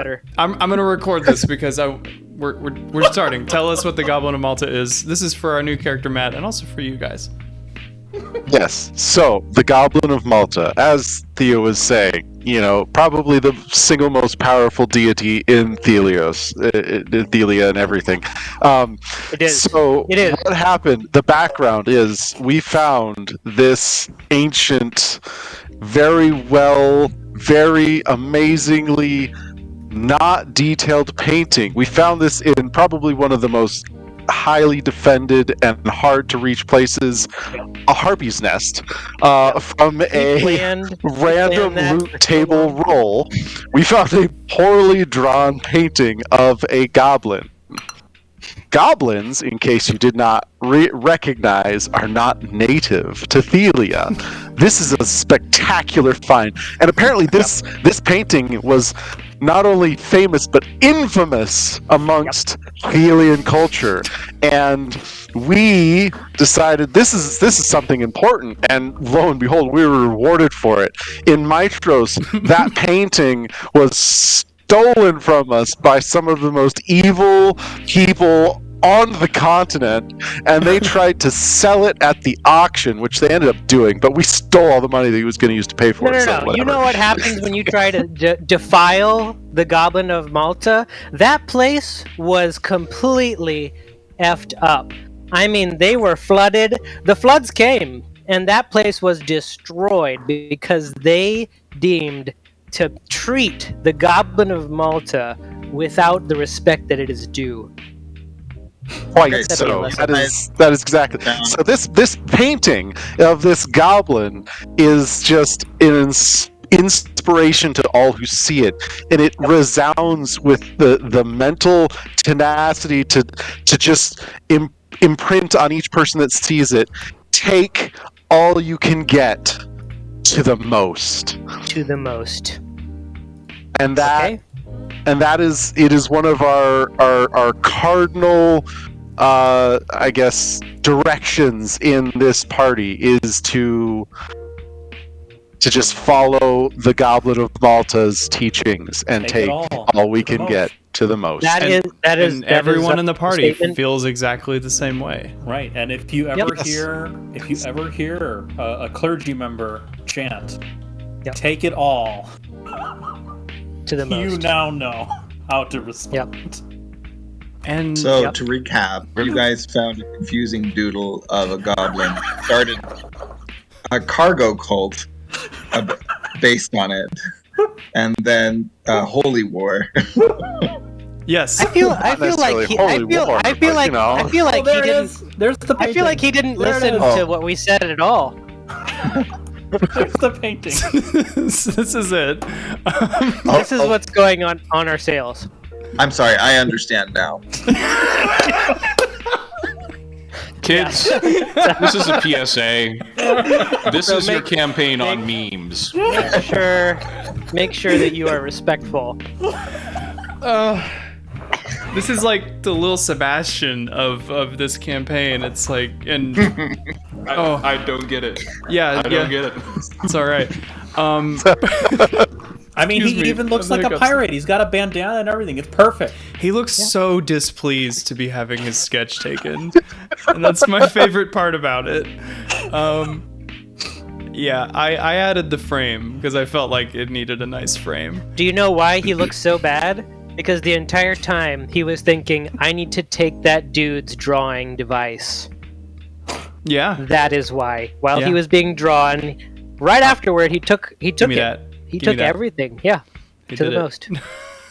better. I'm gonna record this because we're starting. Tell us what the Goblin of Malta is. This is for our new character Matt, and also for you guys. Yes. So, the Goblin of Malta, as Theo was saying, probably the single most powerful deity in Thelia and everything. It is. So, It is. what happened? The background is we found this ancient, very amazingly not detailed painting. We found this in probably one of the most highly defended and hard to reach places, a harpy's nest, from a random loot table roll. We found a poorly drawn painting of a goblin. Goblins, in case you did not recognize, are not native to Thelia. This is a spectacular find, and apparently this painting was not only famous but infamous amongst Thelian culture. And we decided this is something important, and lo and behold, we were rewarded for it. In Mitros, that painting was stolen from us by some of the most evil people on the continent, and they tried to sell it at the auction, which they ended up doing, but we stole all the money that he was going to use to pay for it. No. You know what happens when you try to defile the Goblin of Malta? That place was completely effed up. I mean, they were flooded. The floods came, and that place was destroyed because they deemed to treat the Goblin of Malta without the respect that it is due. Quite so. That is exactly. So this painting of this goblin is just an inspiration to all who see it, and it resounds with the mental tenacity to just imprint on each person that sees it. Take all you can get to the most. To the most. And that it is one of our cardinal I guess directions in this party is to just follow the Goblet of Malta's teachings and take all we can get to the most. That is everyone in the party feels exactly the same way. Right, and if you ever hear a clergy member chant, take it all to the most. You now know how to respond. And so to recap, you guys found a confusing doodle of a goblin, started a cargo cult based on it, and then a holy war. Yes. I feel like he didn't listen to what we said at all. There's the painting. This is it. This is what's going on our sales. I'm sorry, I understand now. Kids, this is a PSA. This is your campaign on memes. Make sure that you are respectful. This is like the little Sebastian of this campaign. It's like, and I don't get it. Yeah, I don't get it. It's all right. I mean, he even looks like a pirate. He's got a bandana and everything. It's perfect. He looks so displeased to be having his sketch taken, and that's my favorite part about it. Yeah, I added the frame because I felt like it needed a nice frame. Do you know why he looks so bad? Because the entire time he was thinking, I need to take that dude's drawing device. Yeah. That is why. While he was being drawn, right afterward, he took it. He took everything. Yeah. To the most.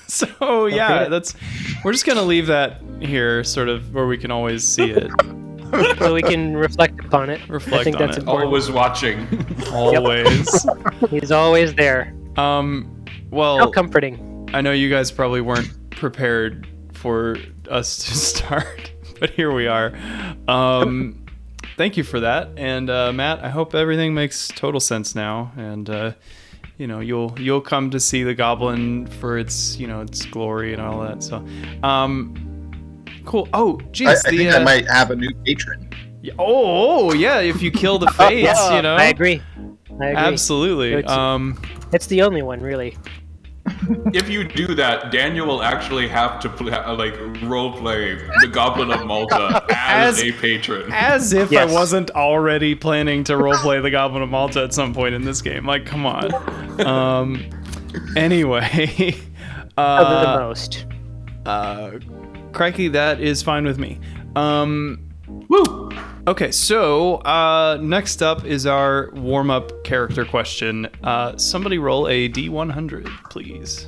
So yeah, we're just gonna leave that here, sort of where we can always see it. So we can reflect upon it. I think that's important. Always watching. Always. He's always there. Well, how comforting. I know you guys probably weren't prepared for us to start, but here we are. Thank you for that, and Matt, I hope everything makes total sense now, and you'll come to see the goblin for its glory and all that. So, cool. Oh, geez, I think I might have a new patron. Oh, yeah. If you kill the fates, I agree. Absolutely. It's the only one, really. If you do that, Daniel will actually have to role play the Goblin of Malta as a patron. As if Yes. I wasn't already planning to roleplay the Goblin of Malta at some point in this game. Like, come on. Anyway. Of the most. Crikey, that is fine with me. Woo! Okay, so next up is our warm-up character question. Somebody roll a D100, please.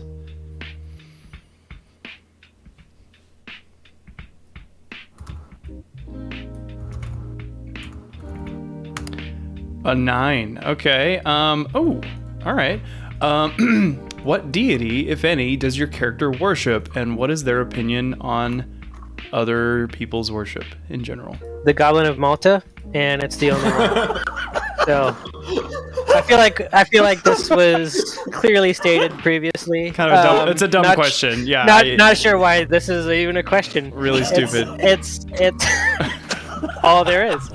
A 9. Okay. Oh, all right. What deity, if any, does your character worship, and what is their opinion on other people's worship in general? The Goblin of Malta, and it's the only one. So I feel like this was clearly stated previously. Kind of a dumb, it's a dumb question. Yeah. Not sure why this is even a question. Really stupid. It's all there is.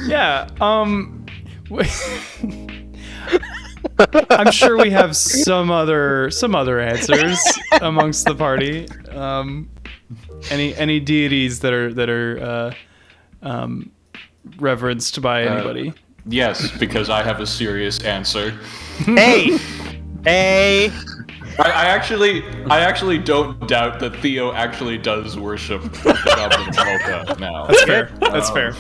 Yeah. I'm sure we have some other answers amongst the party. Any deities that are reverenced by anybody? Yes, because I have a serious answer. Hey. I actually don't doubt that Theo actually does worship the Goblin of Malta now. That's fair. That's fair.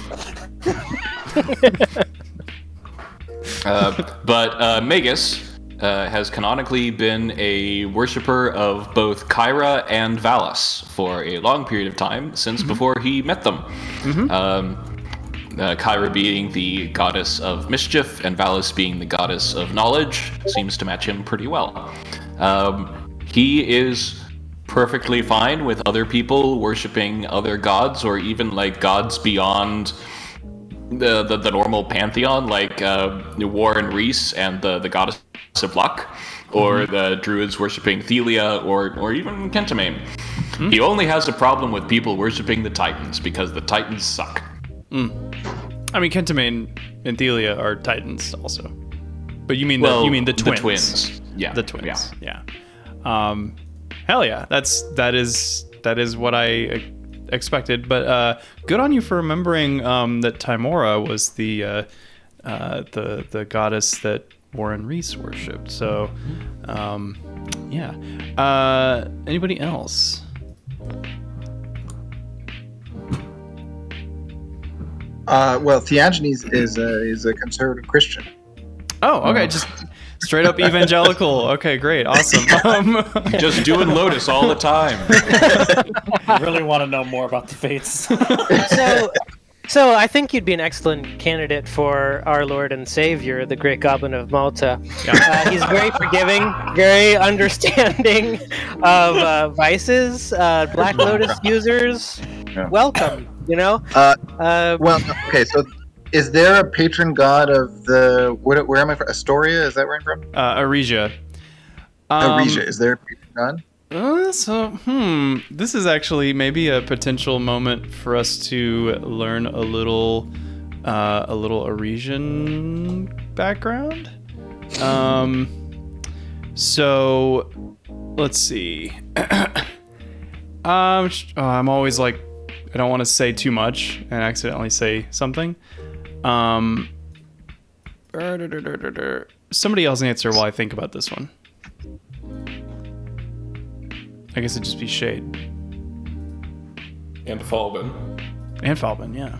But Magus has canonically been a worshipper of both Kyra and Valis for a long period of time, since before he met them. Kyra being the goddess of mischief and Valis being the goddess of knowledge seems to match him pretty well. He is perfectly fine with other people worshiping other gods, or even like gods beyond the normal pantheon, like Warren Reese and the goddess of luck, or the druids worshiping Thelia, or even Kentamame. He only has a problem with people worshiping the Titans, because the Titans suck. I mean, Kentamane and Thelia are Titans also, but you mean the twins? The twins. Yeah. The twins. Yeah. Hell yeah, that is what I expected. But good on you for remembering that Timora was the goddess that Warren Reese worshipped. So, yeah. Anybody else? Well, Theagenes is a conservative Christian. Oh, okay, just straight up evangelical. Okay, great, awesome. Just doing Lotus all the time. I really want to know more about the fates. So I think you'd be an excellent candidate for our Lord and Savior, the Great Goblin of Malta. Yeah. He's very forgiving, very understanding of vices, Black Lotus users. Yeah. Welcome, you know? Well, okay, so is there a patron god of the... Where am I from? Astoria? Is that where I'm from? Aresia. Aresia. Is there a patron god? This is actually maybe a potential moment for us to learn a little Aresian background. So let's see. I'm always like, I don't want to say too much and accidentally say something. Somebody else answer while I think about this one. I guess it'd just be Shade. And Falbin. And Falbin, yeah.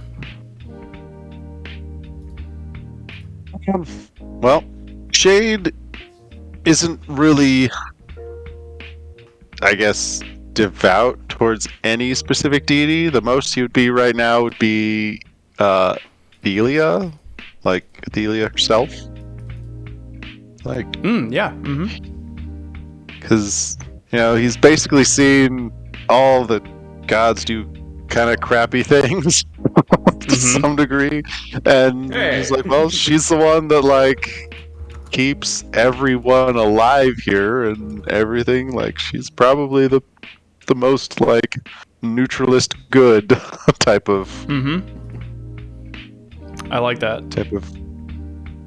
Well, Shade isn't really, I guess, devout towards any specific deity. The most he would be right now would be Thelia, like Thelia herself. Like, Yeah. because he's basically seen all the gods do kind of crappy things to some degree, and he's like, well, she's the one that like keeps everyone alive here and everything. Like, she's probably the most like neutralist good type of I like that. type of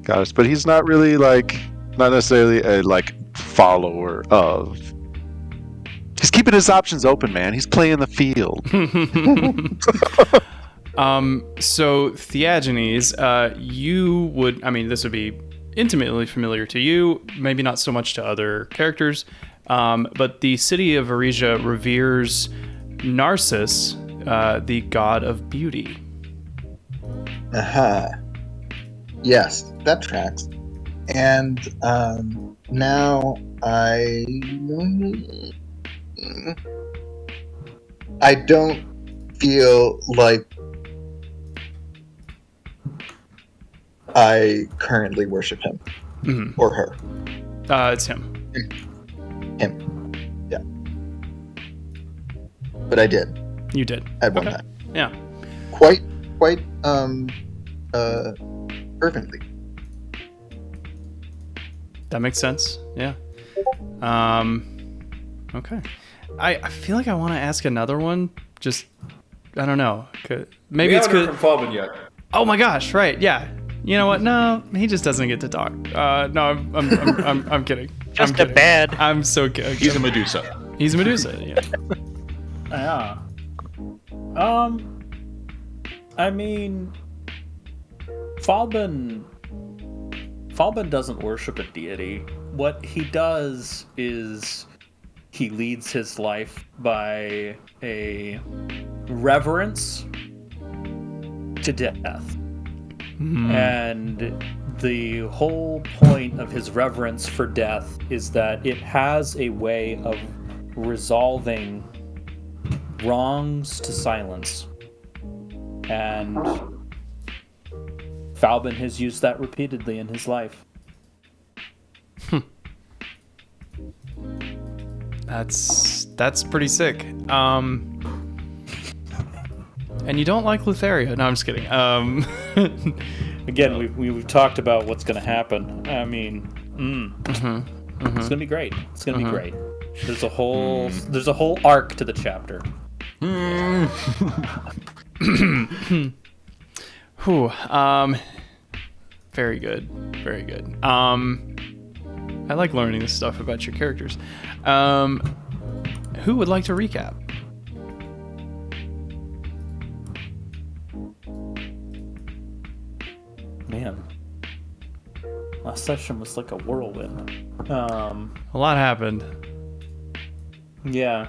goddess, but he's not really like not necessarily a follower of. He's keeping his options open, man. He's playing the field. So Theagenes, you would, this would be intimately familiar to you, maybe not so much to other characters, but the city of Arisia reveres Narcissus, the god of beauty. Aha. Yes, that tracks. And now I don't feel like I currently worship him. Mm-hmm. Or her. It's him. Him. Yeah. But I did. You did. At one Okay. time. Yeah. Quite fervently. That makes sense. Yeah. Okay. I feel like I want to ask another one. Just, I don't know. Maybe it's good. From Falvin yet. Oh my gosh! Right? Yeah. You know what? No, he just doesn't get to talk. No, I'm kidding. Just I'm kidding. a bad. I'm so kidding. He's a Medusa. He's a Medusa. Yeah. Yeah. Falbin doesn't worship a deity. What he does is he leads his life by a reverence to death. And the whole point of his reverence for death is that it has a way of resolving wrongs to silence. And Falbin has used that repeatedly in his life. That's pretty sick. And you don't like Lutheria? No, I'm just kidding. Again, we've talked about what's going to happen. It's going to be great. It's going to be great. There's a whole arc to the chapter. Whew. Very good. Very good. I like learning this stuff about your characters. Who would like to recap? Man, last session was like a whirlwind. A lot happened. Yeah.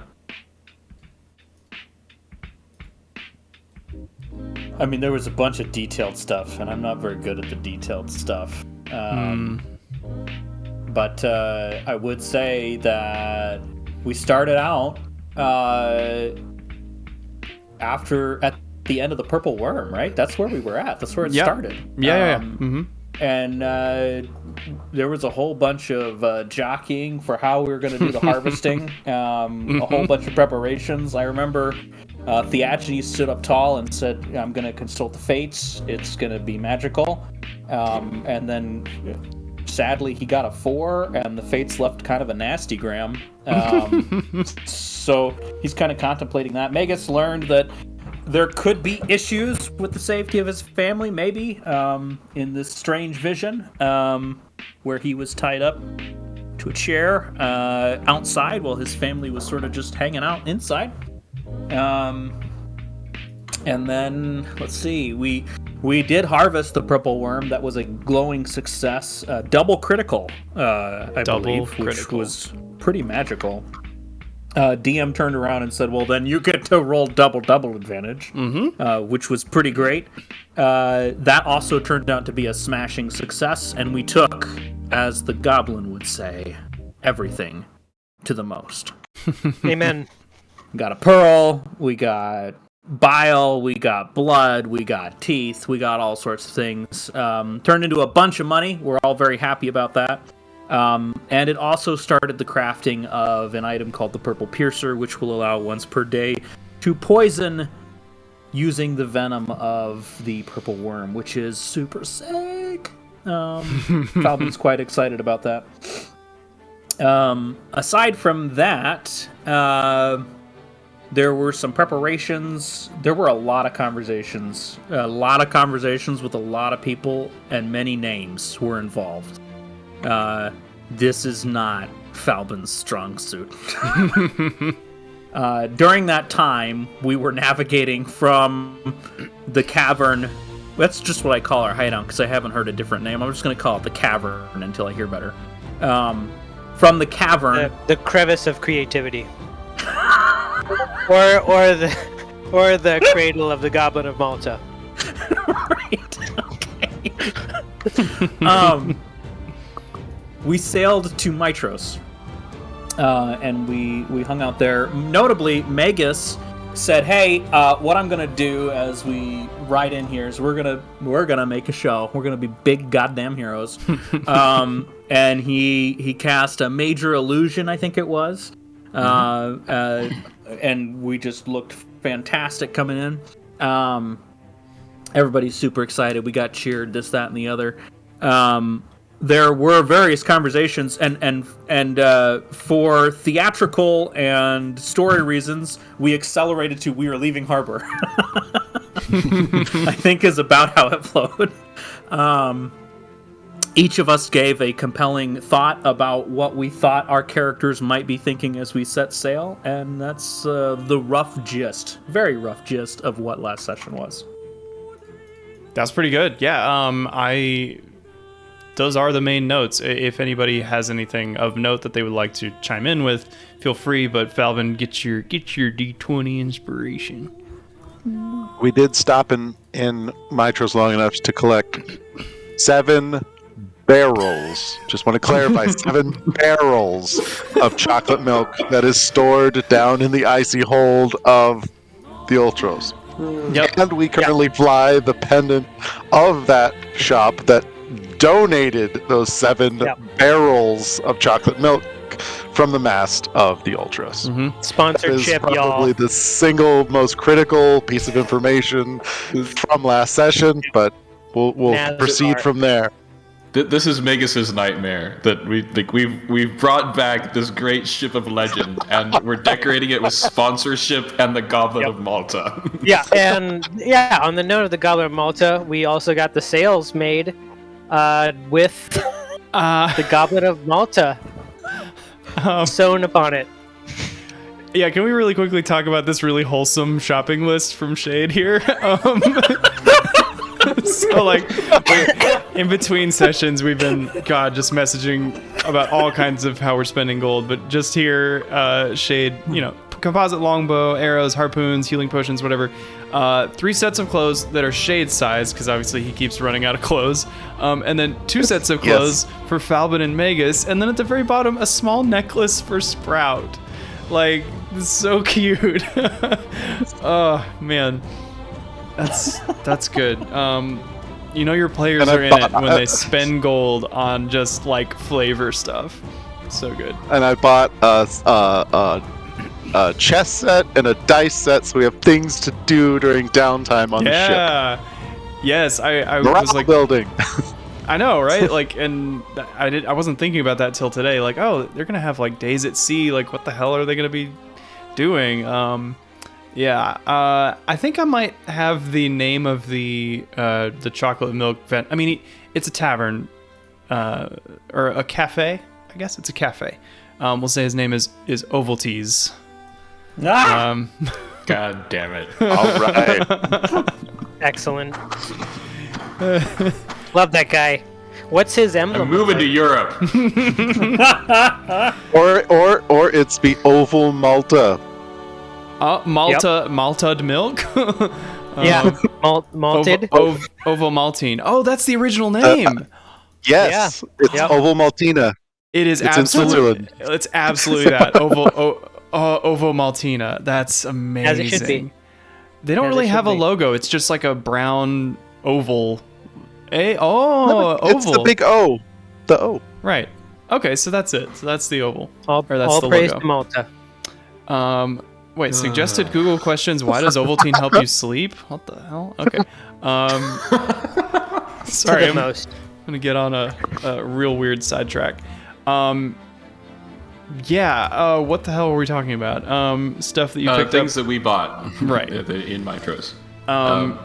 There was a bunch of detailed stuff, and I'm not very good at the detailed stuff. But I would say that we started out at the end of the Purple Worm, right? That's where we were at. That's where it started. Yeah. And there was a whole bunch of jockeying for how we were going to do the harvesting. A whole bunch of preparations. I remember Theagenes stood up tall and said, I'm going to consult the fates. It's going to be magical. And then sadly he got a 4 and the fates left kind of a nasty gram. So he's kind of contemplating that. Magus learned that there could be issues with the safety of his family, maybe, in this strange vision, where he was tied up to a chair outside while his family was sort of just hanging out inside. And then, let's see, we did harvest the Purple Worm. That was a glowing success, double critical, I believe, which was pretty magical. DM turned around and said, well, then you get to roll double advantage, which was pretty great. That also turned out to be a smashing success, and we took, as the goblin would say, everything to the most. Amen. We got a pearl, we got bile, we got blood, we got teeth, we got all sorts of things. Turned into a bunch of money. We're all very happy about that. And it also started the crafting of an item called the Purple Piercer, which will allow once per day to poison using the venom of the Purple Worm, which is super sick. Falcon's quite excited about that. Aside from that, there were some preparations. There were a lot of conversations. A lot of conversations with a lot of people, and many names were involved. this is not Falbin's strong suit. During that time, we were navigating from the cavern. That's just what I call our hideout because I haven't heard a different name. I'm just going to call it the cavern until I hear better. From the cavern, the crevice of creativity, or the cradle of the Goblet of Malta. Right. Okay. We sailed to Mitros, and we hung out there. Notably, Magus said, "Hey, what I'm gonna do as we ride in here is we're gonna make a show. We're gonna be big goddamn heroes." And he cast a major illusion, I think it was, and we just looked fantastic coming in. Everybody's super excited. We got cheered, this, that, and the other. There were various conversations, and for theatrical and story reasons, we accelerated to "we are leaving harbor." I think is about how it flowed. Each of us gave a compelling thought about what we thought our characters might be thinking as we set sail, and that's the rough gist, very rough gist of what last session was. That's pretty good. Yeah. Those are the main notes. If anybody has anything of note that they would like to chime in with, feel free. But Falvin, get your D20 inspiration. We did stop in Mitros long enough to collect 7 barrels. Just want to clarify, 7 barrels of chocolate milk that is stored down in the icy hold of the Ultros. Yep. And we currently fly the pendant of that shop that donated those 7 barrels of chocolate milk from the mast of the Ultras. Mm-hmm. Sponsorship, that is y'all. probably the single most critical piece of information from last session, but we'll proceed from there. This is Magus's nightmare that we've brought back this great ship of legend and we're decorating it with sponsorship and the Goblet of Malta. Yeah, and on the note of the Goblet of Malta, we also got the sails made with the Goblet of Malta sewn upon it. Yeah, can we really quickly talk about this really wholesome shopping list from Shade here? So, like, in between sessions, we've been, just messaging about all kinds of how we're spending gold. But just here, Shade, composite longbow, arrows, harpoons, healing potions, whatever. 3 sets of clothes that are Shade size, because obviously he keeps running out of clothes. And then 2 sets of clothes for Falbin and Magus. And then at the very bottom, a small necklace for Sprout. Like, it's so cute. Oh, man. That's good. Your players are in it when they spend gold on just like flavor stuff. So good. And I bought a chess set and a dice set, so we have things to do during downtime on the ship. Yeah. Yes, I Morale was like building. I know, right? Like, and I wasn't thinking about that till today. Like, oh, they're gonna have like days at sea. Like, what the hell are they gonna be doing? Yeah, I think I might have the name of the chocolate milk vent. I mean, it's a tavern, or a cafe. I guess it's a cafe. We'll say his name is Ovaltese. God damn it! All right. Excellent. Love that guy. What's his emblem? I'm moving to Europe. or it's the Oval Malta. Malted milk? Yeah, malted. Oval Maltine. Oh, that's the original name. Yes, Yeah. it's Yep. Oval Maltina. It's in Switzerland. It's absolutely that. Ovo Maltina. That's amazing. As it should be. They don't As it really should have a be. logo. It's just like a brown oval. It's Oval. the big O. The O. Right. Okay, so that's it. So that's the oval. All that's the praise logo. to Malta. Wait, suggested Google questions. Why does Ovaltine help you sleep? What the hell? Okay. Sorry, To the I'm most. gonna get on a real weird sidetrack. What the hell were we talking about? Stuff that you picked Things up. that we bought Right. in Mitros. On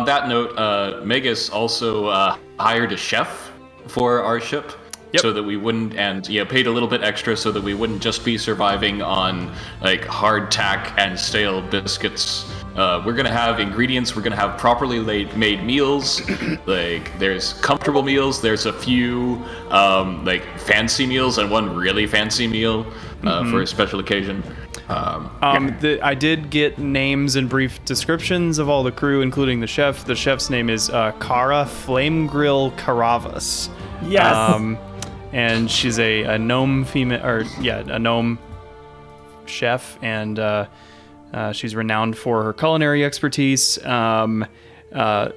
that note, Magus also hired a chef for our ship. so that we wouldn't, and paid a little bit extra so that we wouldn't just be surviving on like hardtack and stale biscuits. We're gonna have ingredients. We're gonna have properly made meals. Like there's comfortable meals. There's a few like fancy meals and one really fancy meal for a special occasion. I did get names and brief descriptions of all the crew, including the chef. The chef's name is Kara Flame Grill Caravas. Yes. And she's a gnome a gnome chef, and she's renowned for her culinary expertise.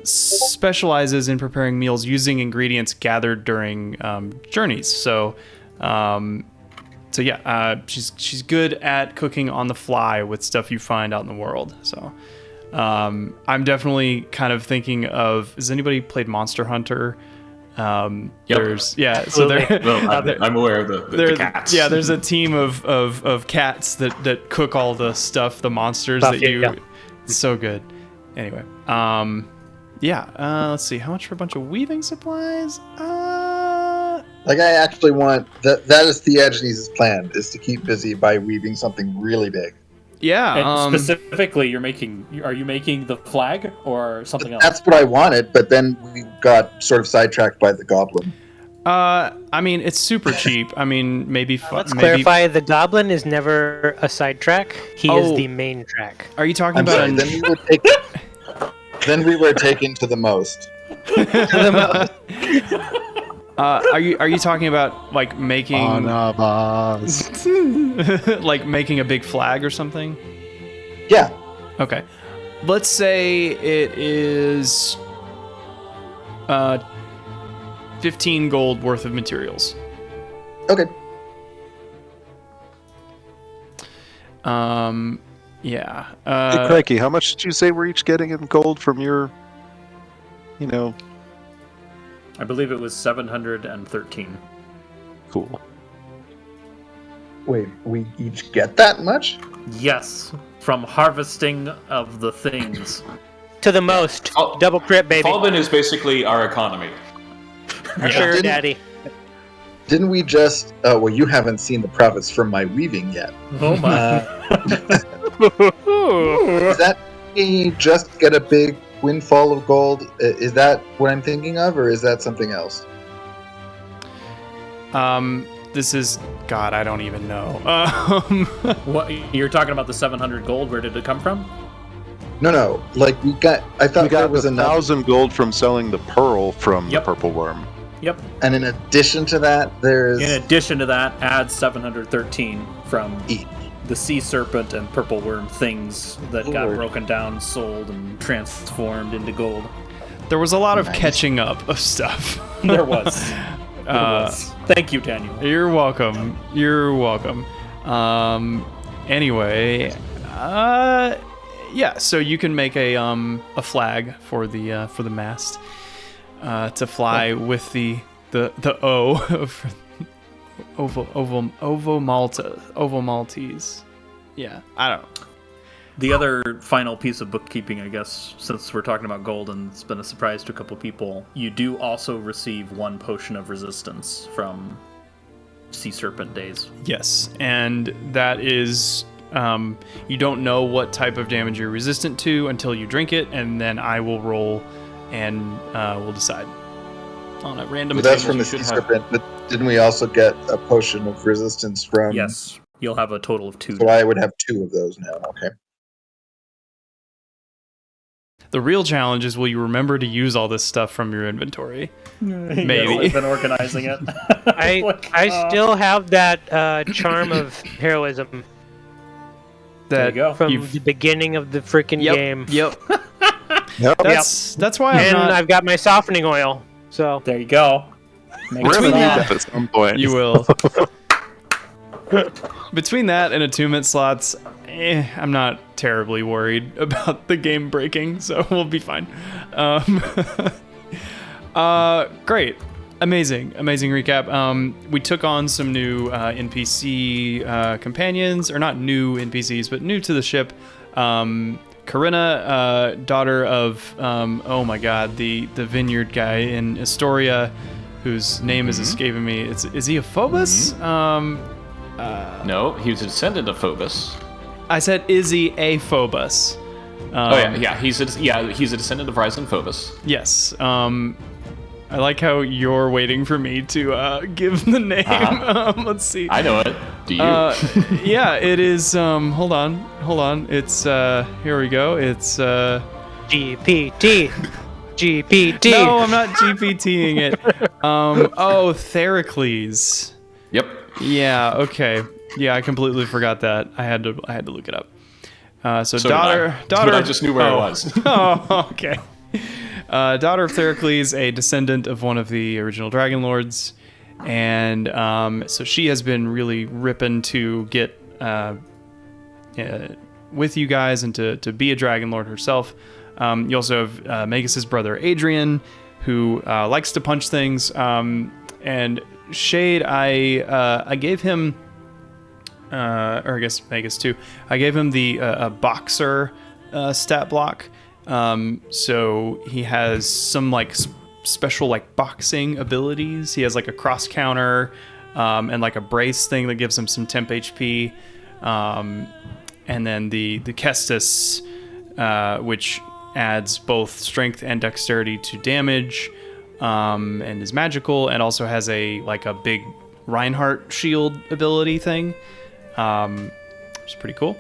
Specializes in preparing meals using ingredients gathered during journeys. So she's good at cooking on the fly with stuff you find out in the world. So I'm definitely kind of thinking of, has anybody played Monster Hunter? Yep. I'm aware of the cats. Yeah, there's a team of cats that cook all the stuff, the monsters It's so good. Anyway, let's see, how much for a bunch of weaving supplies? Like, I actually want that is Theagenes' plan, is to keep busy by weaving something really big. Yeah. And specifically, are you making the flag or something else? That's what I wanted, but then we got sort of sidetracked by the goblin. I mean, it's super cheap. I mean, maybe. Let's clarify: the goblin is never a sidetrack. He is the main track. Are you talking about? Sorry, then we were taken to the most. Are you talking about like making like making a big flag or something? Yeah. Okay. Let's say it is 15 gold worth of materials. Okay. Yeah. Hey, Cranky, how much did you say we're each getting in gold from your, I believe it was 713. Cool. Wait, we each get that much? Yes, from harvesting of the things. To the most. Double crit, baby. Falbin is basically our economy. Sure, daddy. Didn't we just... well, you haven't seen the profits from my weaving yet. Oh my. Does that mean just get a big windfall of gold? Is that what I'm thinking of, or is that something else? This is... God, I don't even know. What, you're talking about the 700 gold? Where did it come from? No. Like, I thought there was 1,000 gold from selling the pearl from the purple worm. Yep. And in addition to that, add 713 from the sea serpent and purple worm things that got broken down, sold, and transformed into gold. There was a lot of catching up of stuff. There was. Thank you, Daniel. You're welcome. Anyway, so you can make a flag for the mast to fly with the O of Ovo Maltese. Yeah, I don't know. The other final piece of bookkeeping, I guess, since we're talking about gold and it's been a surprise to a couple people, you do also receive 1 potion of resistance from Sea Serpent days. Yes, and that is... you don't know what type of damage you're resistant to until you drink it, and then I will roll and we'll decide on a random... But that's from the Sea Serpent, but didn't we also get a potion of resistance from... Yes, you'll have a total of 2. So I would have 2 of those now, okay. The real challenge is, will you remember to use all this stuff from your inventory? Maybe. Yes, I've been organizing it. I still have that charm of heroism. There you go. From the beginning of the freaking game. Yep. That's why I've got my softening oil. So there you go. We're gonna need that at some point. You will. Between that and attunement slots, I'm not terribly worried about the game breaking, so we'll be fine. Great. Amazing recap. We took on some new NPC companions, or not new NPCs, but new to the ship. Corinna, daughter of, oh my god, the vineyard guy in Astoria. whose name is escaping me. Is he a Phobos? No, he was a descendant of Phobos. I said, is he a Phobos? He's a descendant of Rising Phobos. Yes. I like how you're waiting for me to give the name. Let's see. I know it. Do you? Yeah, it is. Hold on. It's here we go. It's GPT. GPT. No, I'm not GPTing it. Theracles. Yep. Yeah. Okay. Yeah, I completely forgot that. I had to look it up. So So daughter. But I just knew where it was. Oh, okay. Daughter of Theracles, a descendant of one of the original Dragonlords, and so she has been really ripping to get with you guys and to be a Dragonlord herself. You also have Magus' brother Adrian, who likes to punch things, and Shade, I gave him, or I guess Magus too, I gave him the boxer stat block. So he has some like special like boxing abilities. He has like a cross counter, and like a brace thing that gives him some temp HP. And then the Kestis, which adds both strength and dexterity to damage, and is magical, and also has a big Reinhardt shield ability thing, which is pretty cool.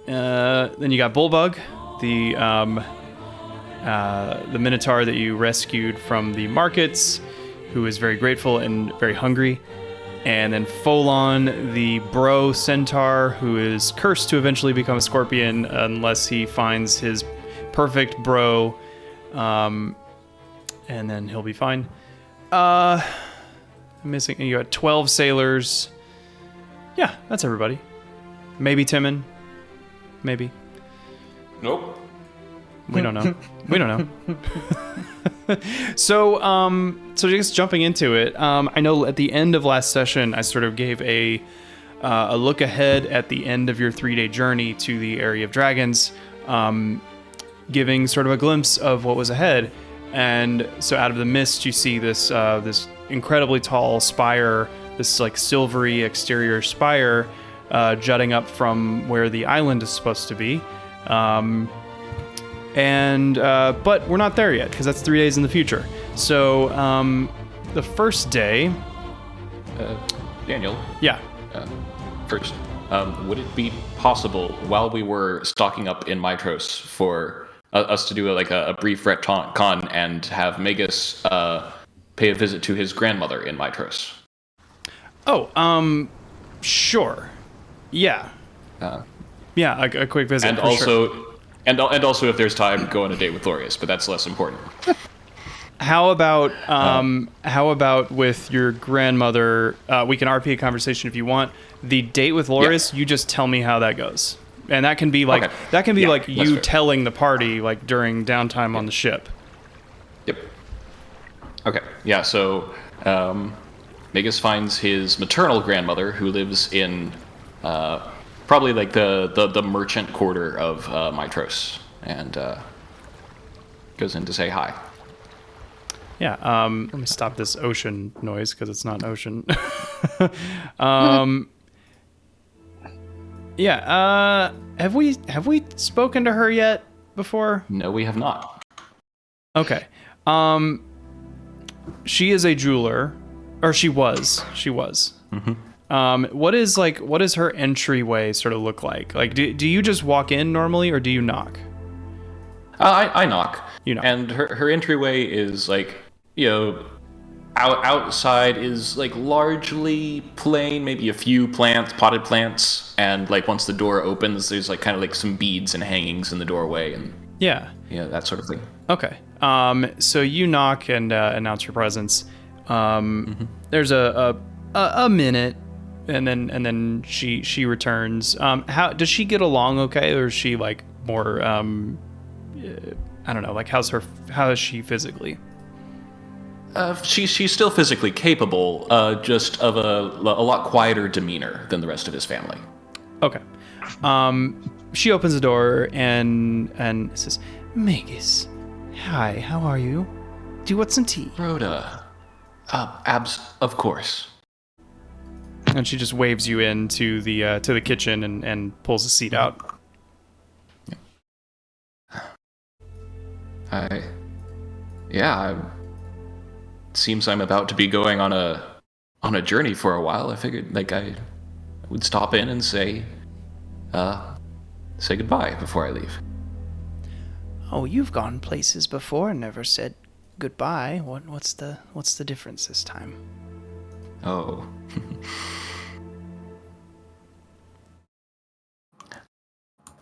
Then you got Bullbug, the Minotaur that you rescued from the markets, who is very grateful and very hungry. And then Folon, the bro centaur, who is cursed to eventually become a scorpion unless he finds his perfect bro, and then he'll be fine. I'm missing. You got 12 sailors. Yeah, that's everybody. Maybe Timon. Maybe. Nope. We don't know. We don't know. So just jumping into it, I know at the end of last session, I sort of gave a look ahead at the end of your 3-day journey to the area of dragons, giving sort of a glimpse of what was ahead. And so out of the mist, you see this this incredibly tall spire, this like silvery exterior spire, jutting up from where the island is supposed to be. But we're not there yet because that's 3 days in the future. So the first day, Daniel. Yeah. First, would it be possible while we were stocking up in Mitros for us to do a brief retcon and have Magus pay a visit to his grandmother in Mitros? Oh, sure. Yeah. Yeah, a quick visit. And also, sure. and also, if there's time, go on a date with Lorius, but that's less important. How about with your grandmother? We can RP a conversation if you want. The date with Loris, you just tell me how that goes, and that can be like you fair. telling the party like during downtime on the ship. Yep. Okay. Yeah. So Magus finds his maternal grandmother, who lives in probably like the merchant quarter of Mitros, and goes in to say hi. Yeah, let me stop this ocean noise because it's not ocean. Have we spoken to her yet before? No, we have not. Okay. She is a jeweler, or she was. Mm-hmm. What is her entryway sort of look like? Like, do you just walk in normally, or do you knock? I knock. You knock. And her entryway is like, outside is like largely plain, maybe a few potted plants, and like once the door opens, there's like kind of like some beads and hangings in the doorway, and that sort of thing. Okay. So you knock and announce your presence. There's a minute, and then she returns. How does she get along? Okay, or is she like more? I don't know. Like, how is she physically? She's still physically capable, just of a lot quieter demeanor than the rest of his family. Okay. She opens the door and says, "Magus, hi, how are you? Do you want some tea?" Rhoda, Of course. And she just waves you into the kitchen and pulls a seat out. Seems I'm about to be going on a journey for a while. I figured I would stop in and say goodbye before I leave. Oh, you've gone places before and never said goodbye. What's the difference this time? Oh.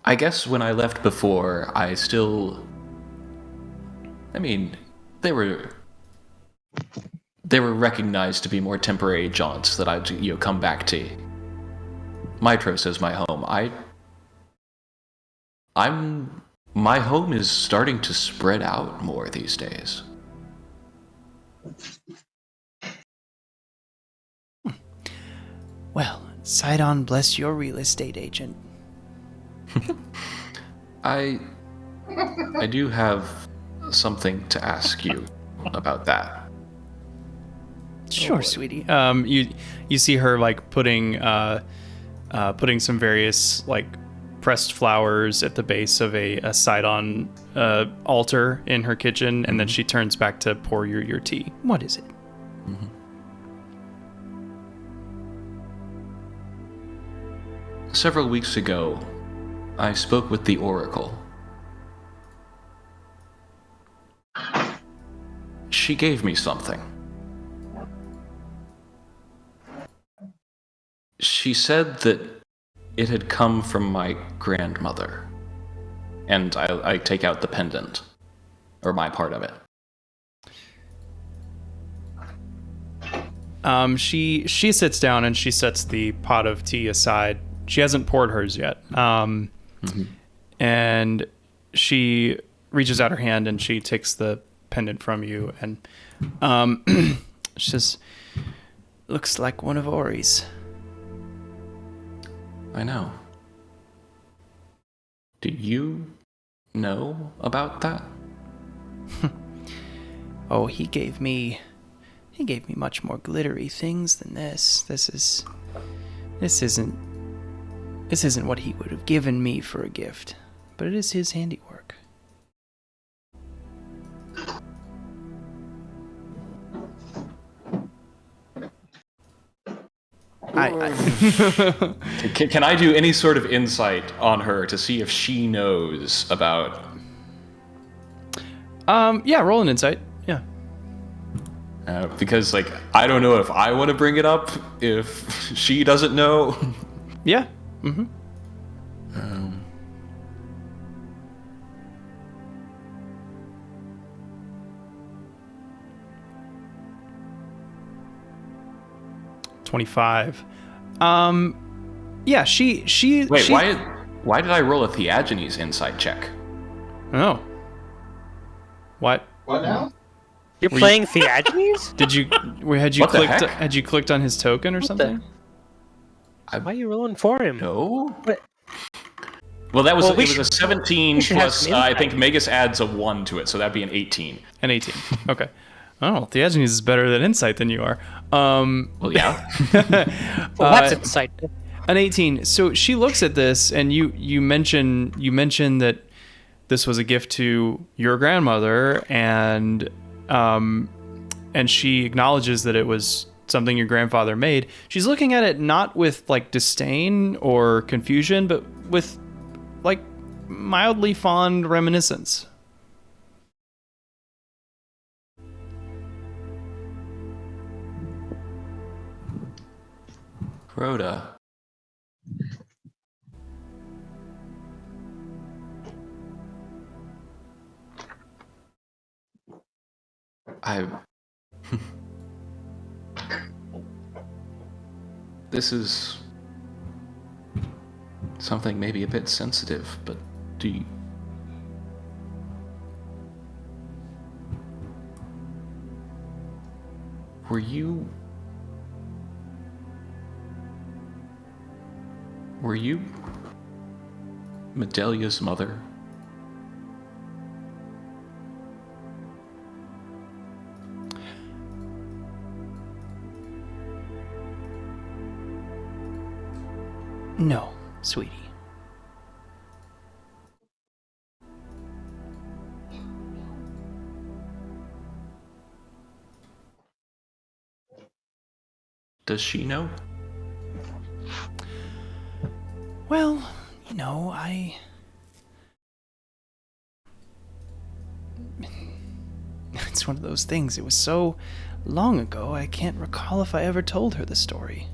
I guess when I left before, they were recognized to be more temporary jaunts that I'd come back to. Mitros is my home. My home is starting to spread out more these days. Well, Sidon bless your real estate agent. I do have something to ask you about that. Sure, sweetie. You see her putting some various pressed flowers at the base of a Sidon altar in her kitchen, and then she turns back to pour your tea. What is it? Mm-hmm. Several weeks ago, I spoke with the Oracle. She gave me something. She said that it had come from my grandmother. And I take out the pendant, or my part of it. She sits down and she sets the pot of tea aside. She hasn't poured hers yet. And she reaches out her hand and she takes the pendant from you, and she says, "Looks like one of Ori's." I know. Do you know about that? Oh, he gave me much more glittery things than this. This isn't what he would have given me for a gift, but it is his handiwork. Can I do any sort of insight on her to see if she knows about? Yeah, roll an insight. Yeah. Because I don't know if I want to bring it up if she doesn't know. Yeah. Mm-hmm. 25. Yeah, she Wait, why did I roll a Theagenes insight check? Oh. What? What now? You're playing Theagenes? Had you clicked on his token or something? Why are you rolling for him? No. What? Well, it was a 17 plus, have I think Magus adds a 1 to it, so that'd be an 18. An 18. Okay. Oh, Theagenes is better than insight than you are. Well, yeah. Well, that's insight. An 18. So she looks at this, and you mention that this was a gift to your grandmother, and she acknowledges that it was something your grandfather made. She's looking at it not with disdain or confusion, but with mildly fond reminiscence. Rhoda. This is something maybe a bit sensitive, but were you Medelia's mother? No, sweetie. Does she know? Well, it's one of those things. It was so long ago, I can't recall if I ever told her the story.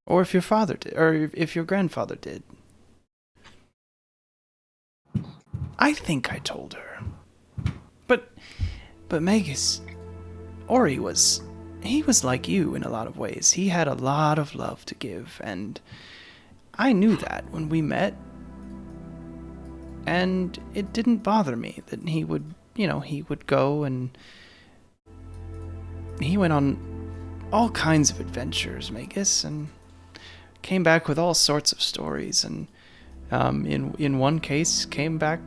Or if your father did, or if your grandfather did. I think I told her. But Magus, Ori was like you in a lot of ways. He had a lot of love to give, and I knew that when we met. And it didn't bother me that he would go, and he went on all kinds of adventures, Magus, and came back with all sorts of stories, and in one case came back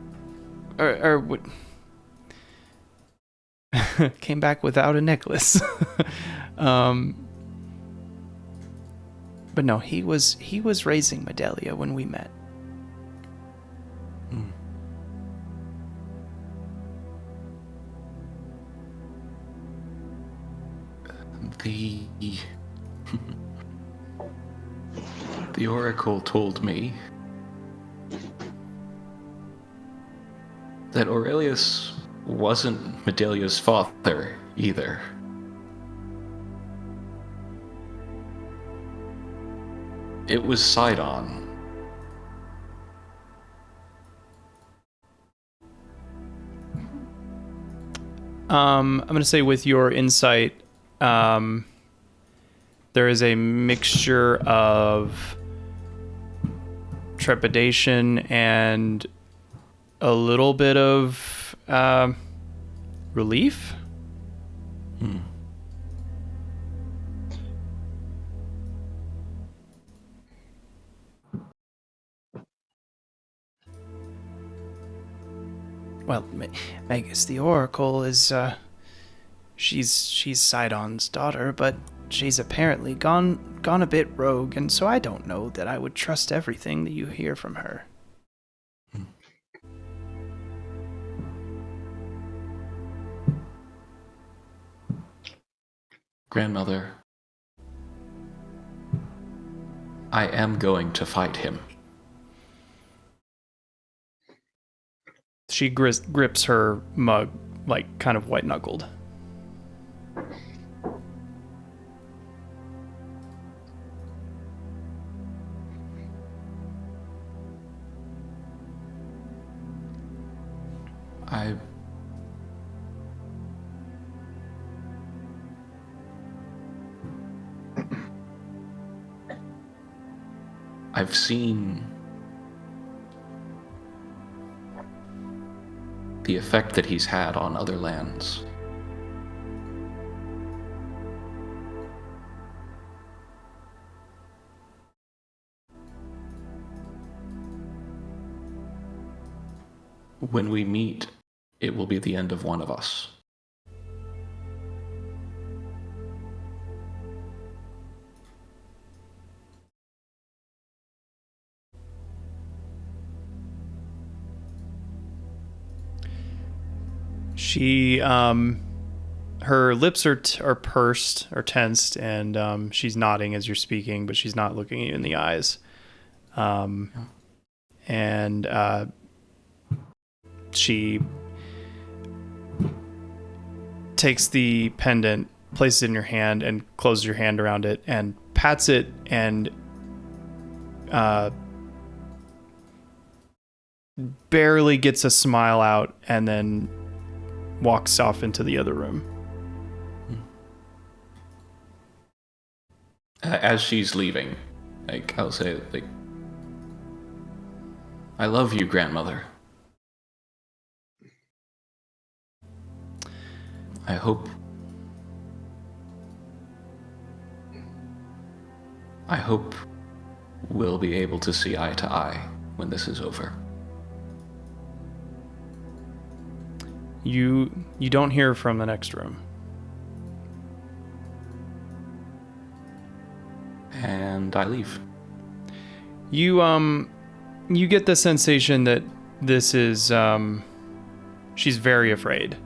came back without a necklace. But no, he was raising Medelia when we met. The Oracle told me that Aurelius wasn't Medelia's father either. It was Sidon. I'm going to say with your insight, there is a mixture of trepidation and a little bit of relief. Well, Magus, the Oracle is, she's Sidon's daughter, but she's apparently gone a bit rogue, and so I don't know that I would trust everything that you hear from her. Grandmother, I am going to fight him. She grips her mug, like, kind of white-knuckled. I've seen the effect that he's had on other lands. When we meet, it will be the end of one of us. She, her lips are pursed or tensed, and she's nodding as you're speaking, but she's not looking you in the eyes. And she takes the pendant, places it in your hand, and closes your hand around it, and pats it, and barely gets a smile out, and then walks off into the other room. As she's leaving, I'll say, I love you, grandmother. I hope we'll be able to see eye to eye when this is over. You don't hear from the next room. And I leave. you get the sensation that this is she's very afraid.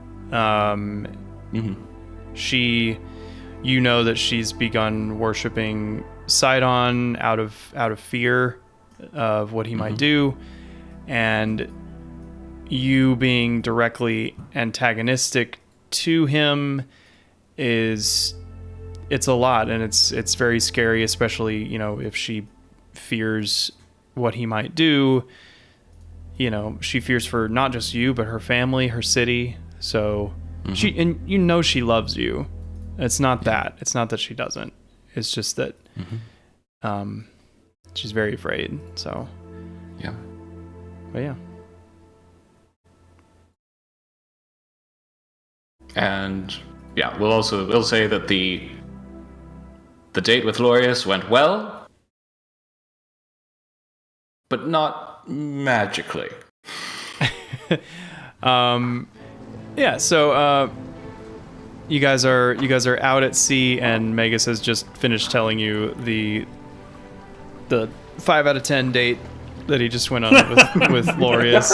She, you know that she's begun worshiping Sidon out of fear of what he might do, and you being directly antagonistic to him it's a lot, and it's very scary, especially, you know, if she fears what he might do. You know, she fears for not just you, but her family, her city. So she, and you know, she loves you. It's not that she doesn't. It's just that she's very afraid. So Yeah. but yeah. And yeah, we'll say that the date with Lorius went well, but not magically. Yeah, so you guys are out at sea, and Magus has just finished telling you the 5 out of 10 date that he just went on with Lorius.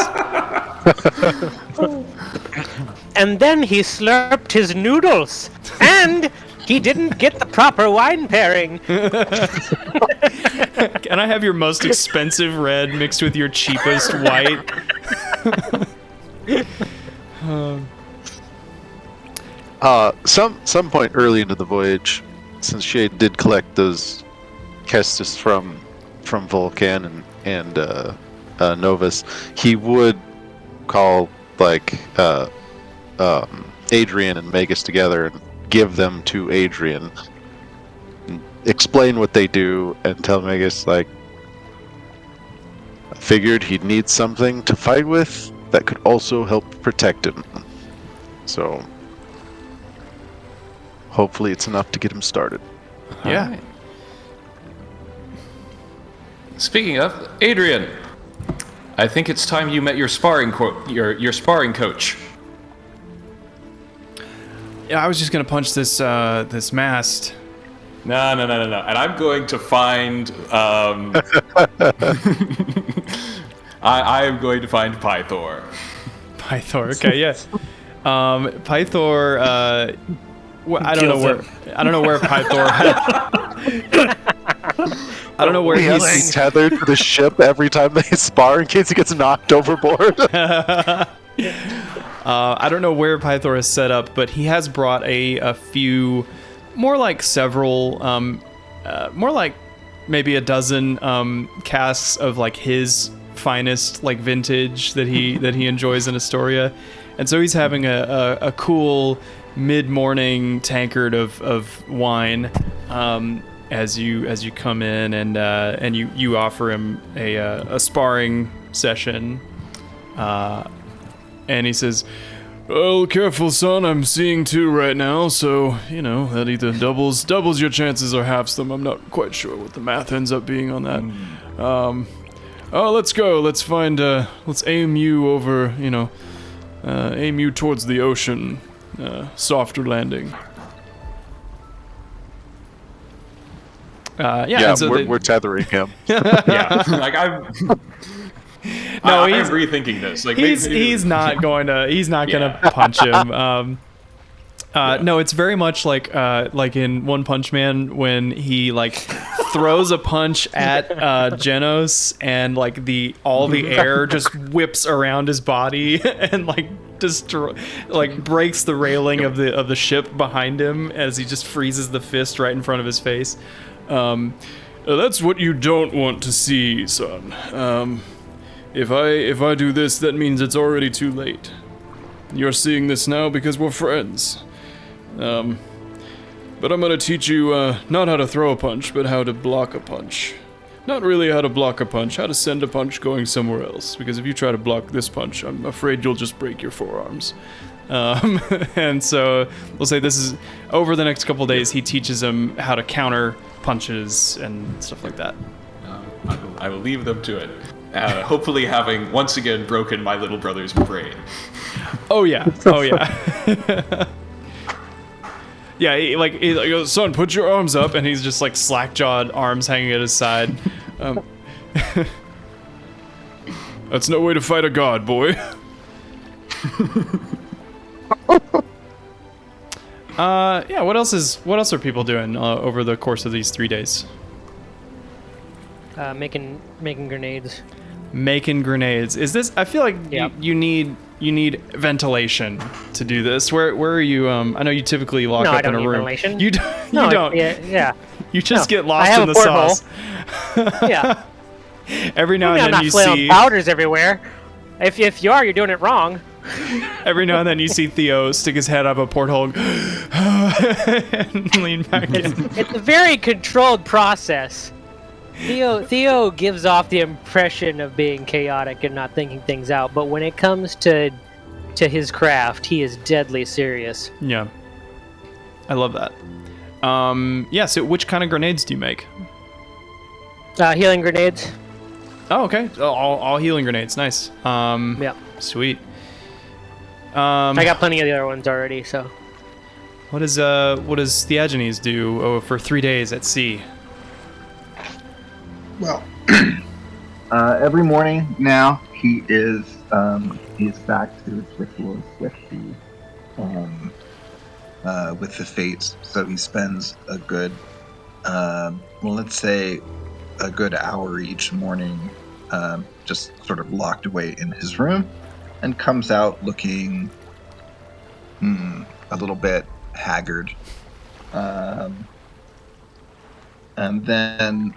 And then he slurped his noodles, and he didn't get the proper wine pairing. Can I have your most expensive red mixed with your cheapest white? Some point early into the voyage, since Shade did collect those Kestis from Vulcan and Novus, he would call Adrian and Magus together and give them to Adrian, and explain what they do, and tell Magus, I figured he'd need something to fight with that could also help protect him. So hopefully it's enough to get him started. Yeah. Right. Speaking of, Adrian, I think it's time you met your sparring coach. Yeah, I was just gonna punch this mast. No. And I'm going to find. I am going to find Pythor. Pythor. Okay, yes. Pythor. I don't know where Pythor. I don't know where He has to be tethered to the ship every time they spar in case he gets knocked overboard. I don't know where Pythor is set up, but he has brought a few, more like several, more like maybe a dozen casks of his finest vintage that he enjoys in Astoria, and so he's having a cool mid-morning tankard of wine as you come in, and you offer him a sparring session. And he says, "Well, careful, son. I'm seeing 2 right now, so that either doubles your chances or halves them. I'm not quite sure what the math ends up being on that. Let's go. Let's find. Let's aim you over. Aim you towards the ocean. Softer landing." Yeah, so we're tethering him. Yeah, I'm. No, I'm he's rethinking this. He's not going to punch him. No, it's very much like in One Punch Man when he throws a punch at Genos, and all the air just whips around his body and breaks the railing of the ship behind him as he just freezes the fist right in front of his face. That's what you don't want to see, son. If I do this, that means it's already too late. You're seeing this now because we're friends. But I'm gonna teach you not how to throw a punch, but how to block a punch. Not really how to block a punch, how to send a punch going somewhere else. Because if you try to block this punch, I'm afraid you'll just break your forearms. And so we'll say this is over the next couple days. He teaches him how to counter punches and stuff like that. I will leave them to it. Hopefully having once again broken my little brother's brain. Oh yeah. Yeah, he goes, "Son, put your arms up," and he's just slack-jawed, arms hanging at his side. That's no way to fight a god, boy. Yeah. What else are people doing over the course of these 3 days? Making grenades. Making grenades. Is this? I feel like Yep. you need ventilation to do this. Where are you? I know you typically lock No, up I don't in a need room. ventilation. You No, don't. Yeah. You just No, get I lost have in a the porthole. sauce. Yeah. Every now I'm and then not you flailing see. powders everywhere. If you are, you're doing it wrong. Every now and then you see Theo stick his head up a porthole and lean back in. It's a very controlled process. Theo gives off the impression of being chaotic and not thinking things out, but when it comes to his craft, he is deadly serious. Yeah. I love that. Yeah, so which kind of grenades do you make? Healing grenades. Oh, okay. All healing grenades. Nice. Yeah. Sweet. I got plenty of the other ones already, so. What does Theagenes do for 3 days at sea? Well, every morning now he's back to his rituals with the fates. So he spends a good, let's say, a good hour each morning, just sort of locked away in his room, and comes out looking a little bit haggard, and then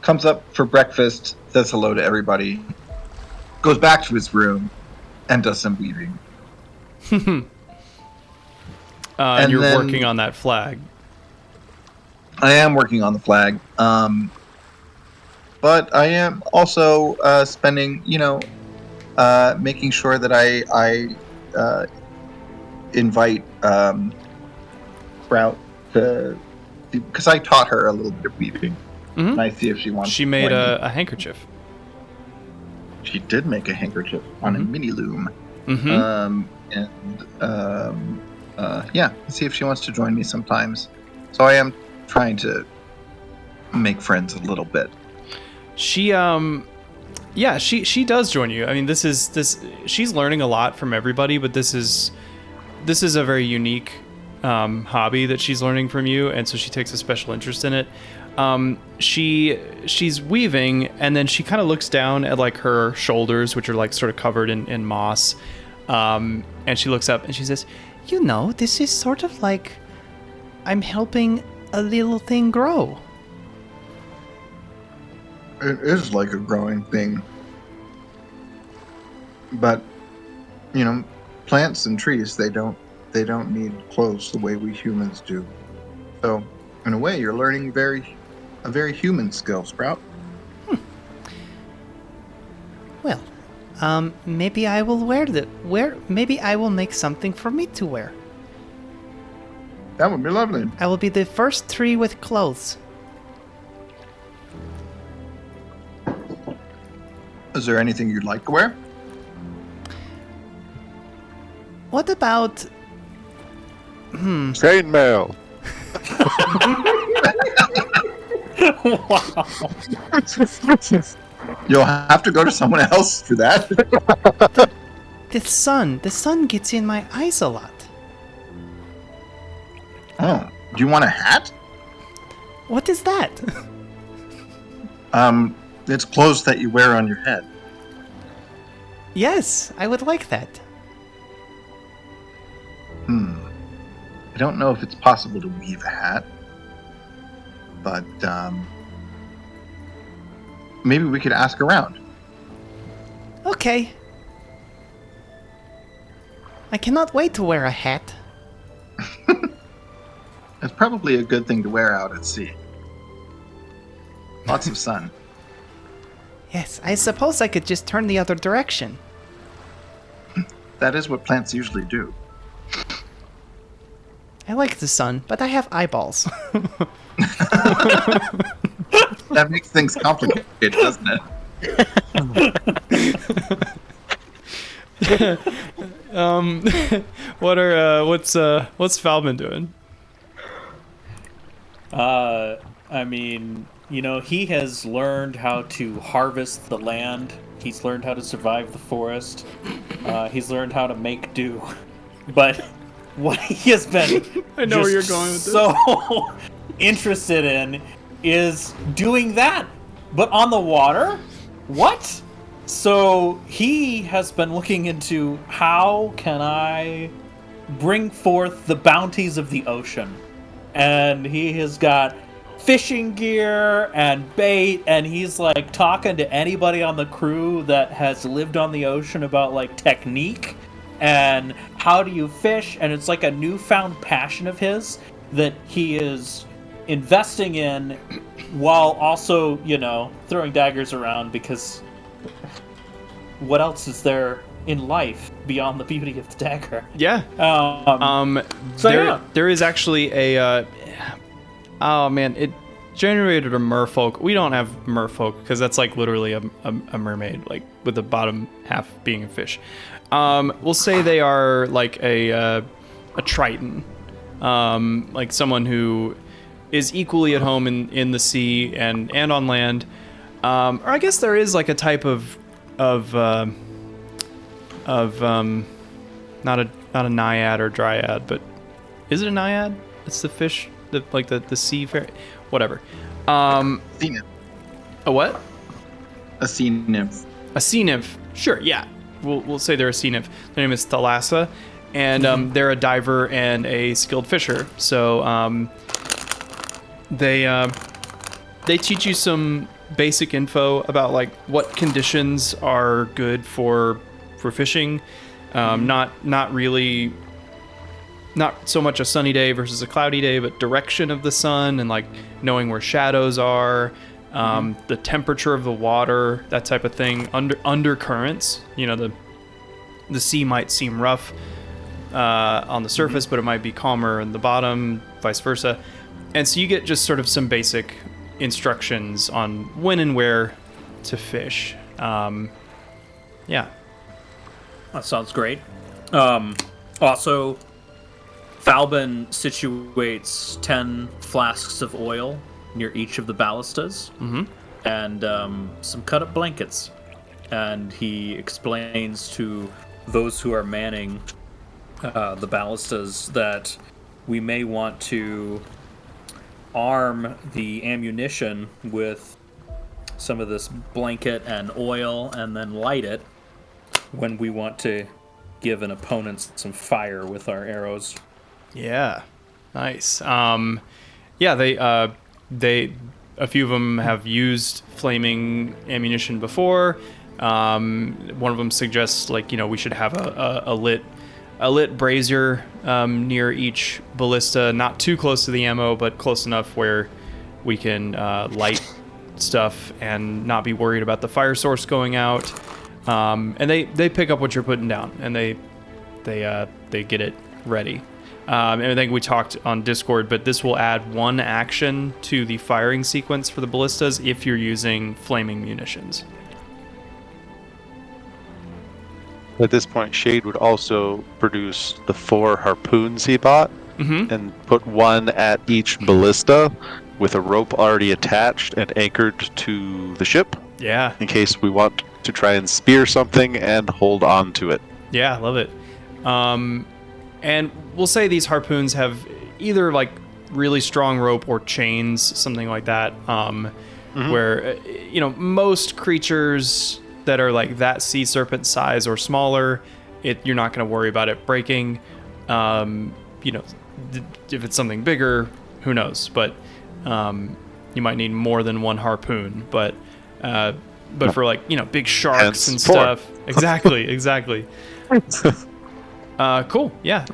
comes up for breakfast, says hello to everybody, goes back to his room, and does some weaving. And you're working on that flag. I am working on the flag, but I am also spending, making sure that I invite Sprout to, because I taught her a little bit of weaving. Mm-hmm. And I see if she wants. She made a handkerchief. She did make a handkerchief on a mini loom. Mm-hmm. Yeah, see if she wants to join me sometimes. So I am trying to make friends a little bit. She does join you. I mean, she's learning a lot from everybody, but this is a very unique hobby that she's learning from you, and so she takes a special interest in it. She's weaving, and then she kind of looks down at like her shoulders, which are like sort of covered in moss, and she looks up and she says, this is sort of like I'm helping a little thing grow. It is like a growing thing. But, plants and trees, they don't need clothes the way we humans do. So, in a way, you're learning a very human skill, Sprout. Well, maybe I will maybe I will make something for me to wear. That would be lovely. I will be the first tree with clothes. Is there anything you'd like to wear? What about... Chainmail. You'll have to go to someone else for that. The sun gets in my eyes a lot. Oh, do you want a hat? What is that? It's clothes that you wear on your head. Yes, I would like that. I don't know if it's possible to weave a hat, but maybe we could ask around. Okay. I cannot wait to wear a hat. It's probably a good thing to wear out at sea. Lots of sun. Yes, I suppose I could just turn the other direction. That is what plants usually do. I like the sun, but I have eyeballs. That makes things complicated, doesn't it? What's Falman doing? I mean, You know, he has learned how to harvest the land. He's learned how to survive the forest. He's learned how to make do. But what he has been I know where you're going with this. so interested in is doing that, but on the water? What? So he has been looking into how can I bring forth the bounties of the ocean. And he has got fishing gear and bait, and he's like talking to anybody on the crew that has lived on the ocean about like technique and how do you fish, and it's like a newfound passion of his that he is investing in while also, you know, throwing daggers around, because what else is there in life beyond the beauty of the dagger? Yeah. So there is actually a oh man, it generated a merfolk. We don't have merfolk because that's like literally a mermaid, like with the bottom half being a fish. We'll say they are like a triton, like someone who is equally at home in the sea and on land. Or I guess there is like a type of not a naiad or dryad, but is it a naiad? It's the fish, the sea fairy, whatever. Sea nymph. A what? A sea nymph. A sea nymph. Sure, yeah. We'll say they're a sea nymph. Their name is Thalassa, and they're a diver and a skilled fisher. So they teach you some basic info about like what conditions are good for fishing. Not so much a sunny day versus a cloudy day, but direction of the sun and like knowing where shadows are, the temperature of the water, that type of thing. Undercurrents, you know, the sea might seem rough on the surface, but it might be calmer in the bottom, vice versa. And so you get just sort of some basic instructions on when and where to fish. Yeah. That sounds great. Also, Falbin situates 10 flasks of oil near each of the ballastas, and some cut-up blankets. And he explains to those who are manning the ballastas that we may want to arm the ammunition with some of this blanket and oil and then light it when we want to give an opponent some fire with our arrows. Yeah, nice. Yeah, they a few of them have used flaming ammunition before. One of them suggests like, you know, we should have a lit brazier near each ballista, not too close to the ammo, but close enough where we can light stuff and not be worried about the fire source going out. And they pick up what you're putting down, and they get it ready. And I think we talked on Discord, but this will add 1 action to the firing sequence for the ballistas if you're using flaming munitions. At this point, Shade would also produce the 4 harpoons he bought and put 1 at each ballista with a rope already attached and anchored to the ship. Yeah. In case we want to try and spear something and hold on to it. Yeah, I love it. And we'll say these harpoons have either like really strong rope or chains, something like that. Where, you know, most creatures that are like that sea serpent size or smaller, you're not going to worry about it breaking. You know, if it's something bigger, who knows? But you might need more than 1 harpoon. But for like, you know, big sharks and stuff. Exactly. Cool. Yeah.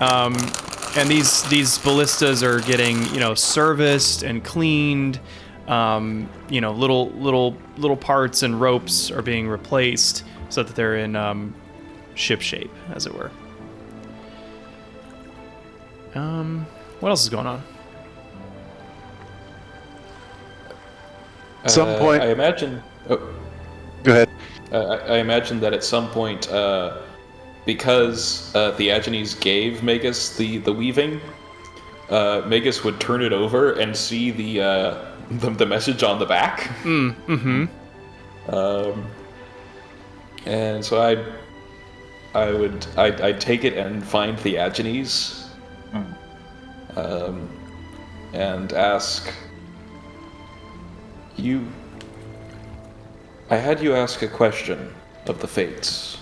And these ballistas are getting, you know, serviced and cleaned. You know, little parts and ropes are being replaced so that they're in ship shape, as it were. What else is going on? At some point, I imagine. Oh, go ahead. I imagine that at some point, because Theagenes gave Magus the weaving, Magus would turn it over and see the the message on the back. Mm-hmm. And so I'd take it and find Theagenes, and ask you. I had you ask a question of the Fates.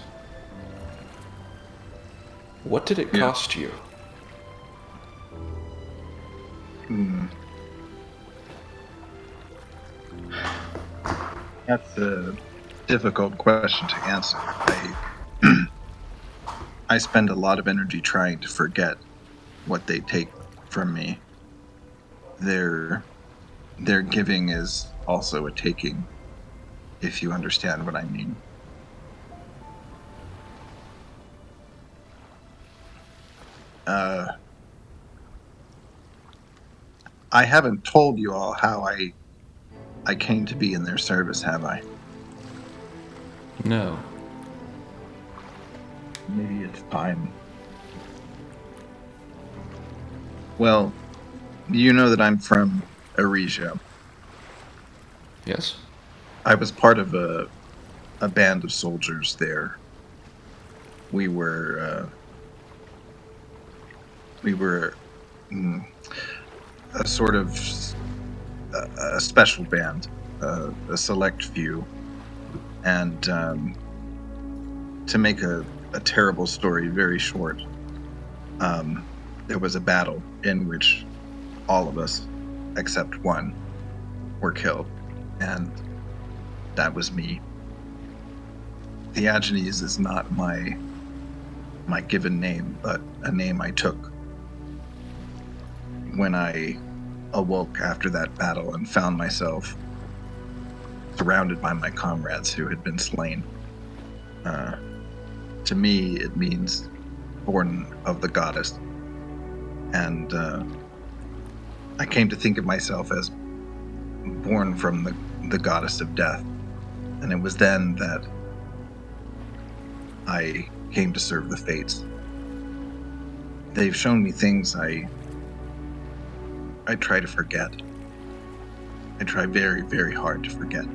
What did it cost you? That's a difficult question to answer. I spend a lot of energy trying to forget what they take from me. Their giving is also a taking, if you understand what I mean. I haven't told you all how I came to be in their service, have I? No. Maybe it's time. Well, you know that I'm from Aresia. Yes? I was part of a band of soldiers there. We were a sort of a special band, a select few, and to make a terrible story very short, there was a battle in which all of us, except one, were killed, and that was me. Theagenes is not my given name, but a name I took when I awoke after that battle and found myself surrounded by my comrades who had been slain. To me, it means born of the goddess. And I came to think of myself as born from the goddess of death. And it was then that I came to serve the Fates. They've shown me things I try to forget. I try very, very hard to forget.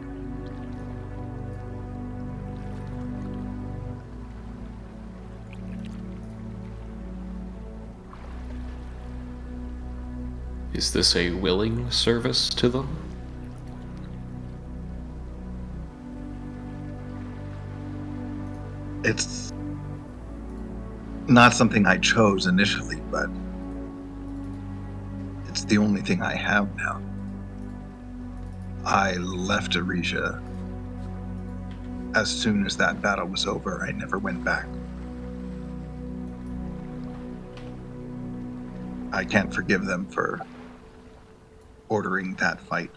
Is this a willing service to them? It's not something I chose initially, but it's the only thing I have now. I left Aresia as soon as that battle was over. I never went back. I can't forgive them for ordering that fight.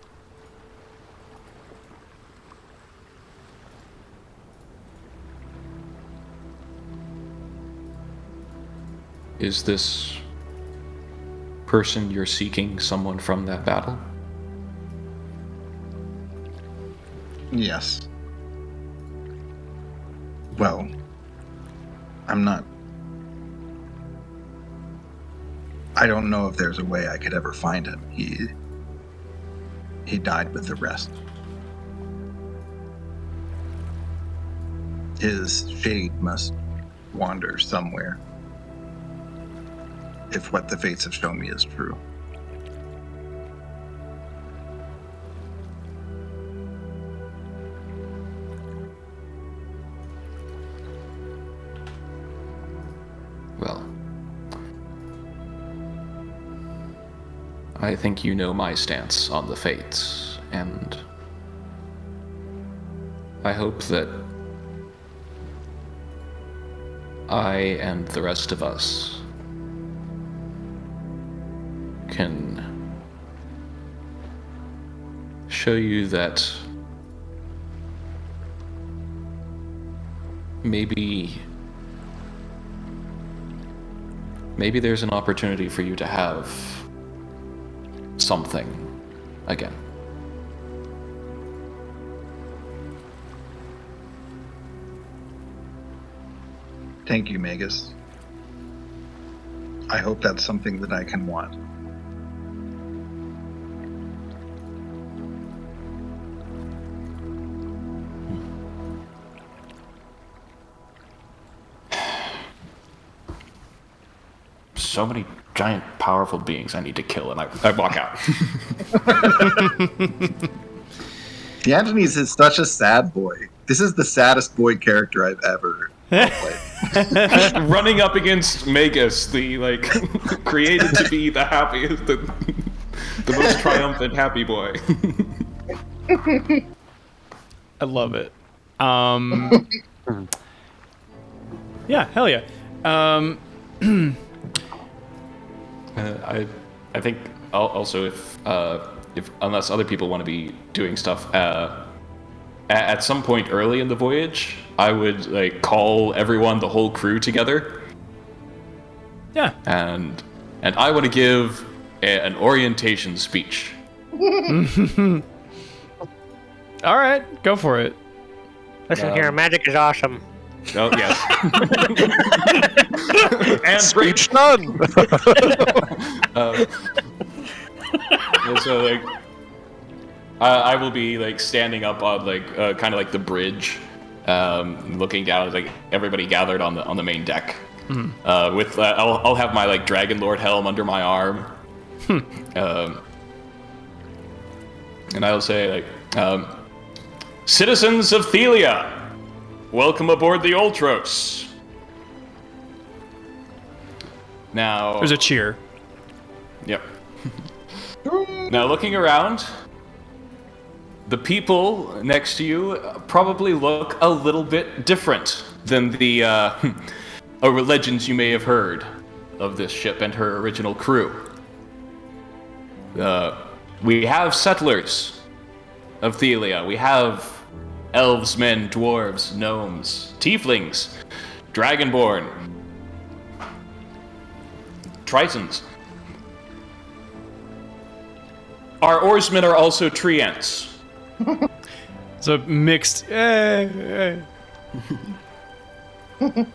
Is this person you're seeking someone from that battle? Yes. Well, I'm not... I don't know if there's a way I could ever find him. He died with the rest. His shade must wander somewhere, if what the Fates have shown me is true. Well, I think you know my stance on the Fates, and I hope that I and the rest of us can show you that maybe there's an opportunity for you to have something again. Thank you, Magus. I hope that's something that I can want. so many giant, powerful beings I need to kill, and I walk out. The Anthony's is such a sad boy. This is the saddest boy character I've ever played. Running up against Magus, the created to be the happiest, the most triumphant happy boy. I love it. Yeah, hell yeah. I think also if unless other people want to be doing stuff at some point early in the voyage, I would call everyone, the whole crew together. Yeah. And I want to give an orientation speech. All right, go for it. Listen here, magic is awesome. Oh yes. And Speech none. And so I will be standing up on kind of the bridge, looking down at everybody gathered on the main deck. Mm-hmm. With I'll have my Dragonlord helm under my arm. And I'll say citizens of Thelia, welcome aboard the Ultros. Now There's a cheer. Yep. Now looking around, the people next to you probably look a little bit different than the legends you may have heard of this ship and her original crew. We have settlers of Thelia. We have elves, men, dwarves, gnomes, tieflings, dragonborn, tritons. Our oarsmen are also treants. So mixed.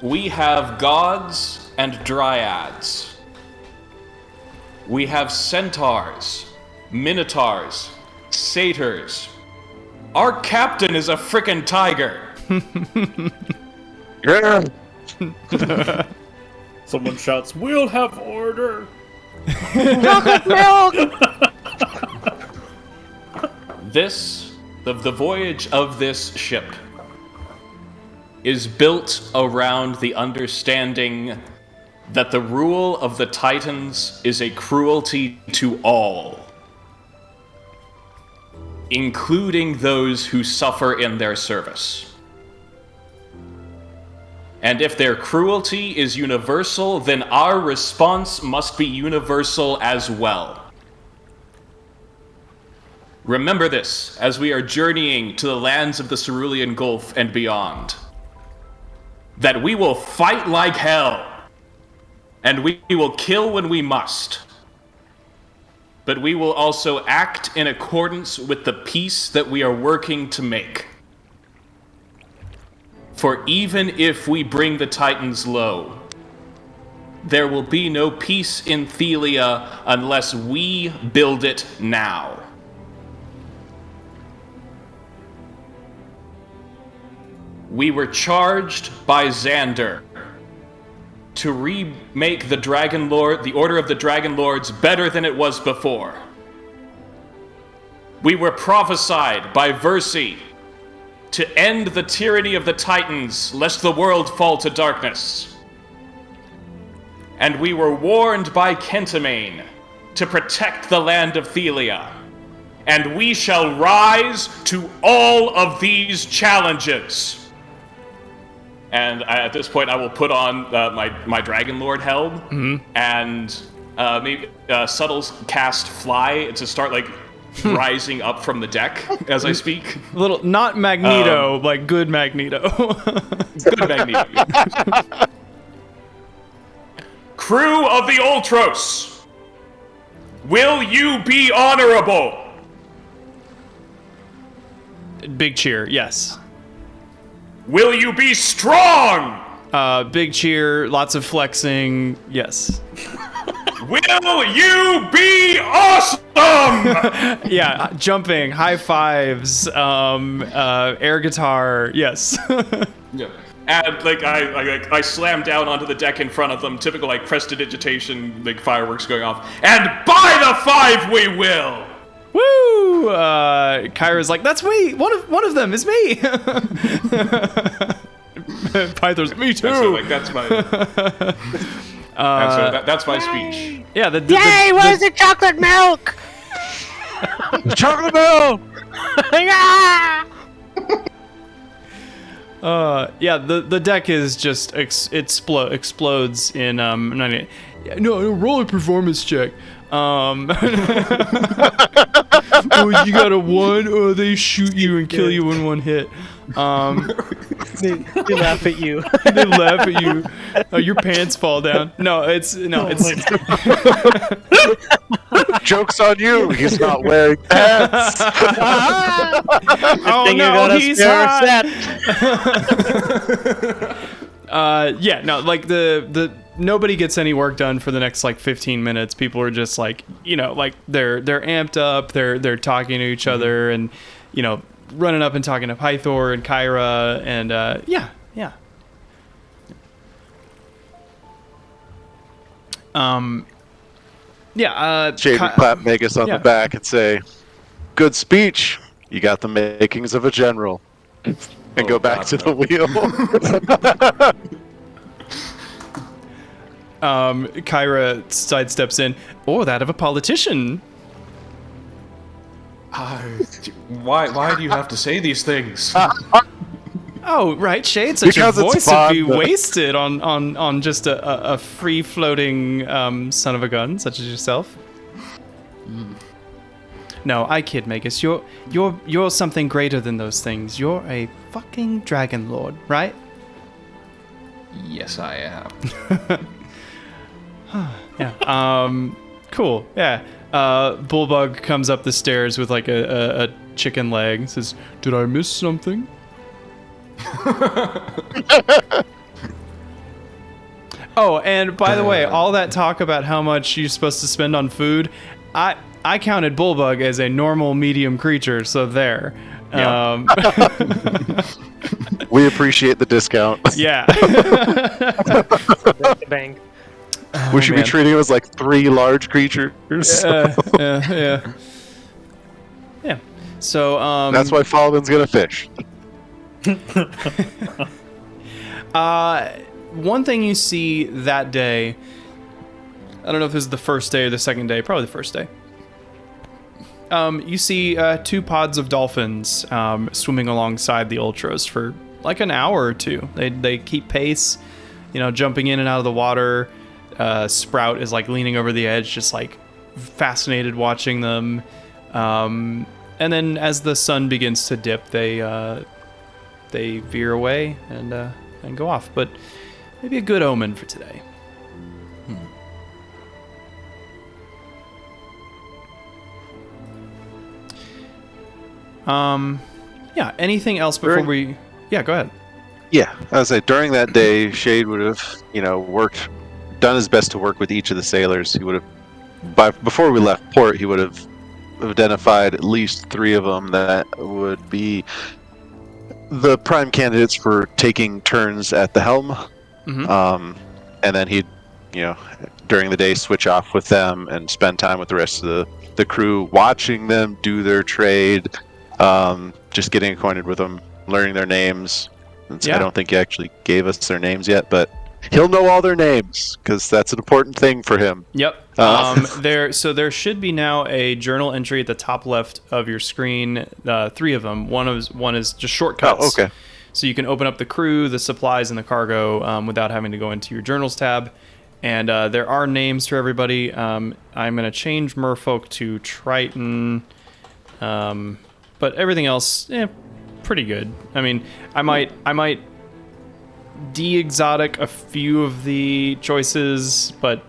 We have gods and dryads. We have centaurs, minotaurs, satyrs. Our captain is a frickin' tiger. Yeah. Someone shouts, "We'll have order!" Chocolate milk! The voyage of this ship is built around the understanding that the rule of the Titans is a cruelty to all, including those who suffer in their service. And if their cruelty is universal, then our response must be universal as well. Remember this as we are journeying to the lands of the Cerulean Gulf and beyond. That we will fight like hell, and we will kill when we must. But we will also act in accordance with the peace that we are working to make. For even if we bring the Titans low, there will be no peace in Thelia unless we build it now. We were charged by Xander to remake the Order of the Dragonlords better than it was before. We were prophesied by Versi to end the tyranny of the Titans, lest the world fall to darkness. And we were warned by Kentamane to protect the land of Thelia. And we shall rise to all of these challenges. And at this point, I will put on my Dragonlord helm, and maybe subtle cast fly to start rising up from the deck as I speak. A little, not Magneto, good Magneto. Good Magneto. Crew of the Ultros, will you be honorable? Big cheer, yes. Will you be strong? Big cheer, lots of flexing, yes. Will you be awesome? Yeah, jumping, high fives, air guitar, yes. Yeah. And I slam down onto the deck in front of them, typical like prestidigitation, like fireworks going off. And by the 5 we will! Woo! Kyra's like, that's me! One of them is me! Pythor's, me too! And so, like, that's my... and so that's my speech. Yeah, Yay! Where's the chocolate milk? Chocolate milk! Yeah! Yeah, the deck is just explodes in 90. No, roll a performance check. Oh, you got a 1, or they shoot you and kill you in one hit. They laugh at you. They laugh at you. Your pants fall down. It's Joke's on you. He's not wearing pants. Oh Thing you no, got a he's spare hot. set. Yeah, no, like the nobody gets any work done for the next like 15 minutes. People are just like, like they're amped up. They're talking to each other and running up and talking to Pythor and Kyra and yeah. Shade would clap Magus on the back and say, "Good speech. You got the makings of a general." And go back to the wheel. Kyra sidesteps in, or that of a politician. Why do you have to say these things? Oh, right, Shade. Such Because a it's voice would be fun. wasted on just a free-floating son of a gun such as yourself. No, I kid, Magus. You're something greater than those things. You're a fucking Dragonlord, right? Yes, I am. Yeah. Cool. Yeah. Bullbug comes up the stairs with like a chicken leg and says, "Did I miss something?" Oh, and by the way, all that talk about how much you're supposed to spend on food, I counted Bullbug as a normal medium creature, so there. Yeah. We appreciate the discount. Yeah. Bang. We should man. be treating him as like 3 large creatures. Yeah. So That's why Falvin's gonna fish. one thing you see that day, I don't know if this is the first day or the second day, probably the first day. You see 2 pods of dolphins swimming alongside the Ultras for like an hour or 2. They keep pace, jumping in and out of the water. Sprout is like leaning over the edge, just like fascinated watching them. And then as the sun begins to dip, they veer away and go off. But maybe a good omen for today. Yeah. Anything else before we? Yeah. Go ahead. Yeah, I was say during that day, Shade would have, done his best to work with each of the sailors. He would have, before we left port, he would have identified at least 3 of them that would be the prime candidates for taking turns at the helm. Mm-hmm. And then he'd, during the day, switch off with them and spend time with the rest of the crew, watching them do their trade, just getting acquainted with them, learning their names. I don't think he actually gave us their names yet, but he'll know all their names because that's an important thing for him. Yep. There should be now a journal entry at the top left of your screen. 3 of them. One is just shortcuts. Oh, okay. So you can open up the crew, the supplies, and the cargo without having to go into your journals tab. And there are names for everybody. I'm gonna change Merfolk to Triton, but everything else, pretty good. I mean, I might de-exotic a few of the choices, but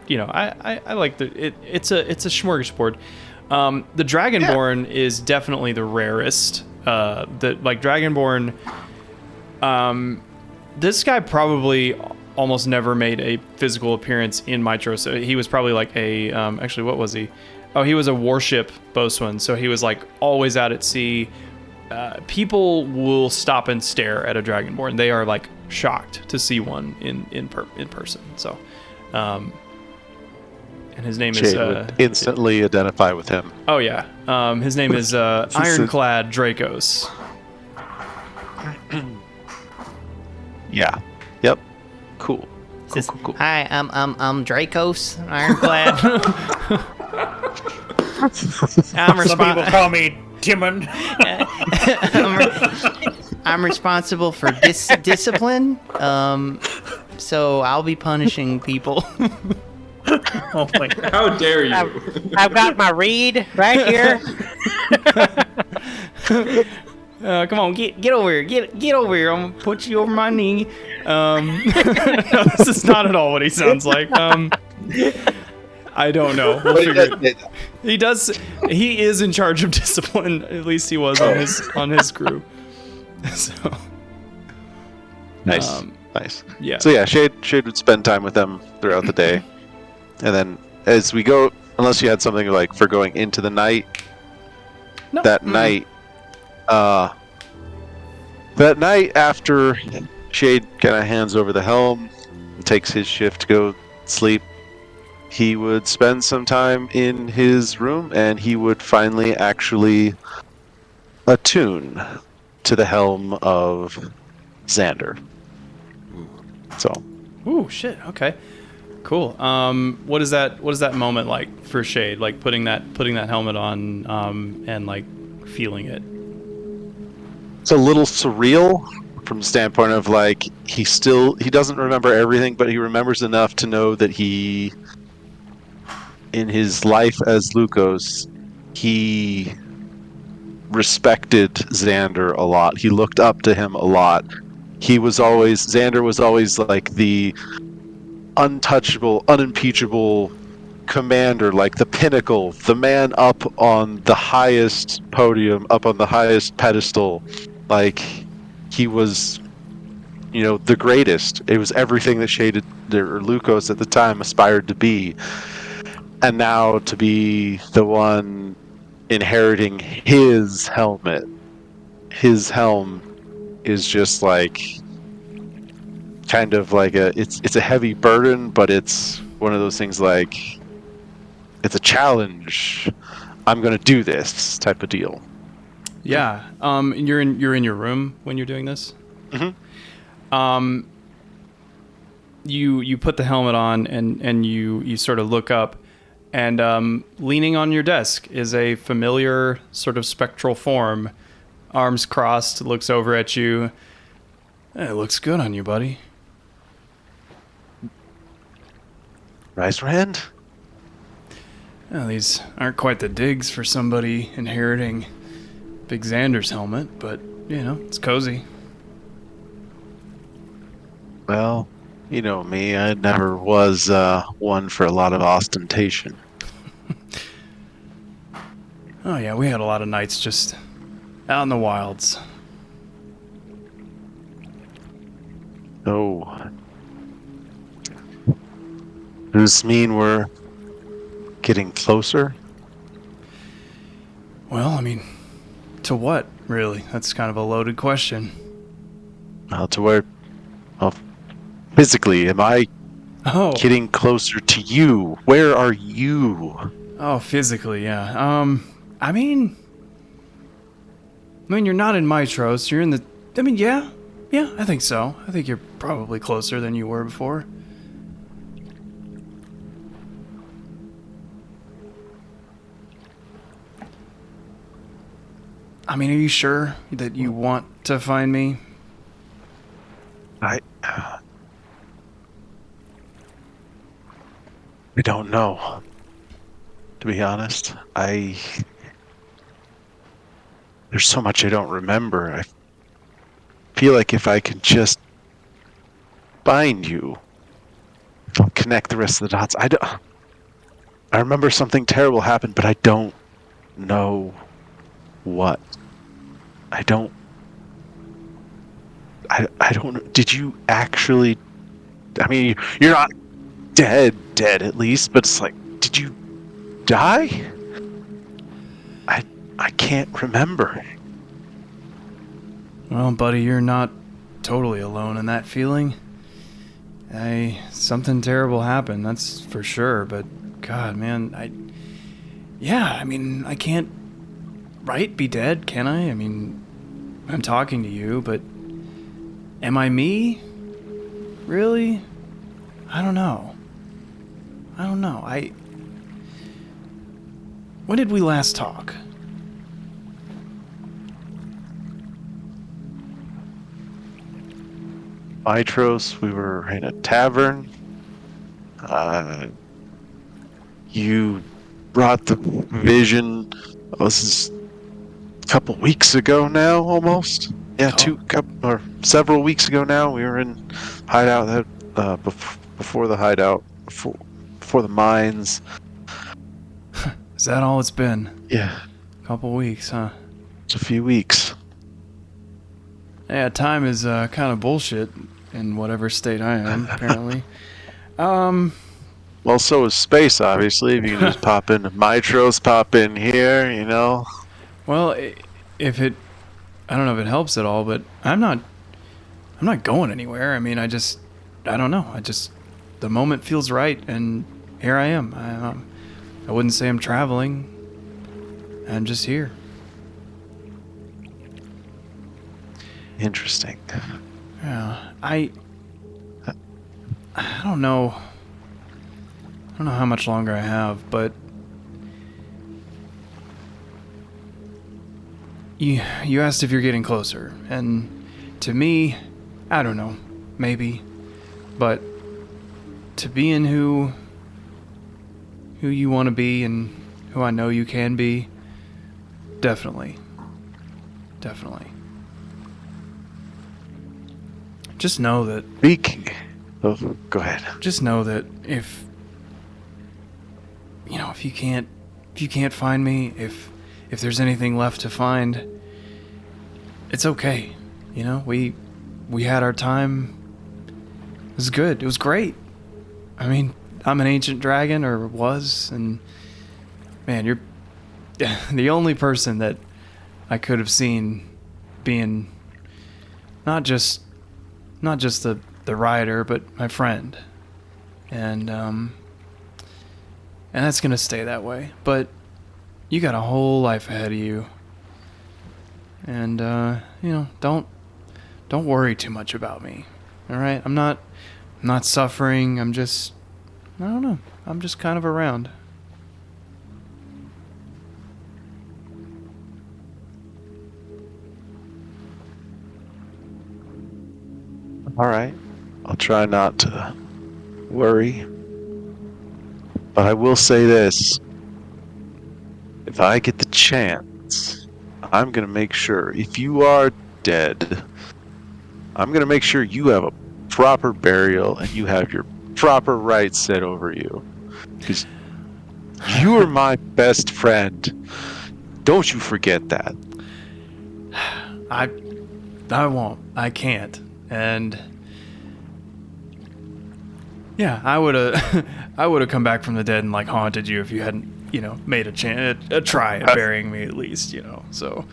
I like it's a smorgasbord. The Dragonborn is definitely the rarest. Dragonborn, this guy probably almost never made a physical appearance in Mitro. So he was probably like a actually, what was he? Oh, he was a warship boatswain. So he was like always out at sea. People will stop and stare at a Dragonborn. They are like shocked to see one in person. So, and his name Shade is would instantly identify with him. oh yeah, his name is Ironclad Dracos. Yeah. Yep. Cool. Says, Cool. Hi, I'm Dracos Ironclad. I'm Some people call me Timon. I'm responsible for discipline. So I'll be punishing people. Oh my god. How dare you? I've got my reed right here. Come on, get over here. Get over here. I'm gonna put you over my knee. No, this is not at all what he sounds like. I don't know. We'll figure it. He does. He is in charge of discipline. At least he was on his crew. So Nice. Nice. yeah. So yeah, Shade would spend time with them throughout the day, and then as we go, unless you had something like for going into the night, No. that night after Shade kind of hands over the helm and takes his shift to go sleep, he would spend some time in his room and he would finally actually attune to the helm of Xander. So Ooh, shit. Okay. Cool. What is that moment like for Shade? Like putting that helmet on, and like feeling it. it's a little surreal from the standpoint of like he doesn't remember everything, but he remembers enough to know that he, in his life as Lukos, he respected Xander a lot. He looked up to him a lot. Xander was always like the untouchable, unimpeachable commander, like the pinnacle, the man up on the highest podium, up on the highest pedestal. Like he was, the greatest. It was everything that Lukos at the time aspired to be. And now to be the one inheriting his helmet, his helm is just like kind of like it's a heavy burden, but it's one of those things like it's a challenge. I'm gonna do this type of deal. Yeah. You're in your room when you're doing this. Mm-hmm. You put the helmet on and you sort of look up, and leaning on your desk is a familiar sort of spectral form, arms crossed, looks over at you. Hey, it looks good on you, buddy. Rise Rand? Well, these aren't quite the digs for somebody inheriting Big Xander's helmet, but, it's cozy. Well, you know me, I never was one for a lot of ostentation. Oh, yeah, we had a lot of nights just out in the wilds. Oh. Does this mean we're getting closer? Well, I mean, to what, really? That's kind of a loaded question. To where... Well, physically, am I Oh. getting closer to you? Where are you? Oh, physically, yeah. I mean, you're not in Mitros. You're in the... yeah, I think so. I think you're probably closer than you were before. I mean, are you sure that you want to find me? I don't know. To be honest, there's so much I don't remember. I feel like if I could just find you, I'll connect the rest of the dots. I remember something terrible happened, but I don't know what. I don't. Did you actually? I mean, you're not dead at least, but it's like, did you die? I can't remember. Well, buddy, you're not totally alone in that feeling. Something terrible happened, that's for sure, but God, man, I can't, right, be dead, can I? I mean, I'm talking to you, but am I me? Really? I don't know. When did we last talk? Mitros, we were in a tavern. You brought the vision. This is a couple weeks ago now, almost. Yeah, several weeks ago now. We were in hideout before the hideout, before the mines. Is that all it's been? Yeah, Couple weeks, huh? it's a few weeks. Yeah, time is kind of bullshit in whatever state I am, apparently. Well, so is space, obviously. If you can just pop into Mitros, pop in here, you know. Well, I don't know if it helps at all, but I'm not going anywhere. I mean, I don't know. The moment feels right, and here I am. I wouldn't say I'm traveling. I'm just here. Interesting. Yeah, I don't know. I don't know how much longer I have, but you asked if you're getting closer, and to me, I don't know, maybe, but to being who you want to be and who I know you can be, definitely. Just know that. Speaking. Oh, go ahead. Just know that if you can't find me, if there's anything left to find, it's okay. You know, we had our time. It was good. It was great. I mean, I'm an ancient dragon, or was, and man, you're the only person that I could have seen being not just the rider, but my friend. And that's gonna stay that way. But you got a whole life ahead of you. And don't worry too much about me. All right? I'm not suffering. I don't know. I'm just kind of around. All right. I'll try not to worry. But I will say this. If I get the chance, I'm going to make sure, if you are dead, I'm going to make sure you have a proper burial and you have your proper rights set over you. Because you are my best friend. Don't you forget that. I won't. I can't. And yeah, I would have come back from the dead and haunted you if you hadn't, made a try at burying me at least, So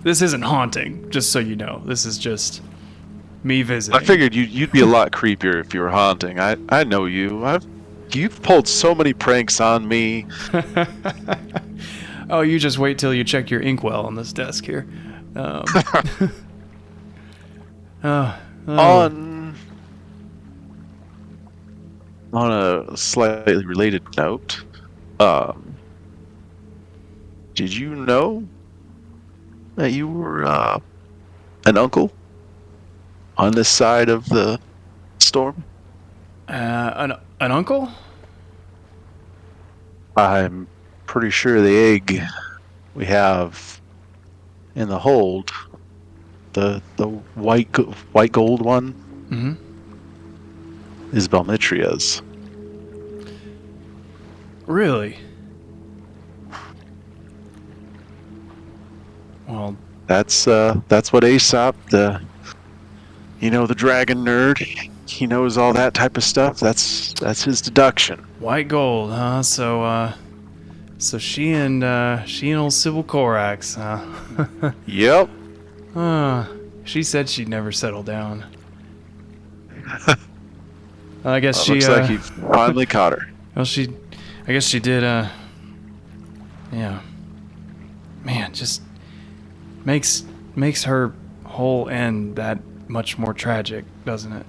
this isn't haunting, just so you know. This is just me visiting. I figured you'd be a lot creepier if you were haunting. I know you. You've pulled so many pranks on me. Oh, you just wait till you check your inkwell on this desk here. On a slightly related note, did you know that you were an uncle on this side of the storm? An uncle? I'm pretty sure the egg we have in the hold, the white gold one, is Belmitria's. Really? Well, that's what Aesop, the dragon nerd, he knows all that type of stuff. That's his deduction. White gold, huh? So she and old Sybil Corax, huh? Yep. She said she'd never settle down. I guess Well, she. looks like you finally caught her. Well, I guess she did. Yeah. Man, just makes her whole end that much more tragic, doesn't it?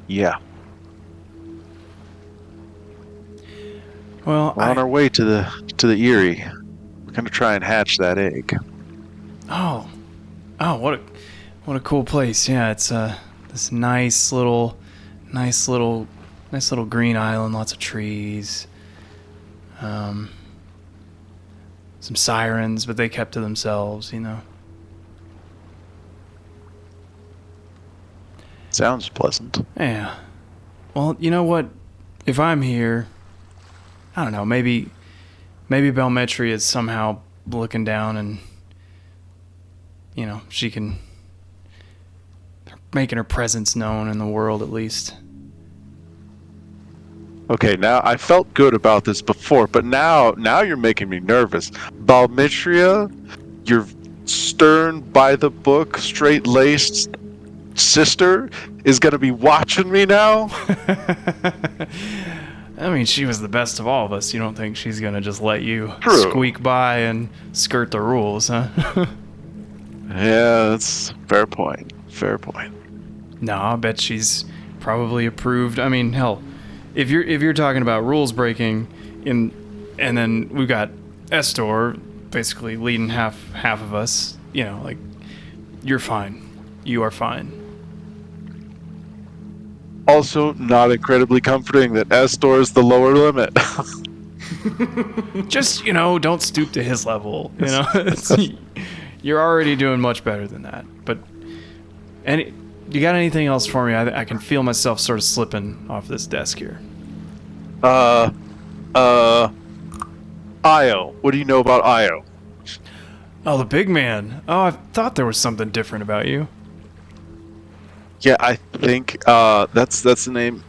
Yeah. Well, We're on our way to the Erie. We're gonna try and hatch that egg. Oh, what a cool place. Yeah, it's this nice little green island, lots of trees. Some sirens, but they kept to themselves, you know. Sounds pleasant. Yeah. Well, you know what? If I'm here, I don't know, maybe Belmetria is somehow looking down and, you know, she can making her presence known in the world at least. Okay, now I felt good about this before, but now you're making me nervous. Balmitria, your stern, by the book, straight-laced sister is gonna be watching me now? I mean, she was the best of all of us. You don't think she's gonna just let you True. squeak by and skirt the rules, huh? Yeah, that's fair point. Fair point. No, I bet she's probably approved. I mean, hell, if you're talking about rules breaking, and then we've got Estor basically leading half of us, you know, like, you're fine. You are fine. Also, not incredibly comforting that Estor is the lower limit. Just, you know, don't stoop to his level. You know, you're already doing much better than that. But you got anything else for me? I can feel myself sort of slipping off this desk here. Io. What do you know about Io? Oh, the big man. Oh, I thought there was something different about you. Yeah, I think that's the name.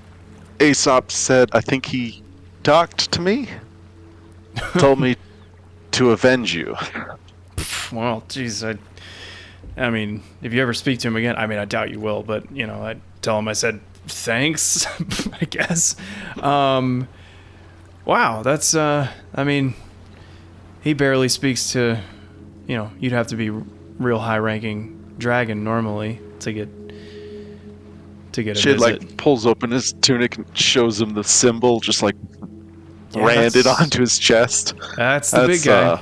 Aesop said. I think he talked to me. Told me to avenge you. Well, geez, I mean, if you ever speak to him again, I mean, I doubt you will, but, you know, I'd tell him I said thanks, I guess. Wow, that's, I mean, he barely speaks to, you know, you'd have to be real high-ranking dragon normally to get a Shit, visit. like, pulls open his tunic and shows him the symbol, just like branded onto his chest. That's the big guy.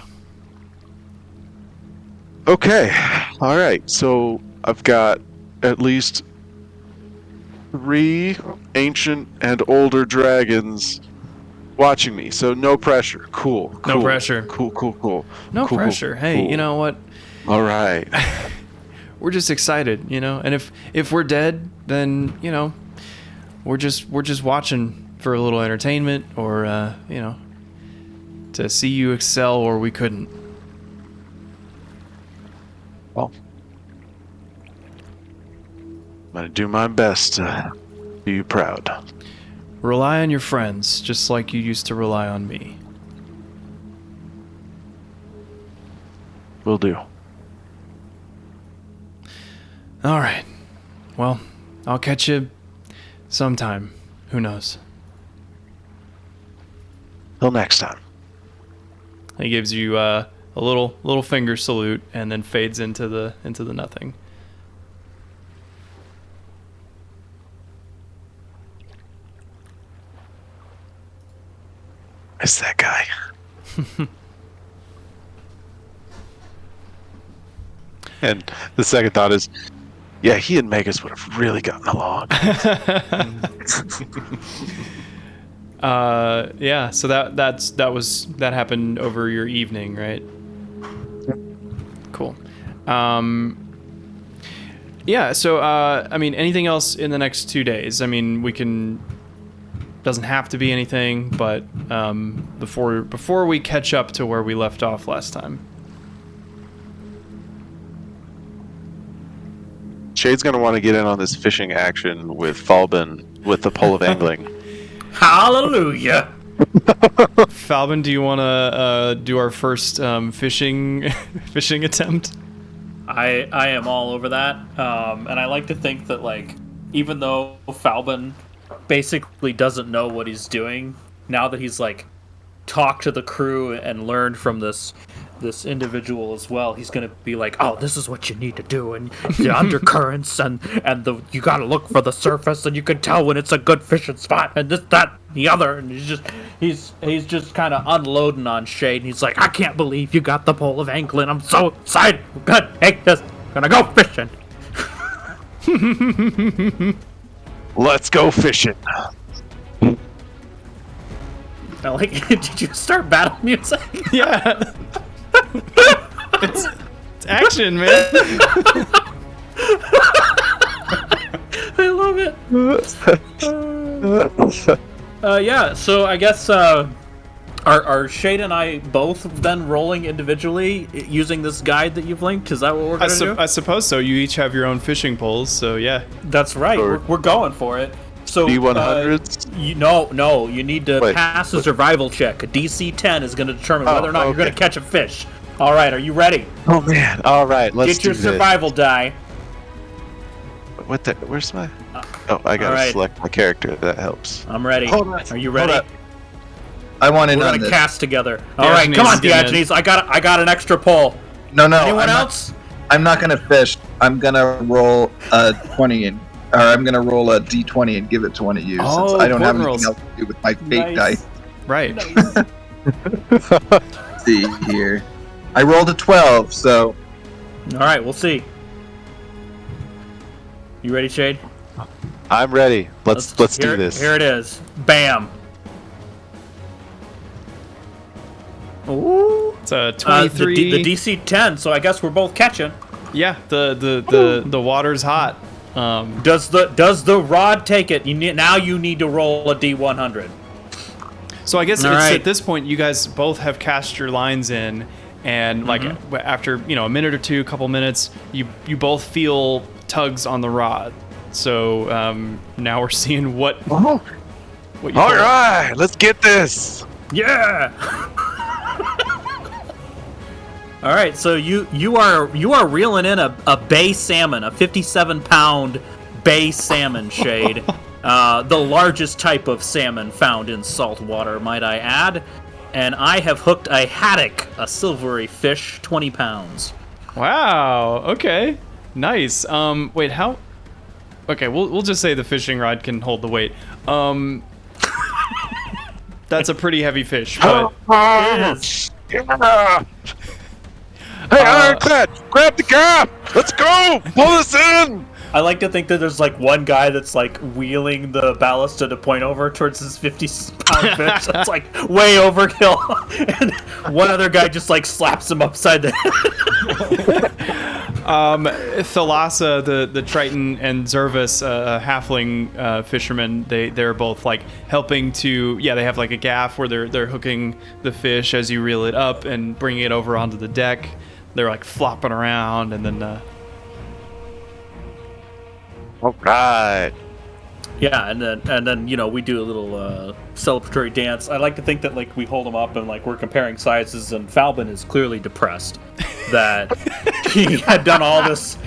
Okay, all right. So I've got at least 3 ancient and older dragons watching me. So no pressure. Cool. No pressure. Cool. No cool, pressure. Hey, cool. you know what? All right. We're just excited, you know. And if we're dead, then, you know, we're just watching for a little entertainment, or you know, to see you excel, or we couldn't. Well, I'm gonna do my best to do you proud. Rely on your friends, just like you used to rely on me. Will do. All right. Well, I'll catch you sometime. Who knows? Till next time. He gives you a little finger salute and then fades into the nothing. Miss that guy. And the second thought is, yeah, he and Magus would have really gotten along. Yeah, so that happened over your evening, right? Cool. Yeah, so I mean, anything else in the next 2 days? I mean, doesn't have to be anything, but before we catch up to where we left off last time. Shade's gonna want to get in on this fishing action with Falbin with the pole of angling. Hallelujah. Falbin, do you want to do our first fishing attempt? I am all over that, and I like to think that like even though Falbin basically doesn't know what he's doing now that he's like talked to the crew and learned from this individual as well, he's gonna be like, oh, this is what you need to do, and the undercurrents and the you gotta look for the surface, and you can tell when it's a good fishing spot, and this, that, the other, and he's just kind of unloading on Shade, and he's like, I can't believe you got the pole of angling, I'm so excited, good, hey, just gonna go fishing. Let's go fishing. I like, did you start battle music? Yeah. it's action, man. I love it. Yeah, so I guess are Shade and I both then rolling individually using this guide that you've linked? Is that what we're going to do? I suppose so. You each have your own fishing poles, so yeah. That's right. Or- We're going for it. So D100s? No, you need to Wait, pass a survival check. A DC 10 is going to determine Oh, whether or not you're okay. going to catch a fish. All right, are you ready? Oh man! All right, let's Get your do this. survival die. What the? Where's my? Oh, I gotta alright. select my character. That helps. I'm ready. Hold on. Are you ready? Hold up. I want in We're on gonna this. cast together. All right, come on, Diogenes, Diogenes. I got an extra pole. No, Anyone I'm not- else? I'm not gonna fish. I'm gonna roll a 20 and, or I'm gonna roll a d20 and give it to one of you since Oh, I don't have important anything rolls. else to do with my fate Nice. dice. Right. Let's see here. I rolled a 12, so All right, we'll see. You ready, Shade? I'm ready. Let's do this. Here it is. Bam. Ooh. It's a 23. The DC 10. So I guess we're both catching. Yeah, the water's hot. Does the rod take it? Now you need to roll a D100. So I guess All it's right. at this point you guys both have cast your lines in, and like after a minute or two, couple minutes, you both feel tugs on the rod. So now we're seeing what you All pull. right, let's get this. Yeah. All right, so you are reeling in a bay salmon, a 57-pound bay salmon, Shade, the largest type of salmon found in salt water, might I add. And I have hooked a haddock, a silvery fish, 20 pounds. Wow. Okay. Nice. Wait. How? Okay. We'll just say the fishing rod can hold the weight. That's a pretty heavy fish, but Yeah. Hey, Ironclad, grab the gap. Let's go. Pull this in. I like to think that there's like one guy that's like wheeling the ballast to point over towards his 50-pound fish. That's like way overkill. And one other guy just like slaps him upside the head. Thalassa, the Triton, and Zervis, halfling fishermen, they're both like helping to. Yeah, they have like a gaff where they're hooking the fish as you reel it up and bringing it over onto the deck. They're like flopping around, and then. All right. Yeah, and then we do a little celebratory dance. I like to think that like we hold him up and like we're comparing sizes, and Falbin is clearly depressed that he had done all this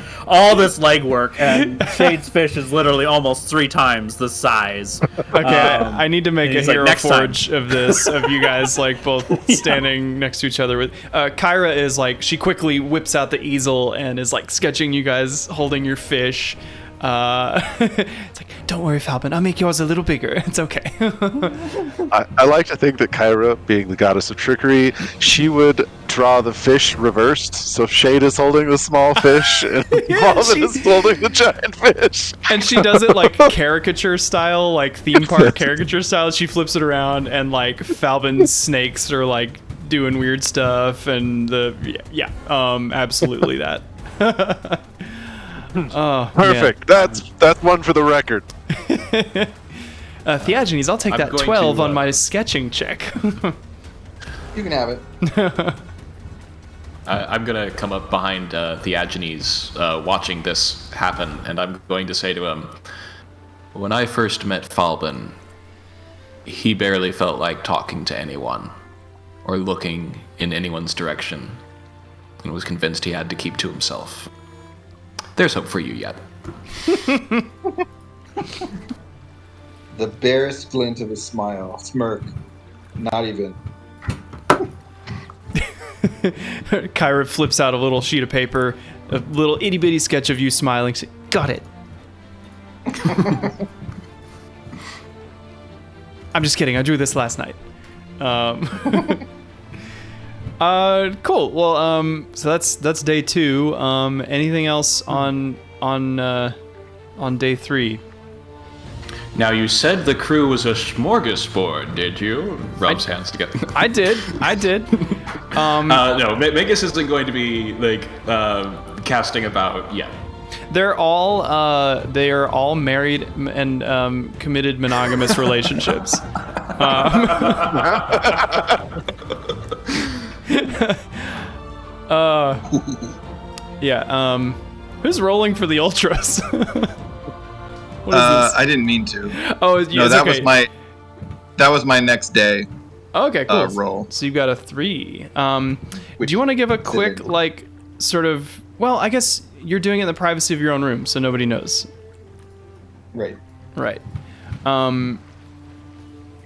legwork, and Shade's fish is literally almost 3 times the size. Okay, I need to make and a he's like, hero "Next time." forge of this, of you guys like both standing next to each other. With Kyra is like, she quickly whips out the easel and is like sketching you guys holding your fish. It's like, don't worry, Falbin, I'll make yours a little bigger. It's okay. I like to think that Kyra, being the goddess of trickery, she would draw the fish reversed. So Shade is holding the small fish, and Falbin is holding the giant fish. And she does it like caricature style, like theme park caricature style. She flips it around, and like Falbin's snakes are like doing weird stuff, and absolutely that. Oh, Perfect. That's one for the record. Theagenes, I'll take I'm that going 12 to, on my sketching check. you can have it. I'm gonna come up behind Theagenes, watching this happen, and I'm going to say to him, when I first met Falbin, he barely felt like talking to anyone, or looking in anyone's direction. and was convinced he had to keep to himself. There's hope for you yet. The barest glint of a smile, smirk, not even. Kyra flips out a little sheet of paper, a little itty bitty sketch of you smiling. Got it. I'm just kidding. I drew this last night. Cool. Well, so that's day 2. Anything else on day 3? Now, you said the crew was a smorgasbord, did you? Rubs hands together. I did. No, Magus isn't going to be, like, casting about yet. They are all married and committed monogamous relationships. Yeah. Who's rolling for the ultras? What is this? I didn't mean to. Oh, No, that was my next day. Okay, cool. Roll. So you've got a 3. Do you want to give a quick, like, sort of? Well, I guess you're doing it in the privacy of your own room, so nobody knows. Right. Right.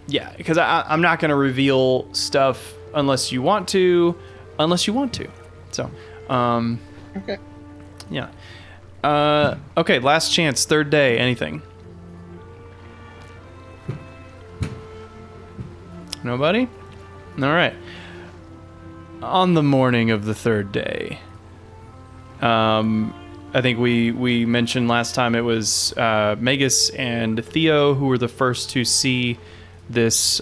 Yeah, because I'm not going to reveal stuff unless you want to. So, Okay. yeah. Okay, last chance, third day, anything? Nobody? All right. On the morning of the third day, I think we mentioned last time it was Magus and Theo who were the first to see this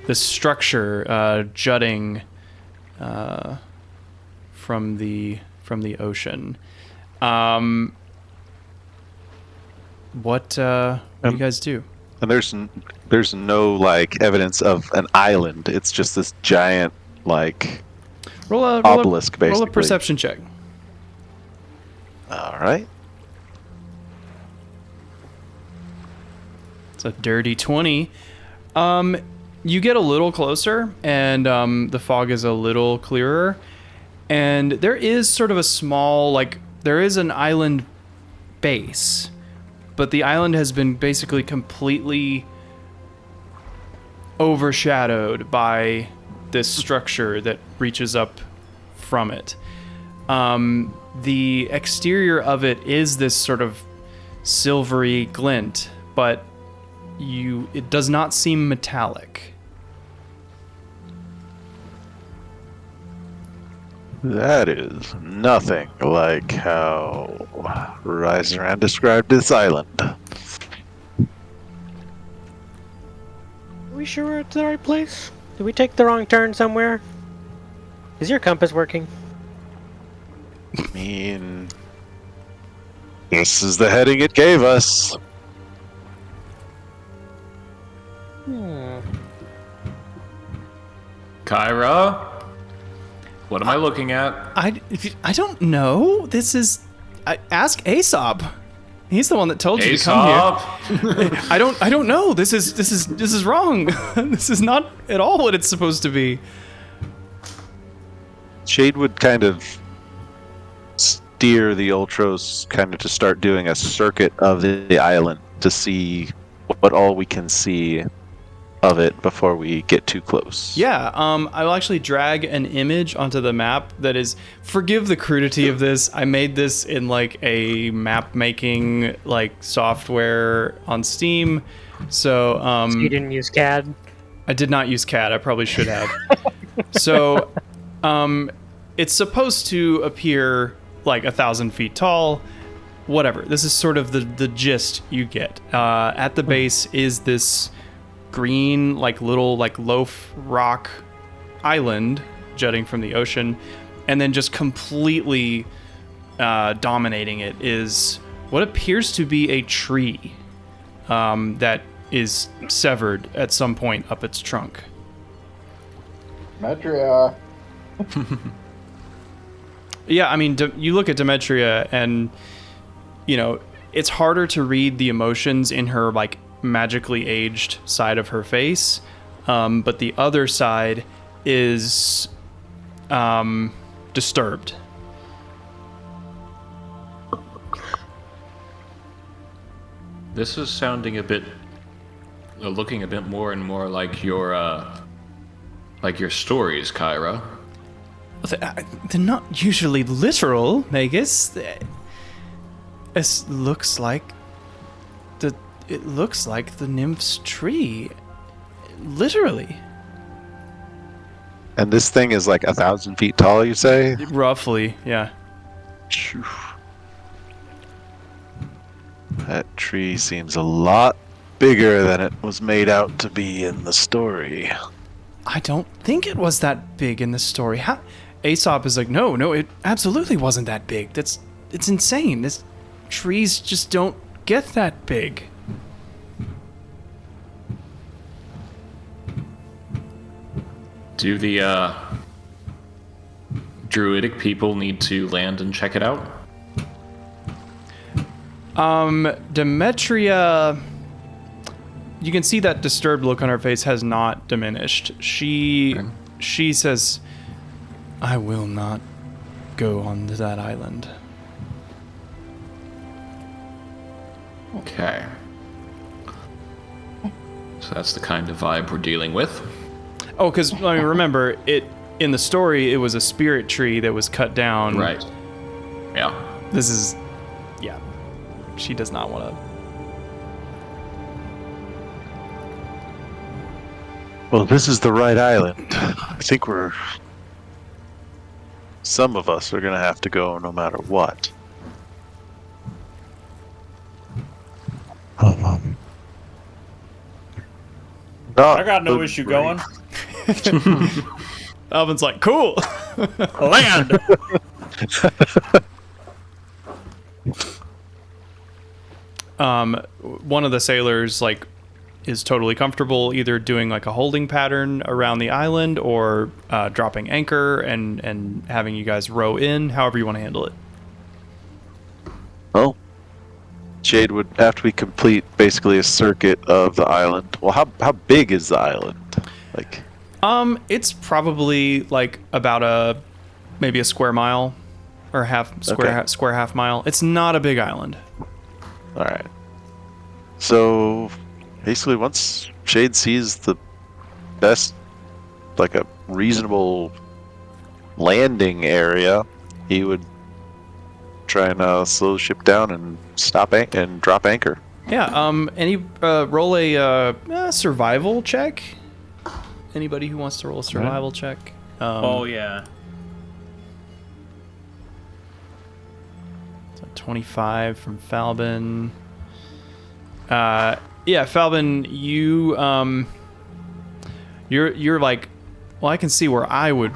this structure jutting from the ocean. What do you guys do? And there's no like evidence of an island. It's just this giant like obelisk, basically. Roll a perception check. All right. It's a dirty 20. You get a little closer, and the fog is a little clearer. And there is sort of a small, like, there is an island base, but the island has been basically completely overshadowed by this structure that reaches up from it. The exterior of it is this sort of silvery glint, but it does not seem metallic. That is nothing like how Riseran described this island. Are we sure we're at the right place? Did we take the wrong turn somewhere? Is your compass working? I mean, this is the heading it gave us. Kyra? What am I looking at? I don't know. This is... ask Aesop. He's the one that told you to come here. I don't know. This is wrong. This is not at all what it's supposed to be. Shade would kind of steer the Ultros kind of to start doing a circuit of the island to see what all we can see of it before we get too close. Yeah, I will actually drag an image onto the map that is... Forgive the crudity of this. I made this in like a map making like software on Steam. So You didn't use CAD? I did not use CAD. I probably should have. So it's supposed to appear like 1,000 feet tall. Whatever. This is sort of the gist you get. At the base is this green, like little, like loaf rock island jutting from the ocean, and then just completely dominating it is what appears to be a tree that is severed at some point up its trunk. Demetria. Yeah, I mean, you look at Demetria, and you know it's harder to read the emotions in her like magically aged side of her face, but the other side is disturbed. This is sounding a bit, looking a bit more and more like your stories, Kyra. They're not usually literal, Magus. It looks like the nymph's tree. Literally. And this thing is like 1,000 feet tall, you say? Roughly, yeah. Phew. That tree seems a lot bigger than it was made out to be in the story. I don't think it was that big in the story. How? Aesop is like, no, it absolutely wasn't that big. It's insane. Trees just don't get that big. Do the druidic people need to land and check it out? Demetria, you can see that disturbed look on her face has not diminished. She says, I will not go onto that island. Okay. So that's the kind of vibe we're dealing with. Oh, because, I mean, remember, in the story, it was a spirit tree that was cut down. Right. Yeah. This is, yeah. She does not want to. Well, this is the right island. I think some of us are going to have to go no matter what. I got no issue going. Alvin's like, cool. Land. One of the sailors is totally comfortable either doing like a holding pattern around the island or dropping anchor and having you guys row in, however you want to handle it. Well, Jade would, after we complete basically a circuit of the island. Well, how big is the island? It's probably like about maybe a square mile or square half mile. It's not a big island. All right. So basically, once Shade sees the best, like a reasonable landing area, he would try and slow the ship down and and drop anchor. Yeah. Roll a survival check. Anybody who wants to roll a survival check? Oh yeah. So 25 from Falbin. Yeah, Falbin, you're like, well, I can see where I would,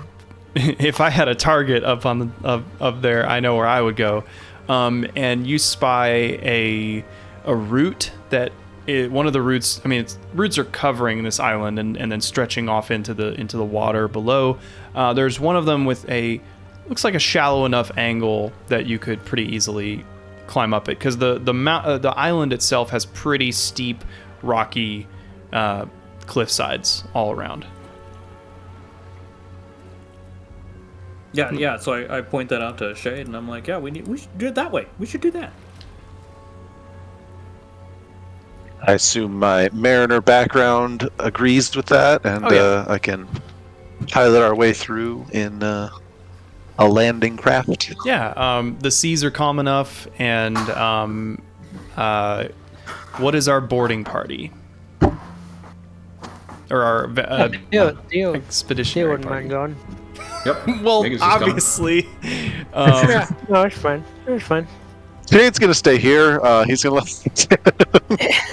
if I had a target up on up there, I know where I would go. And you spy a route that. One of the roots, I mean, roots are covering this island and then stretching off into the water below. There's one of them with looks like a shallow enough angle that you could pretty easily climb up it, because the island itself has pretty steep, rocky cliff sides all around. Yeah. So I point that out to Shade, and I'm like, yeah, we should do it that way. We should do that. I assume my mariner background agrees with that, and I can pilot our way through in a landing craft. Yeah, the seas are calm enough, and what is our boarding party? Or our expeditionary wouldn't mind going. Yep. Well, Vegas is obviously. Yeah, no, it's fine. It's fine. Shade's gonna stay here. He's gonna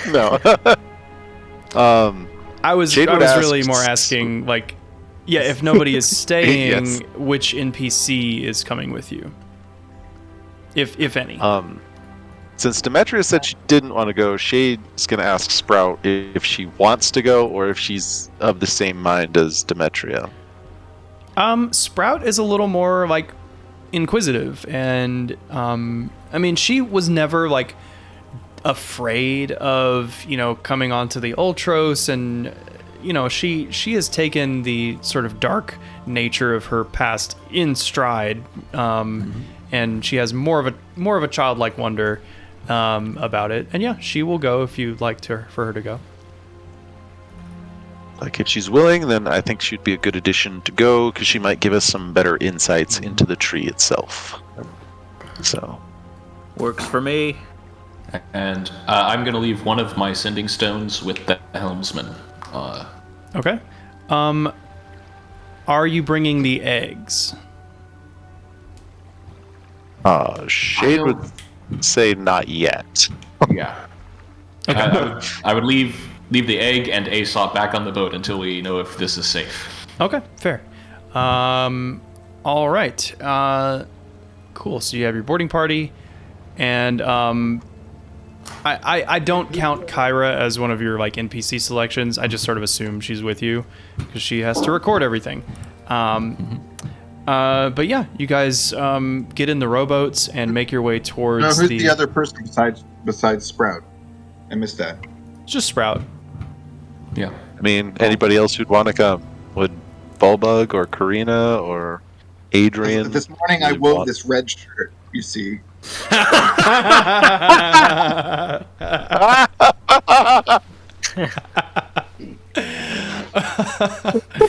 no. I was really more asking, like, yeah, if nobody is staying, yes. Which NPC is coming with you, if any? Since Demetria said she didn't want to go, Shade's gonna ask Sprout if she wants to go or if she's of the same mind as Demetria. Sprout is a little more like inquisitive, and I mean, she was never like afraid of coming onto the Ultros and she has taken the sort of dark nature of her past in stride, and she has more of a childlike wonder about it. And yeah, she will go if you'd like for her to go. Like, if she's willing, then I think she'd be a good addition to go, because she might give us some better insights into the tree itself. So, Works for me. And I'm going to leave one of my sending stones with the helmsman. Okay. Are you bringing the eggs? Shade would say not yet. Yeah. Okay. I would leave the egg and Aesop back on the boat until we know if this is safe. Okay, fair. All right. Cool. So you have your boarding party, and I don't count Kyra as one of your like NPC selections. I just sort of assume she's with you because she has to record everything. But yeah, you guys get in the rowboats and make your way towards who's the other person besides Sprout? I missed that. It's just Sprout. Yeah. I mean, anybody else who'd want to come? Would Bulbug or Karina or Adrian? This morning I wove this red shirt, you see.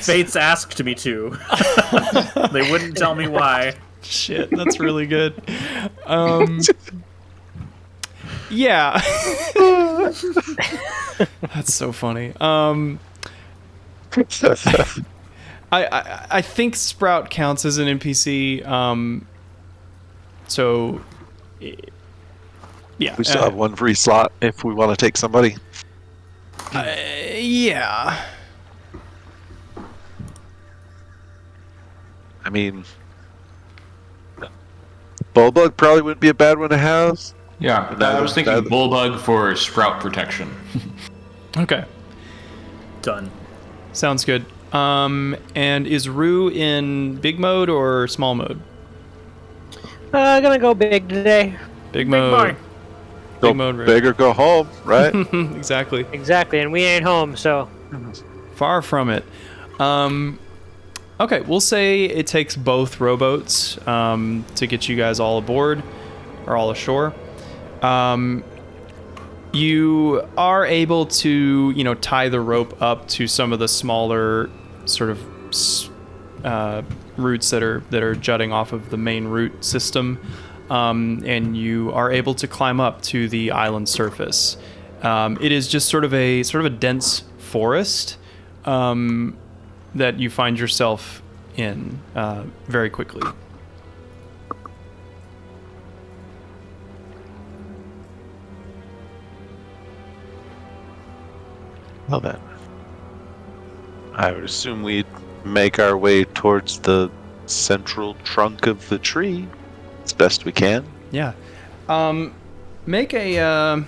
Fates asked me to. They wouldn't tell me why. Shit, that's really good. Yeah. That's so funny. I think Sprout counts as an NPC. So, yeah. We still have one free slot if we want to take somebody. Yeah. I mean, Bulbug probably wouldn't be a bad one to have. Yeah, I was thinking Bullbug for Sprout protection. Okay. Done. Sounds good. And is Rue in big mode or small mode? Gonna go big today. Big mode. Go Big mode, Rue. big or go home, right? Exactly. Exactly, and we ain't home, so. Far from it. Okay, we'll say it takes both rowboats to get you guys all aboard or all ashore. You are able to, tie the rope up to some of the smaller sort of roots that are jutting off of the main root system, and you are able to climb up to the island surface. It is just sort of a dense forest that you find yourself in very quickly. Well then, I would assume we'd make our way towards the central trunk of the tree as best we can. Yeah. Make a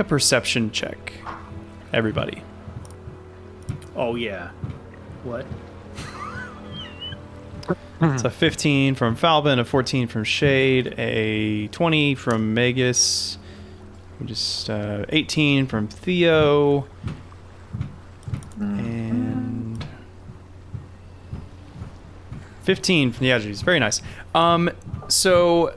perception check, everybody. Oh yeah. What? It's a 15 from Falbin, a 14 from Shade, a 20 from Magus, just 18 from Theo, and 15 from the Adjectives. Very nice. So,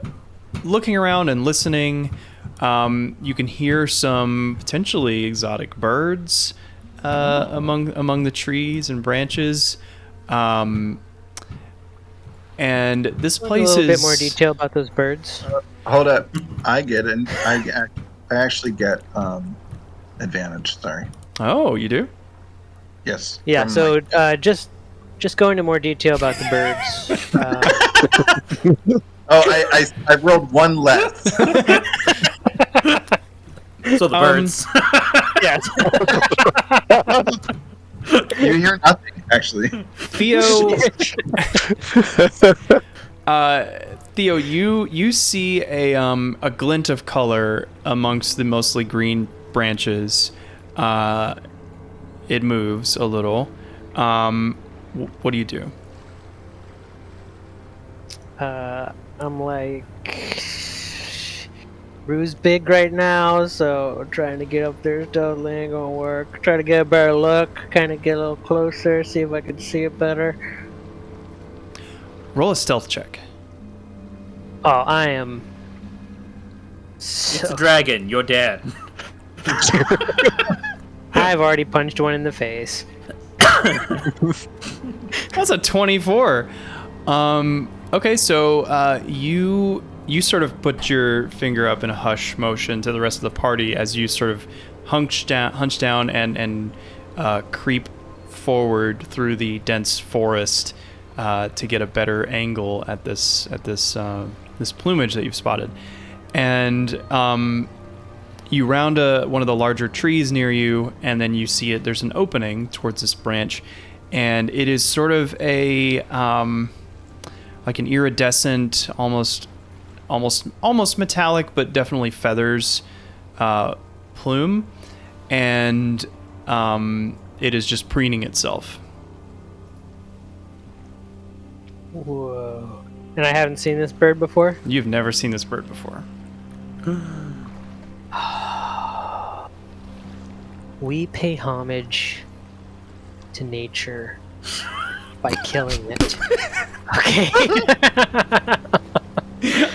looking around and listening, you can hear some potentially exotic birds among the trees and branches. And this place is a little bit more detail about those birds. Hold up, I get it. I actually get advantage. Sorry. Oh, you do? Yes. Yeah. from So my- just go into more detail about the birds. I rolled one less. So the birds. Yes. You hear nothing, actually. Theo, Theo, you see a glint of color amongst the mostly green branches. It moves a little. What do you do? I'm like, Rue's big right now, so trying to get up there totally ain't gonna work. Try to get a better look, kind of get a little closer, see if I can see it better. Roll a stealth check. Oh, I am. It's a dragon. You're dead. I've already punched one in the face. That's a 24. Okay, so you sort of put your finger up in a hush motion to the rest of the party as you sort of hunch down and creep forward through the dense forest to get a better angle at this plumage that you've spotted. And you round one of the larger trees near you, and then you see it. There's an opening towards this branch, and it is sort of a like an iridescent, almost metallic, but definitely feathers plume, and it is just preening itself. Whoa! And I haven't seen this bird before. You've never seen this bird before. We pay homage to nature by killing it. Okay.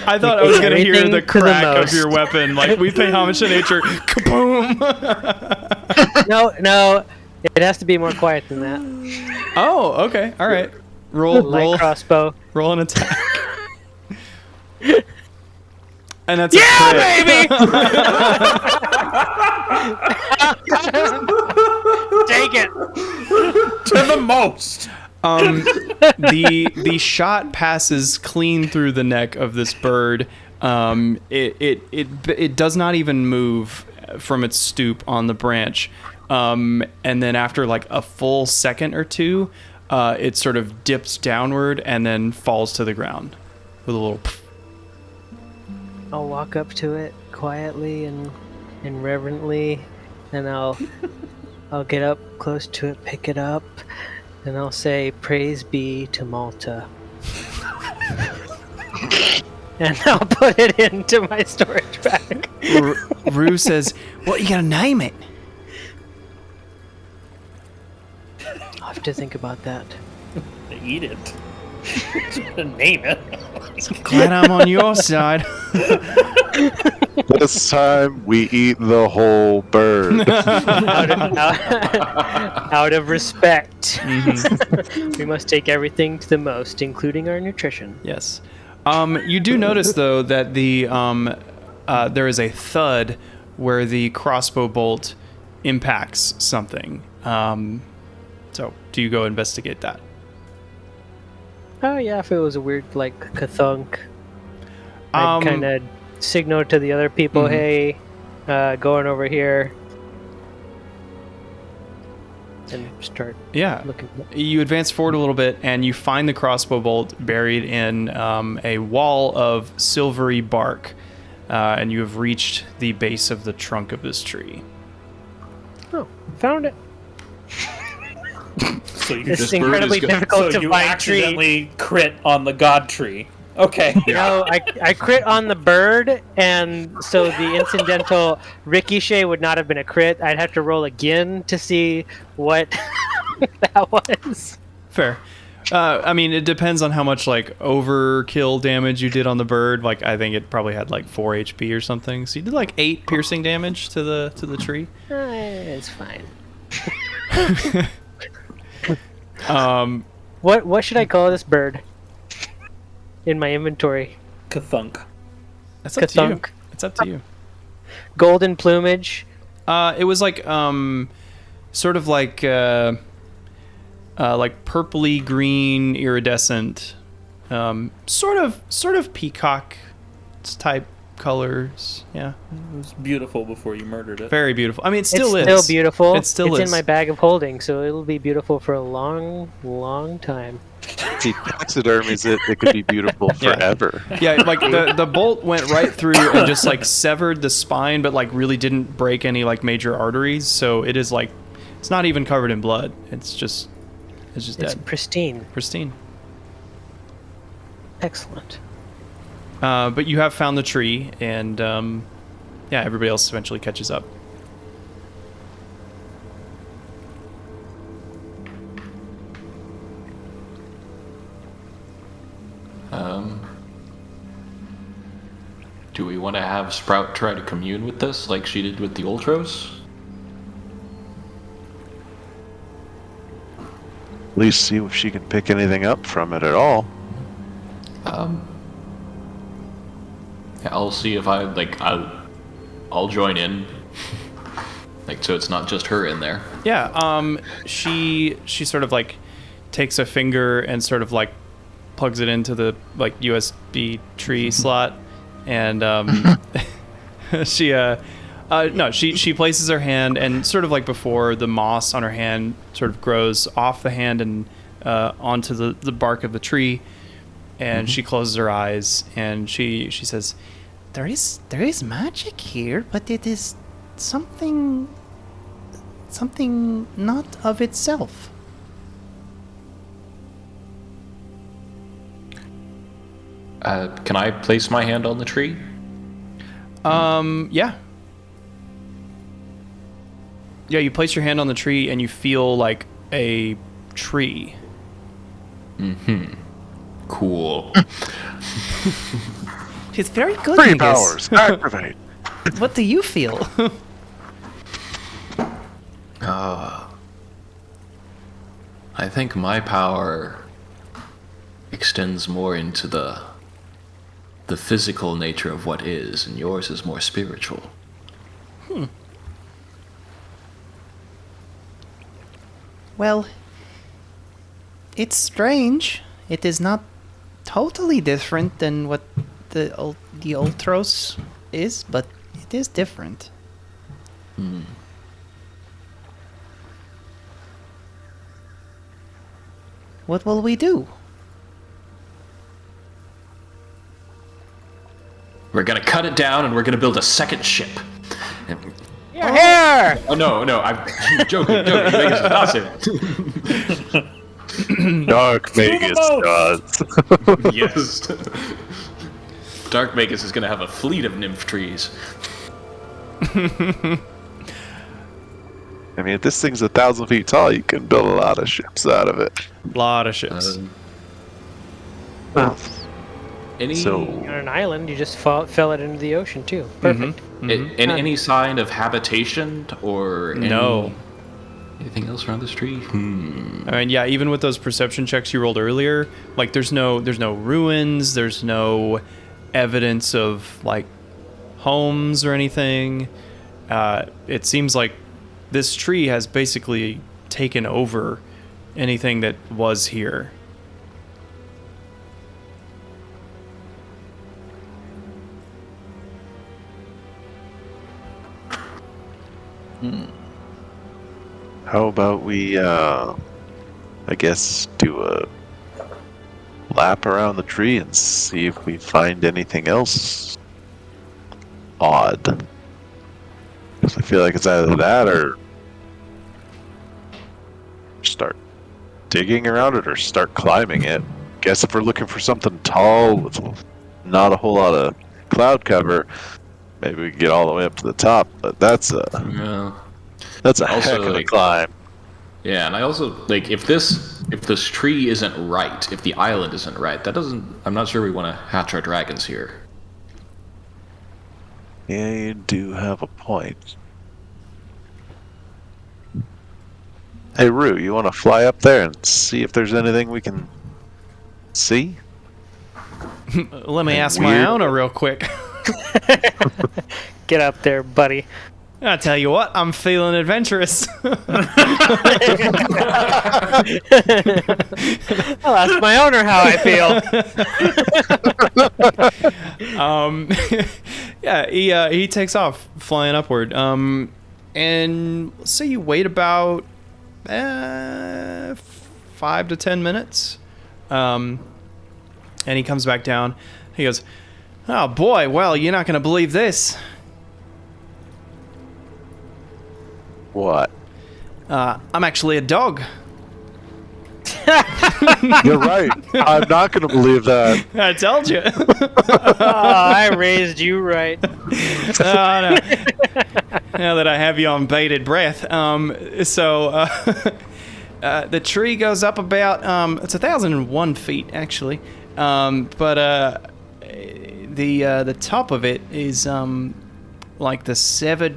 I thought I was going to hear Everything the to the crack of most. your weapon. Like, we pay homage to nature. Kaboom! No, it has to be more quiet than that. Oh, okay. All right. Roll Light crossbow. roll an attack. And that's Yeah, a crit. baby! Take it. To the most. The shot passes clean through the neck of this bird. It does not even move from its stoop on the branch. And then after like a full second or two, it sort of dips downward and then falls to the ground with a little. Pff. I'll walk up to it quietly and reverently, and I'll get up close to it, pick it up, and I'll say, "Praise be to Malta." And I'll put it into my storage bag. Rue says, "Well, you gotta name it." I'll have to think about that. Eat it. Name it. Glad I'm on your side. This time we eat the whole bird. Out of respect. Mm-hmm. We must take everything to the most, including our nutrition. Yes. You do notice though that there is a thud where the crossbow bolt impacts something. So do you go investigate that? Oh yeah, if it was a weird like kathunk, I'd kind of signal to the other people, Mhm. hey, going over here, and start Yeah. looking. You advance forward a little bit and you find the crossbow bolt buried in a wall of silvery bark, and you have reached the base of the trunk of this tree. Oh, found it. So you, It's This bird incredibly is good. difficult so to you find tree. accidentally crit on the god tree. Okay. No, I crit on the bird, and so the incidental ricochet would not have been a crit. I'd have to roll again to see what that was. Fair. I mean, it depends on how much like overkill damage you did on the bird. Like, I think it probably had like 4 HP or something. So you did like 8 piercing damage to the tree. It's fine. Um, What should I call this bird in my inventory? Kathunk. It's up to you. Kathunk. It's up to you. Golden plumage. It was like sort of like purpley green iridescent, sort of peacock type colors. Yeah, It was beautiful before you murdered it. very beautiful. I mean, it It's still is. still beautiful. It still it's is. in my bag of holding, so it'll be beautiful for a long, long time. If he taxidermies it, it could be beautiful Yeah. forever. Yeah, like the bolt went right through and just like severed the spine, but like really didn't break any like major arteries. So it is like it's not even covered in blood. It's just It's dead, pristine. pristine. Excellent. But you have found the tree, and yeah, everybody else eventually catches up. Do we want to have Sprout try to commune with this like she did with the Ultros? At least see if she can pick anything up from it at all. Yeah, I'll see if I'll join in. Like, so it's not just her in there. Yeah, she sort of like takes a finger and sort of like plugs it into the like USB tree slot, and she places her hand, and sort of like before, the moss on her hand sort of grows off the hand and onto the bark of the tree, and she closes her eyes and she says, There is magic here, but it is something not of itself. Can I place my hand on the tree? yeah. Yeah, you place your hand on the tree and you feel like a tree. Cool. It's very good. Free Mingus. powers, activate. What do you feel? I think my power extends more into the physical nature of what is, and yours is more spiritual. Well, it's strange. It is not totally different than what the Ultros is, but it is different. What will we do? We're gonna cut it down, and we're gonna build a second ship. You're here! Oh no, I'm joking. Vegas is not saying it. Dark Vegas does. Yes. Dark Vegas is gonna have a fleet of nymph trees. I mean, if this thing's 1,000 feet tall, you can build a lot of ships out of it. A lot of ships. Any On an island, you just fell it into the ocean too. Perfect. any sign of habitation or No. anything else around this tree? I mean, yeah, even with those perception checks you rolled earlier, like there's no ruins, there's no evidence of like homes or anything. It seems like this tree has basically taken over anything that was here. How about we, I guess, do a lap around the tree and see if we find anything else odd? 'Cause I feel like it's either that or start digging around it or start climbing it. Guess if we're looking for something tall with not a whole lot of cloud cover, maybe we can get all the way up to the top, but that's a Also, heck of a climb. Yeah, and I also like if this tree isn't right, if the island isn't right, I'm not sure we want to hatch our dragons here. Yeah, you do have a point. Hey, Rue, you want to fly up there and see if there's anything we can see? Let me ask my owner real quick. Get up there, buddy. I tell you what, I'm feeling adventurous. I'll ask my owner how I feel. Yeah, he takes off, flying upward. And say you wait about 5 to 10 minutes. And he comes back down. He goes, "Oh boy, well, you're not gonna believe this. What? I'm actually a dog." You're right. I'm not going to believe that. I told you. I raised you right. Oh, no. Now that I have you on bated breath. The tree goes up about, it's 1,001 feet, actually. But the top of it is, like the severed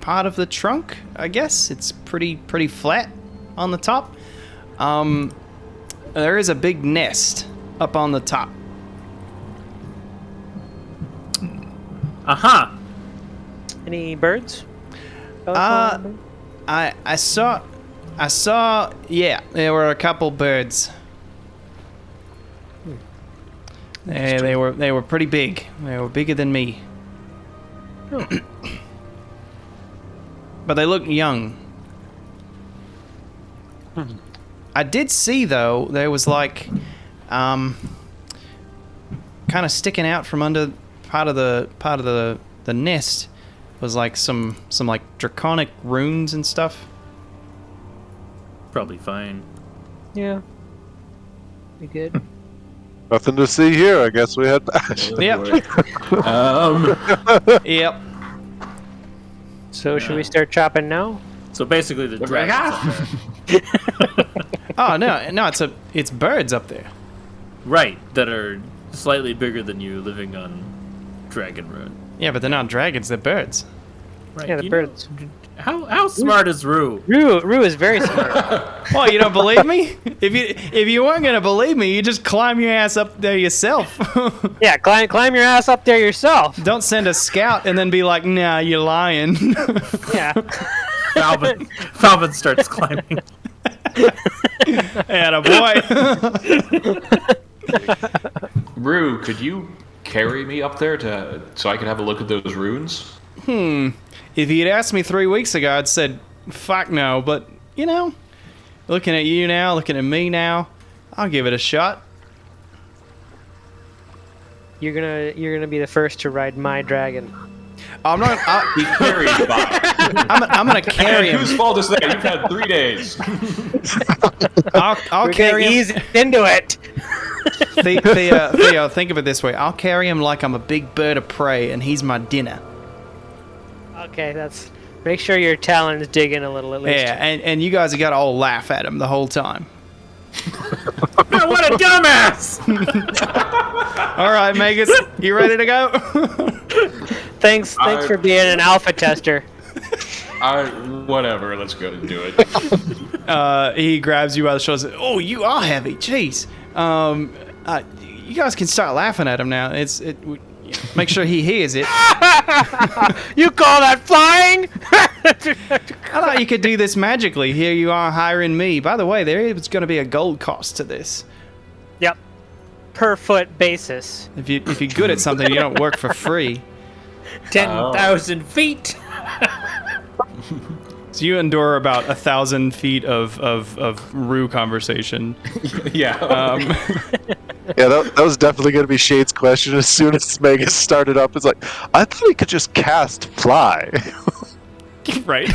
part of the trunk, I guess. It's pretty flat on the top. There is a big nest up on the top. Aha! Any birds? I saw, yeah, there were a couple birds. They were pretty big. They were bigger than me. But they look young. I did see, though, there was like kind of sticking out from under part of the nest was like some like draconic runes and stuff. Probably fine. Yeah. We good? Nothing to see here. I guess we head back. Yep. Yep. So should we start chopping now? So basically, the dragon. Oh no! It's birds up there. Right, that are slightly bigger than you, living on Dragon Road. Yeah, but they're not dragons. They're birds. Right. Yeah, the you birds. know- how smart is Rue? Rue is very smart. Oh, you don't believe me? If you weren't gonna believe me, you just climb your ass up there yourself. Yeah, climb your ass up there yourself. Don't send a scout and then be like, "Nah, you're lying." Yeah. Falvin starts climbing. Atta boy. Rue, could you carry me up there so I could have a look at those runes? If you'd asked me 3 weeks ago, I'd said, "Fuck no." But you know, looking at you now, looking at me now, I'll give it a shot. You're gonna be the first to ride my dragon. I'm not. He carried by. I'm gonna carry him. Whose fault is that? You've had 3 days. I'll We're carry gonna him. ease into it. Theo, think of it this way: I'll carry him like I'm a big bird of prey, and he's my dinner. Okay, that's. Make sure your talons dig in a little at least. Yeah, and you guys have got to all laugh at him the whole time. What a dumbass! All right, Magus, you ready to go? Thanks for being an alpha tester. Whatever. Let's go and do it. He grabs you by the shoulders. Oh, you are heavy. Jeez. You guys can start laughing at him now. Make sure he hears it. You call that flying? I thought you could do this magically. Here you are hiring me. By the way, there is going to be a gold cost to this. Yep. Per foot basis. If you're good at something, you don't work for free. 10,000 feet. So you endure about 1,000 feet of Rue conversation. Yeah. Yeah, that was definitely going to be Shade's question as soon as Megas started up. It's like, I thought he could just cast fly. Right.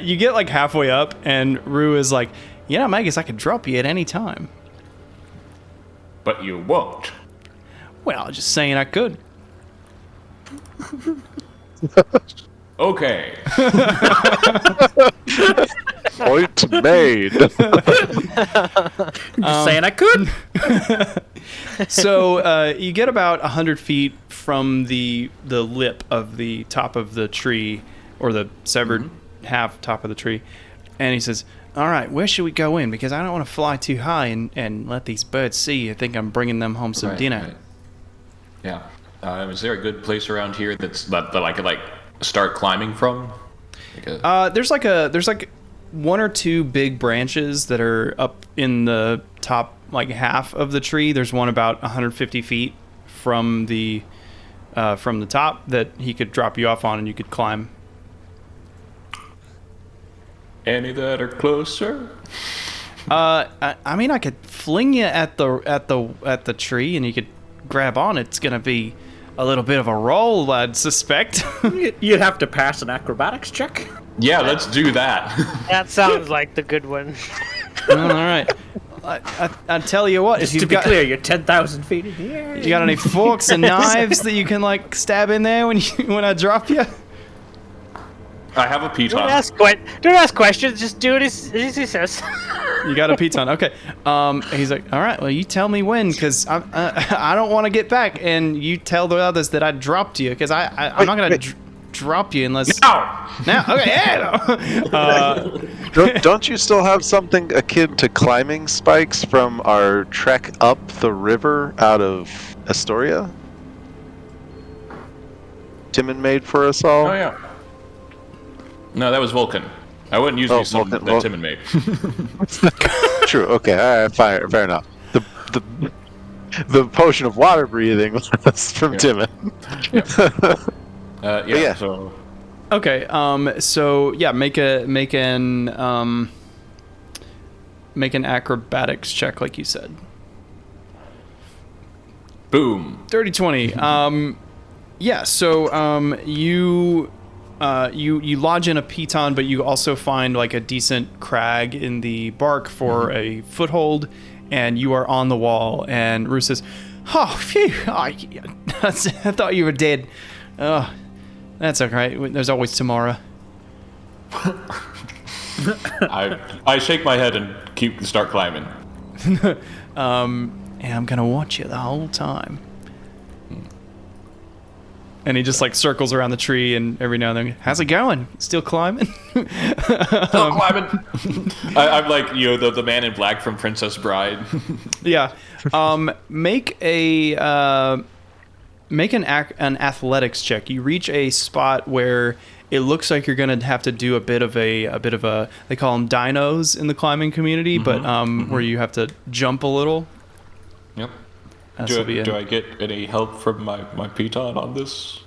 You get like halfway up, and Rue is like, "Yeah, Magus, I could drop you at any time." But you won't. Well, just saying I could. Okay. Point made. Just saying I could. So you get about 100 feet from the lip of the top of the tree, or the severed half top of the tree, and he says, "All right, where should we go in? Because I don't want to fly too high and let these birds see. I think I'm bringing them home some dinner." Right. Yeah. Is there a good place around here that I could like start climbing from? There's like one or two big branches that are up in the top like half of the tree. There's one about 150 feet from the top that he could drop you off on, and you could climb. Any that are closer? I mean, I could fling you at the tree, and you could grab on. It's gonna be a little bit of a roll, I'd suspect. You'd have to pass an acrobatics check. Yeah, let's do that. That sounds like the good one. All right. I tell you what, Just if to you've be got, clear, you're 10,000 feet in the air. you got any forks and knives that you can like stab in there when I drop you? I have a piton. Don't ask questions. Just do it as he says. You got a piton. Okay. He's like, all right. Well, you tell me when, because I don't want to get back, and you tell the others that I dropped you, because I'm not gonna drop you unless now. Okay. Yeah. Don't you still have something akin to climbing spikes from our trek up the river out of Astoria? Timon made for us all? Oh, yeah. No, that was Vulcan. I wouldn't use something that Timon made. True. Okay. All right. Fair enough. The potion of water breathing was from Timon. Yeah. So. Okay. So yeah, make an acrobatics check, like you said. Boom. Dirty 20. Yeah. So you lodge in a piton, but you also find like a decent crag in the bark for a foothold, and you are on the wall. And Rue says, "Oh, phew! I thought you were dead. Oh, that's okay. There's always tomorrow." I shake my head and start climbing. And I'm gonna watch you the whole time. And he just like circles around the tree, and every now and then, how's it going? Still climbing? Still climbing. I'm like the man in black from Princess Bride. Yeah. Make an athletics check. You reach a spot where it looks like you're gonna have to do a bit of a they call them dinos in the climbing community, but where you have to jump a little. Yep. Do I get any help from my piton on this?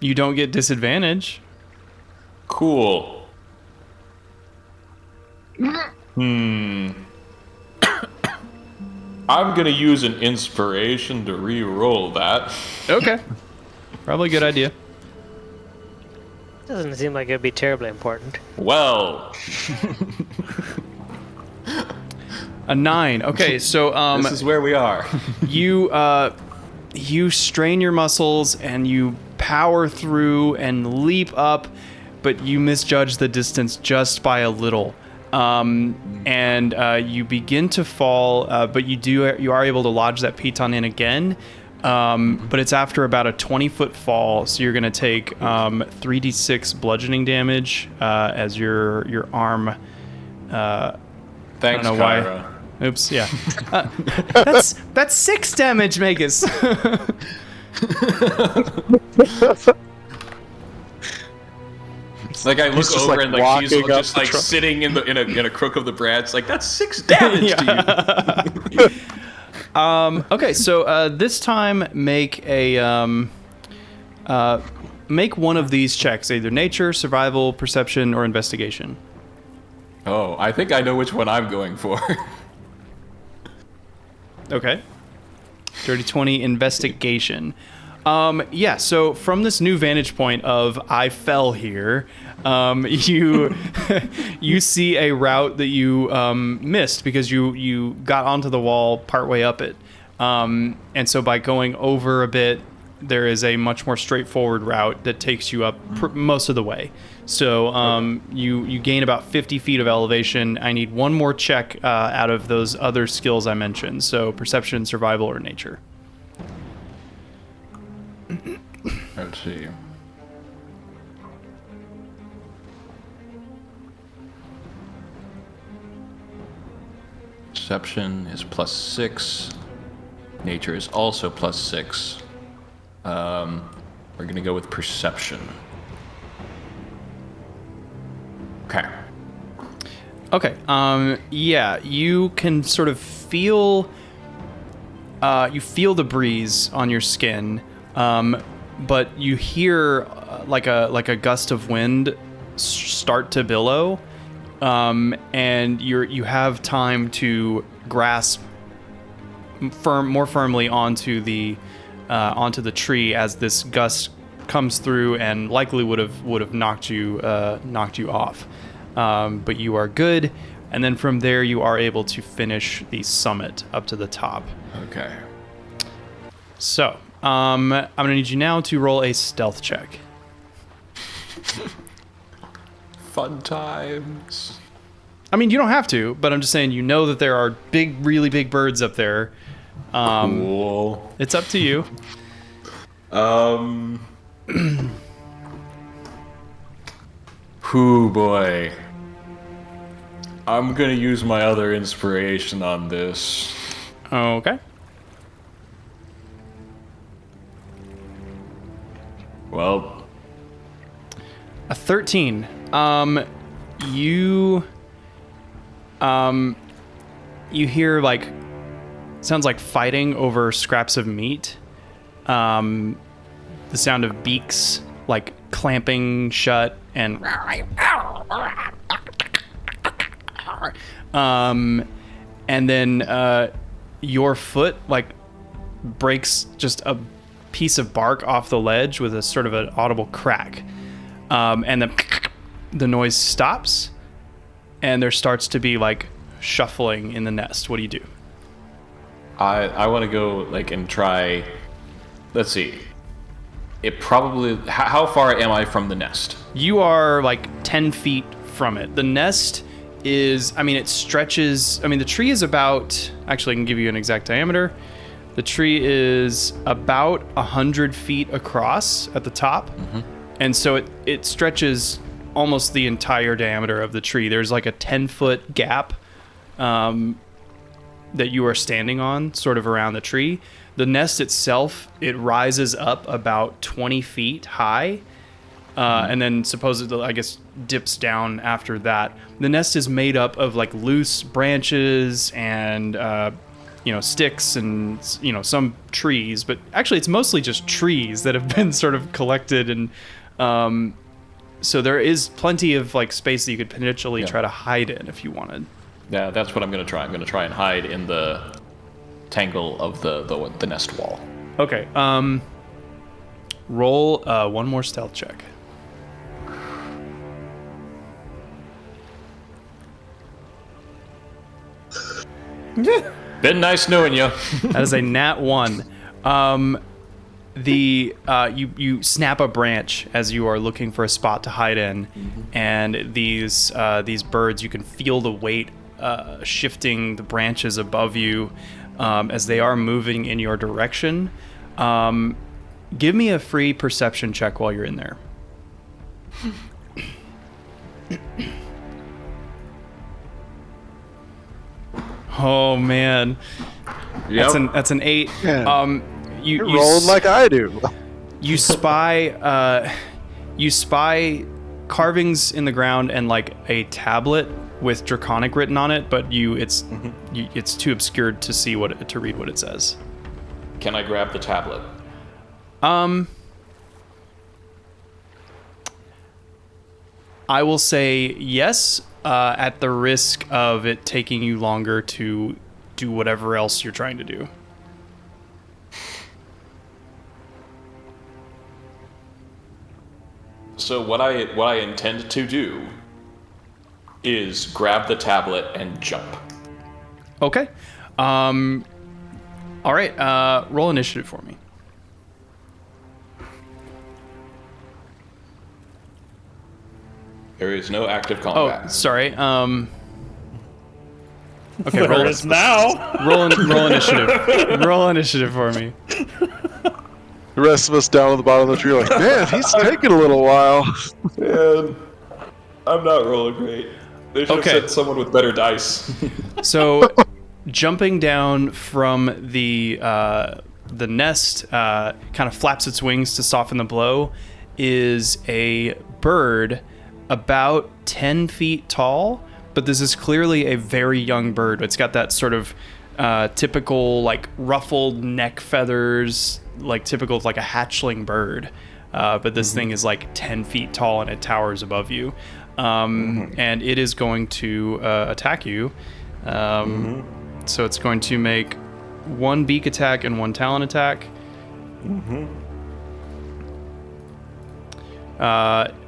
You don't get disadvantage. Cool. I'm gonna use an inspiration to re-roll that. Okay. Probably a good idea. Doesn't seem like it'd be terribly important. Well. A 9. Okay, so this is where we are. you strain your muscles and you power through and leap up, but you misjudge the distance just by a little. And you begin to fall, but you are able to lodge that piton in again. But it's after about a 20-foot fall, so you're going to take 3d6 bludgeoning damage as your arm. Thanks, I don't know Kyra. why. Oops, yeah. That's 6 damage, Magus. Like I look over and like she's just like sitting in a crook of the brat. It's like that's 6 damage to you. Okay, so this time make one of these checks, either nature, survival, perception, or investigation. Oh, I think I know which one I'm going for. Okay. Dirty 20 investigation. Yeah, so from this new vantage point of I fell here, you you see a route that you missed because you got onto the wall partway up it. And so by going over a bit, there is a much more straightforward route that takes you up most of the way. So you gain about 50 feet of elevation. I need one more check out of those other skills I mentioned. So perception, survival, or nature. Let's see. Perception is +6. Nature is also +6. We're gonna go with perception. Okay. Okay. Yeah, you can sort of feel. You feel the breeze on your skin, but you hear like a gust of wind start to billow, and you have time to grasp more firmly onto the onto the tree as this gust comes through and likely would have knocked you off. But you are good, and then from there you are able to finish the summit up to the top. Okay. So I'm gonna need you now to roll a stealth check. Fun times. I mean, you don't have to, but I'm just saying, you know that there are really big birds up there. Cool. It's up to you. Whoo boy. I'm gonna use my other inspiration on this. Okay. Well, A 13. You hear like sounds like fighting over scraps of meat. The sound of beaks like clamping shut and then your foot like breaks just a piece of bark off the ledge with a sort of an audible crack. And then the noise stops, and there starts to be like shuffling in the nest. What do you do? I want to go like and try. Let's see. It probably. How far am I from the nest? You are like 10 feet from it. The nest is, I mean, it stretches. I mean, the tree is about. Actually, I can give you an exact diameter. The tree is about 100 feet across at the top. Mm-hmm. And so it stretches almost the entire diameter of the tree. There's like a 10-foot gap that you are standing on, sort of around the tree. The nest itself, it rises up about 20 feet high, and then supposedly, I guess, dips down after that. The nest is made up of like loose branches and sticks and some trees, but actually it's mostly just trees that have been sort of collected, and so there is plenty of like space that you could potentially try to hide in if you wanted. Yeah, that's what I'm gonna try. I'm gonna try and hide in the tangle of the nest wall. Okay. Roll one more stealth check. Been nice knowing you. That is a nat 1. You snap a branch as you are looking for a spot to hide in, and these birds, you can feel the weight shifting the branches above you as they are moving in your direction. Give me a free perception check while you're in there. Oh man, Yep. that's an 8. Yeah. You rolling like I do. You spy carvings in the ground and like a tablet with Draconic written on it, but it's too obscured to see to read what it says. Can I grab the tablet? I will say yes, at the risk of it taking you longer to do whatever else you're trying to do. So what I intend to do is grab the tablet and jump. Okay. All right. Roll initiative for me. There is no active Oh, combat. sorry. Okay, There roll is now. roll initiative. Roll initiative for me. The rest of us down at the bottom of the tree are like, man, he's taking a little while. Man, I'm not rolling great. They should Okay. have sent someone with better dice. So, jumping down from the nest, kind of flaps its wings to soften the blow, is a bird about 10 feet tall, but this is clearly a very young bird. It's got that sort of typical like ruffled neck feathers, like typical of like a hatchling bird. But this thing is like 10 feet tall and it towers above you. And it is going to attack you. So it's going to make one beak attack and one talon attack.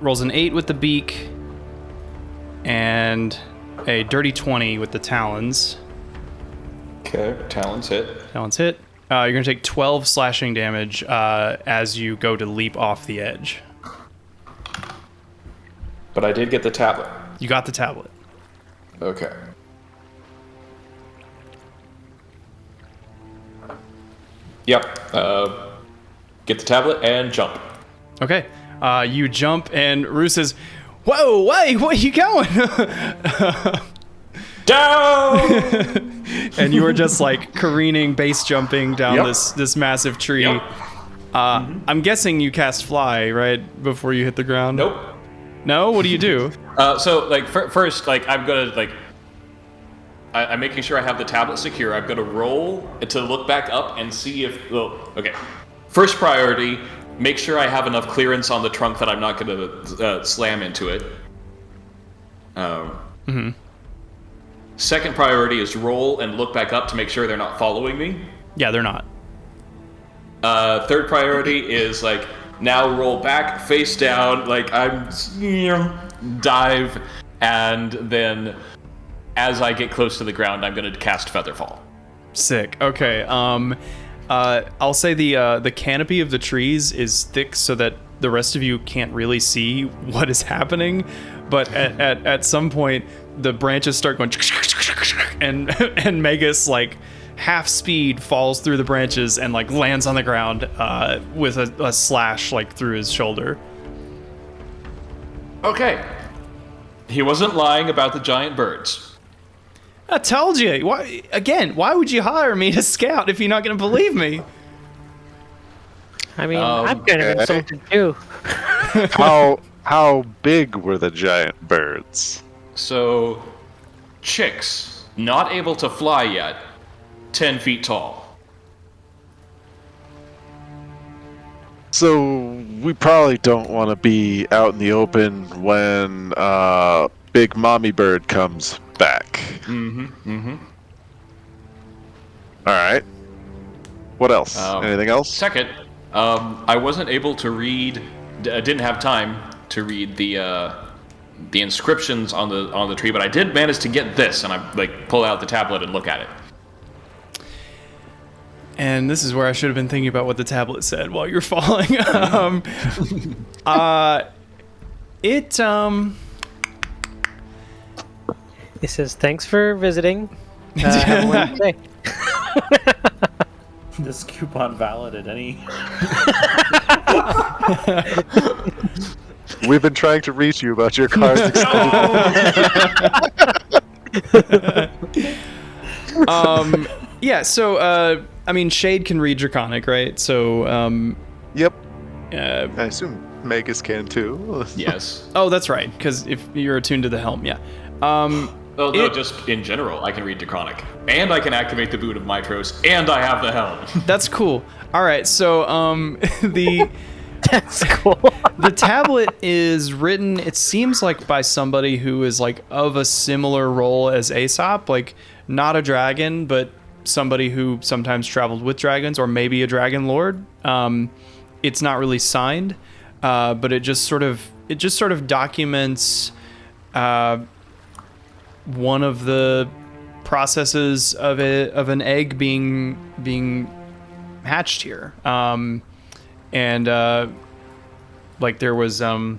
Rolls an 8 with the beak, and a dirty 20 with the talons. Okay, talons hit. Talons hit. You're going to take 12 slashing damage as you go to leap off the edge. But I did get the tablet. You got the tablet. Okay. Yep. Get the tablet and jump. Okay. You jump, and Rue says, "Whoa, wait, where are you going?" Down! And you are just like careening, base jumping down this massive tree. Yep. I'm guessing you cast fly right before you hit the ground. Nope. No? What do you do? So, like, first, like, I'm gonna, like, I'm making sure I have the tablet secure. I'm gonna roll to look back up and see if, well, okay. First priority, make sure I have enough clearance on the trunk that I'm not gonna slam into it. Second priority is roll and look back up to make sure they're not following me. Yeah, they're not. Third priority is, like, now roll back, face down, like, I'm, dive, and then as I get close to the ground, I'm going to cast Featherfall. Sick. Okay. I'll say the canopy of the trees is thick so that the rest of you can't really see what is happening, but at some point the branches start going and Magus, like, half speed falls through the branches and, like, lands on the ground with a slash, like, through his shoulder. Okay. He wasn't lying about the giant birds. I told you. Why would you hire me to scout if you're not going to believe me? I mean, I'm kind of insulted too. How big were the giant birds? So, chicks, not able to fly yet, 10 feet tall. So we probably don't want to be out in the open when big mommy bird comes back. All right. What else? Anything else? Second, I wasn't able to read. Didn't have time to read the inscriptions on the tree, but I did manage to get this, and I, like, pull out the tablet and look at it. And this is where I should have been thinking about what the tablet said while you're falling. It says, "Thanks for visiting. Have a wonderful day." This coupon valid at any. We've been trying to reach you about your car's Yeah, so, I mean, Shade can read Draconic, right? So, Yep. I assume Magus can too. Yes. Oh, that's right, because if you're attuned to the helm, yeah. Well, no, just in general, I can read Draconic. And I can activate the Boot of Mitros, and I have the helm. That's cool. All right, so, the... That's cool. The tablet is written, it seems like, by somebody who is, like, of a similar role as Aesop, like, not a dragon, but somebody who sometimes traveled with dragons, or maybe a dragon lord. It's not really signed, but it just sort of documents one of the processes of an egg being hatched here. And like there was sort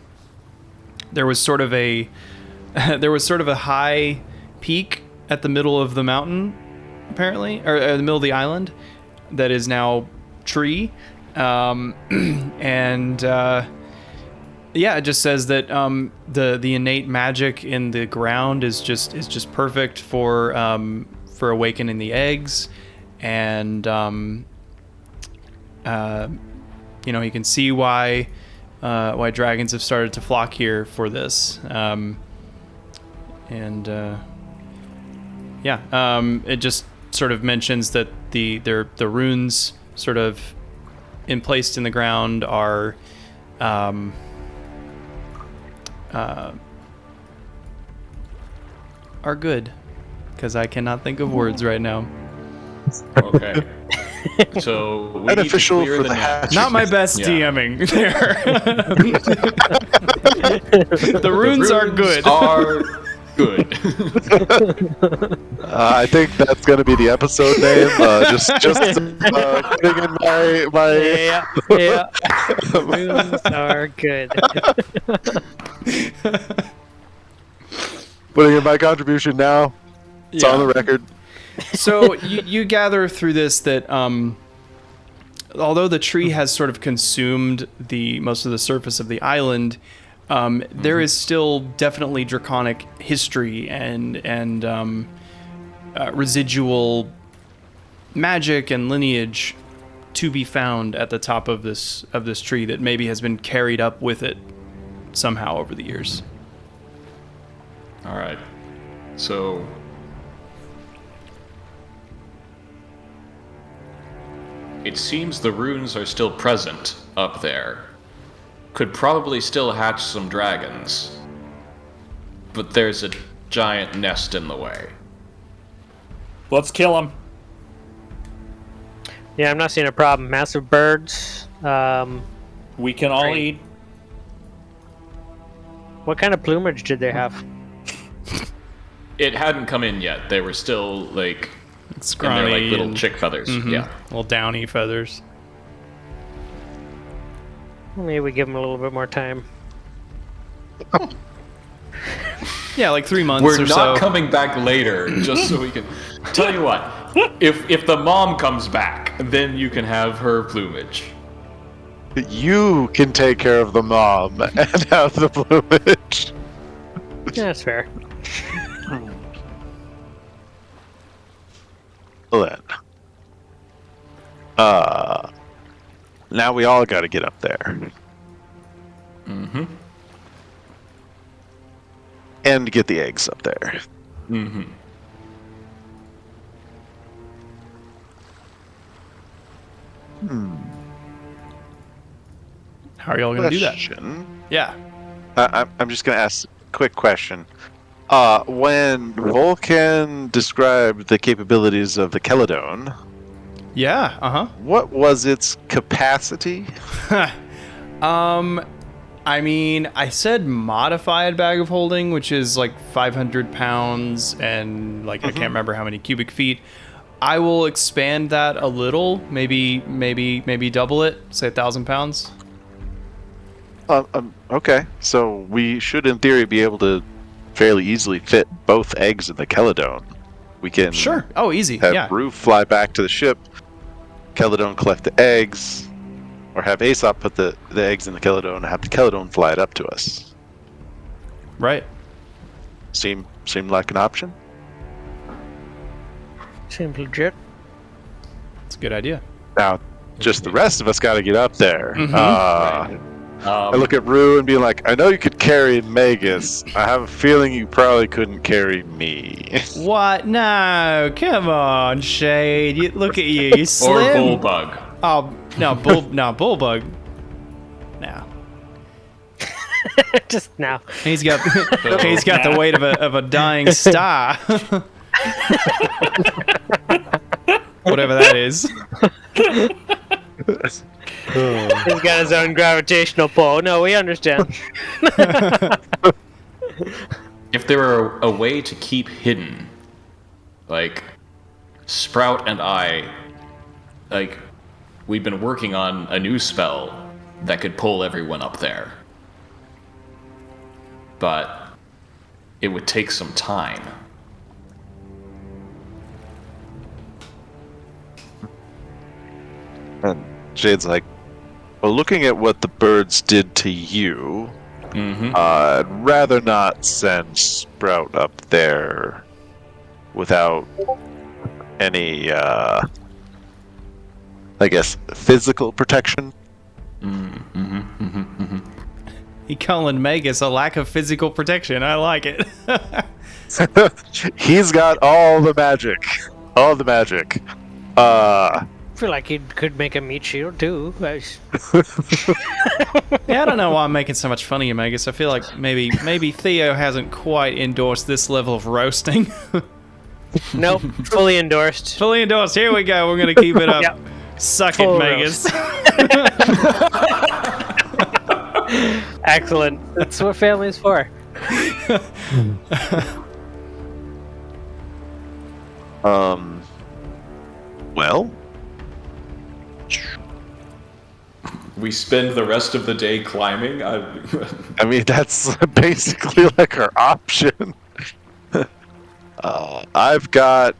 of a high peak at the middle of the mountain, apparently, or the middle of the island, that is now tree. Yeah, it just says that the innate magic in the ground is just perfect for awakening the eggs, and you can see why dragons have started to flock here for this, it just sort of mentions that the runes sort of emplaced in the ground are good, because I cannot think of words right now. Okay. So we Beneficial need to clear for the the net. hatchery. Not my best Yeah. DMing there. The runes are good. Are good. I think that's going to be the episode name. Just putting in my Yeah. Runes are good. putting in my contribution now. It's on the record. So you gather through this that although the tree has sort of consumed the most of the surface of the island, there is still definitely draconic history and residual magic and lineage to be found at the top of this tree that maybe has been carried up with it somehow over the years. All right. So it seems the runes are still present up there. Could probably still hatch some dragons. But there's a giant nest in the way. Let's kill him. Yeah, I'm not seeing a problem. Massive birds. We can all Great. eat. What kind of plumage did they have? It hadn't come in yet. They were still like Scrawny in their like little and- chick feathers. Mhm. Yeah. Little downy feathers. Maybe we give them a little bit more time. Yeah, like 3 months We're or not so. coming back later just so we can tell you what. If the mom comes back, then you can have her plumage. You can take care of the mom and have the plumage. Yeah, that's fair. Well then. Now we all got to get up there. Mm-hmm. And get the eggs up there. Mm-hmm. How are y'all going to do that? Question. Yeah. I'm just going to ask a quick question. When Vulcan described the capabilities of the Keladone, Yeah, uh-huh. what was its capacity? I mean, I said modified bag of holding, which is like 500 pounds and like I can't remember how many cubic feet. I will expand that a little, maybe double it, say 1,000 pounds. Okay, so we should, in theory, be able to fairly easily fit both eggs in the Keladone. We can Sure. Oh, easy. have Yeah. Rue fly back to the ship, Keladone collect the eggs, or have Aesop put the eggs in the Keladone and have the Keladone fly it up to us. Right. Seem like an option? Seems legit. It's a good idea. Now, just the rest of us got to get up there. I Um, look at Rue and be like, I know you could carry Magus. I have a feeling you probably couldn't carry me. What? No, come on, Shade. You, look at you. You or slim. bullbug. Oh, no, Bullbug. No. Just now. He's got the weight of a dying star. Whatever that is. He's got his own gravitational pull. No, we understand. If there were a way to keep hidden, like Sprout and I, like we've been working on a new spell that could pull everyone up there. But it would take some time. And Jade's like, well, looking at what the birds did to you, I'd rather not send Sprout up there without any, I guess, physical protection. He calling Magus a lack of physical protection. I like it. He's got all the magic. All the magic. I feel like he could make a meat shield too. Yeah, I don't know why I'm making so much fun of you, Magus. I feel like maybe Theo hasn't quite endorsed this level of roasting. Nope, fully endorsed. Fully endorsed. Here we go. We're gonna keep it up. Yep. Suck Full it, Megas. Excellent. That's what family's for. Well, We spend the rest of the day climbing. I mean, that's basically like our option. I've got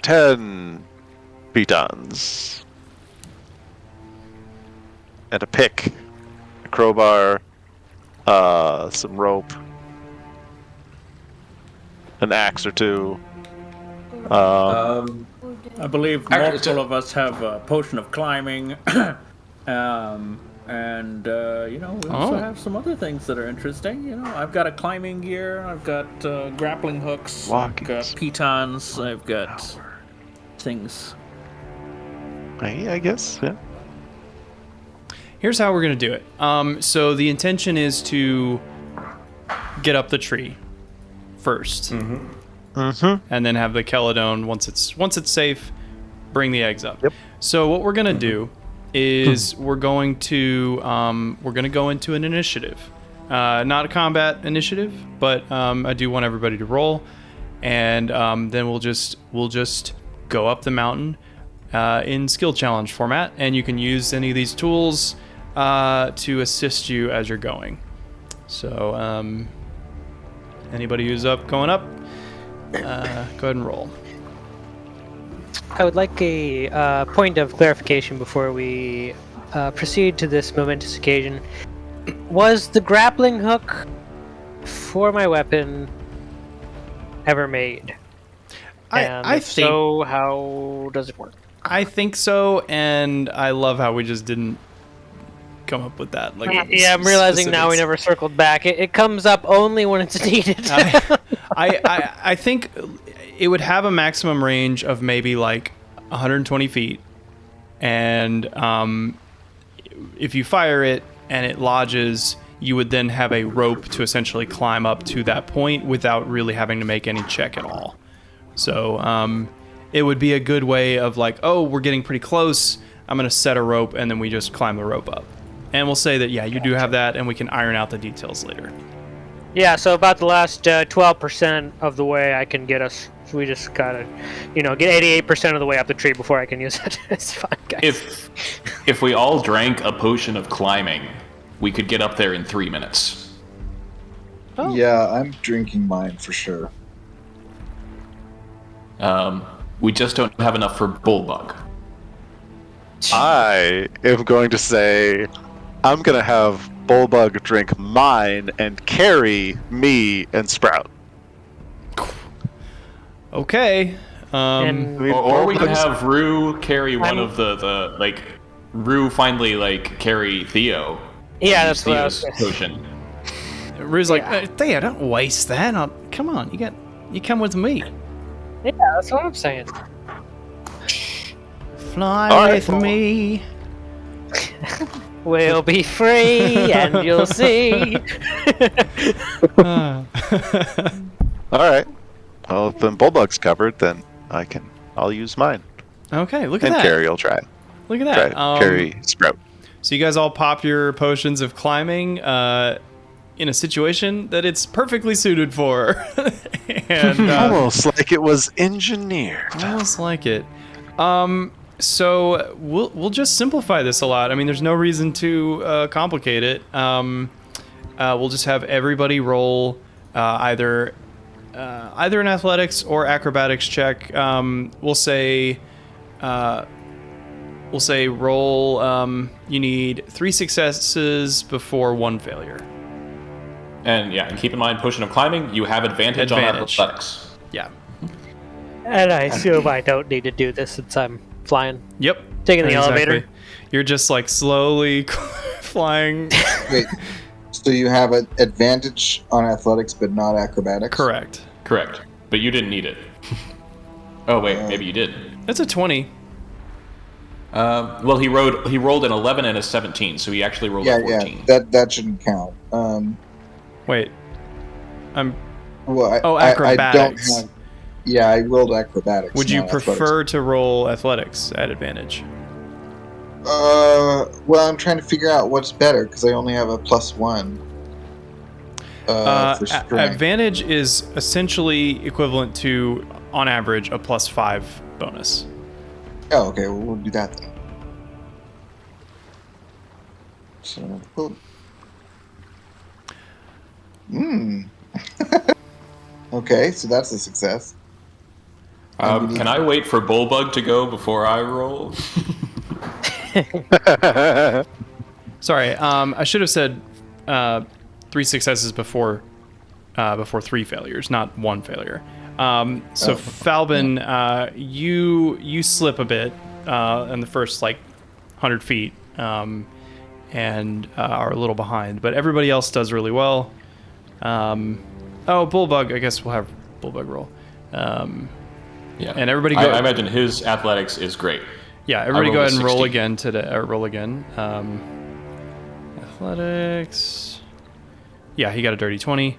10 pitons. And a pick, a crowbar, some rope, an axe or two. I believe Actually, multiple of us have a potion of climbing, and we also have some other things that are interesting. I've got a climbing gear, I've got grappling hooks, I've got pitons, I've got things. I guess, yeah. Here's how we're gonna do it. So the intention is to get up the tree first, and then have the Celadon once it's safe, bring the eggs up. Yep. So what we're gonna do is we're going to go into an initiative, not a combat initiative, but I do want everybody to roll, and then we'll just go up the mountain in skill challenge format, and you can use any of these tools to assist you as you're going. So anybody who's going up, go ahead and roll. I would like a point of clarification before we proceed to this momentous occasion. Was the grappling hook for my weapon ever made? And I if think so, how does it work? I think so, and I love how we just didn't come up with that. Like, Yeah, I'm realizing now we never circled back. It comes up only when it's needed. I think it would have a maximum range of maybe like 120 feet, and if you fire it and it lodges, you would then have a rope to essentially climb up to that point without really having to make any check at all. So it would be a good way of like, oh, we're getting pretty close, I'm going to set a rope, and then we just climb the rope up. And we'll say that, yeah, you do have that, and we can iron out the details later. Yeah, so about the last 12% of the way I can get us. So we just gotta, get 88% of the way up the tree before I can use it. It's fine, guys. If we all drank a potion of climbing, we could get up there in 3 minutes. Oh. Yeah, I'm drinking mine for sure. We just don't have enough for Bullbug. I am going to say I'm going to have Bullbug drink mine and carry me and Sprout. Okay. And Or we can have Rue carry one of the Rue finally carry Theo. yeah, that's what I was Theo's potion. Rue's like, Thea, don't waste that. Come on, you come with me. Yeah, that's what I'm saying. Fly with me. We'll be free, and you'll see. All right. Well, if then Bullbug's covered, then I'll use mine. Okay, look at And that. Carrie will try. Look at that. Carry Sprout. So you guys all pop your potions of climbing in a situation that it's perfectly suited for. And Almost like it was engineered. almost like it. So we'll just simplify this a lot. I mean, there's no reason to complicate it. We'll just have everybody roll either an athletics or acrobatics check. We'll say roll. You need 3 successes before 1 failure. And keep in mind, potion of climbing, you have advantage on athletics. Yeah. And I assume I don't need to do this since I'm flying. Yep. Taking the Exactly. elevator. You're just slowly flying. Wait, so you have an advantage on athletics but not acrobatics? Correct. But you didn't need it. Oh wait, maybe you did. That's a 20. Well, he rolled an 11 and a 17, so he actually rolled a 14. Yeah, that shouldn't count. Wait. Well, Oh, I don't acrobatics. have. Yeah, I rolled acrobatics. Would you not prefer athletics. to roll athletics at advantage? Well, I'm trying to figure out what's better because I only have a +1 for strength. Advantage is essentially equivalent to, on average, a +5 bonus. Oh, okay. Well, we'll do that then. So, cool. Okay, so that's a success. Can I wait for Bullbug to go before I roll? Sorry, I should have said 3 successes before 3 failures, not 1 failure. So Falbin, you slip a bit in the first 100 feet and are a little behind, but everybody else does really well. Bullbug, I guess we'll have Bullbug roll. Yeah, and everybody go. I imagine his athletics is great. Yeah, everybody go ahead and roll 16. again today. Roll again. Athletics. Yeah, he got a dirty 20.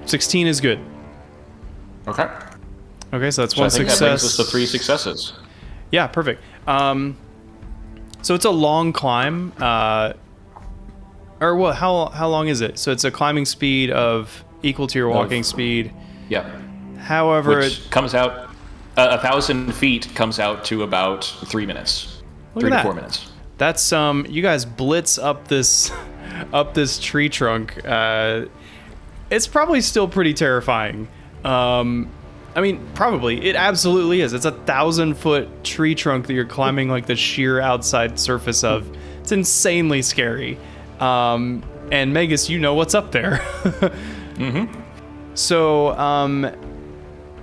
16 is good. Okay. Okay, so that's So one I think success. that brings us to 3 successes. Yeah, perfect. So it's a long climb. Or what? How long is it? So it's a climbing speed of equal to your walking speed. Yeah. However, Which comes out 1,000 feet comes out to about 3 minutes. Look 3 at to that. 4 minutes. that's you guys blitz up this tree trunk. It's probably still pretty terrifying. I mean, probably. It absolutely is. It's a 1,000-foot tree trunk that you're climbing the sheer outside surface of. It's insanely scary. And Magus, you know what's up there. Mm-hmm. So,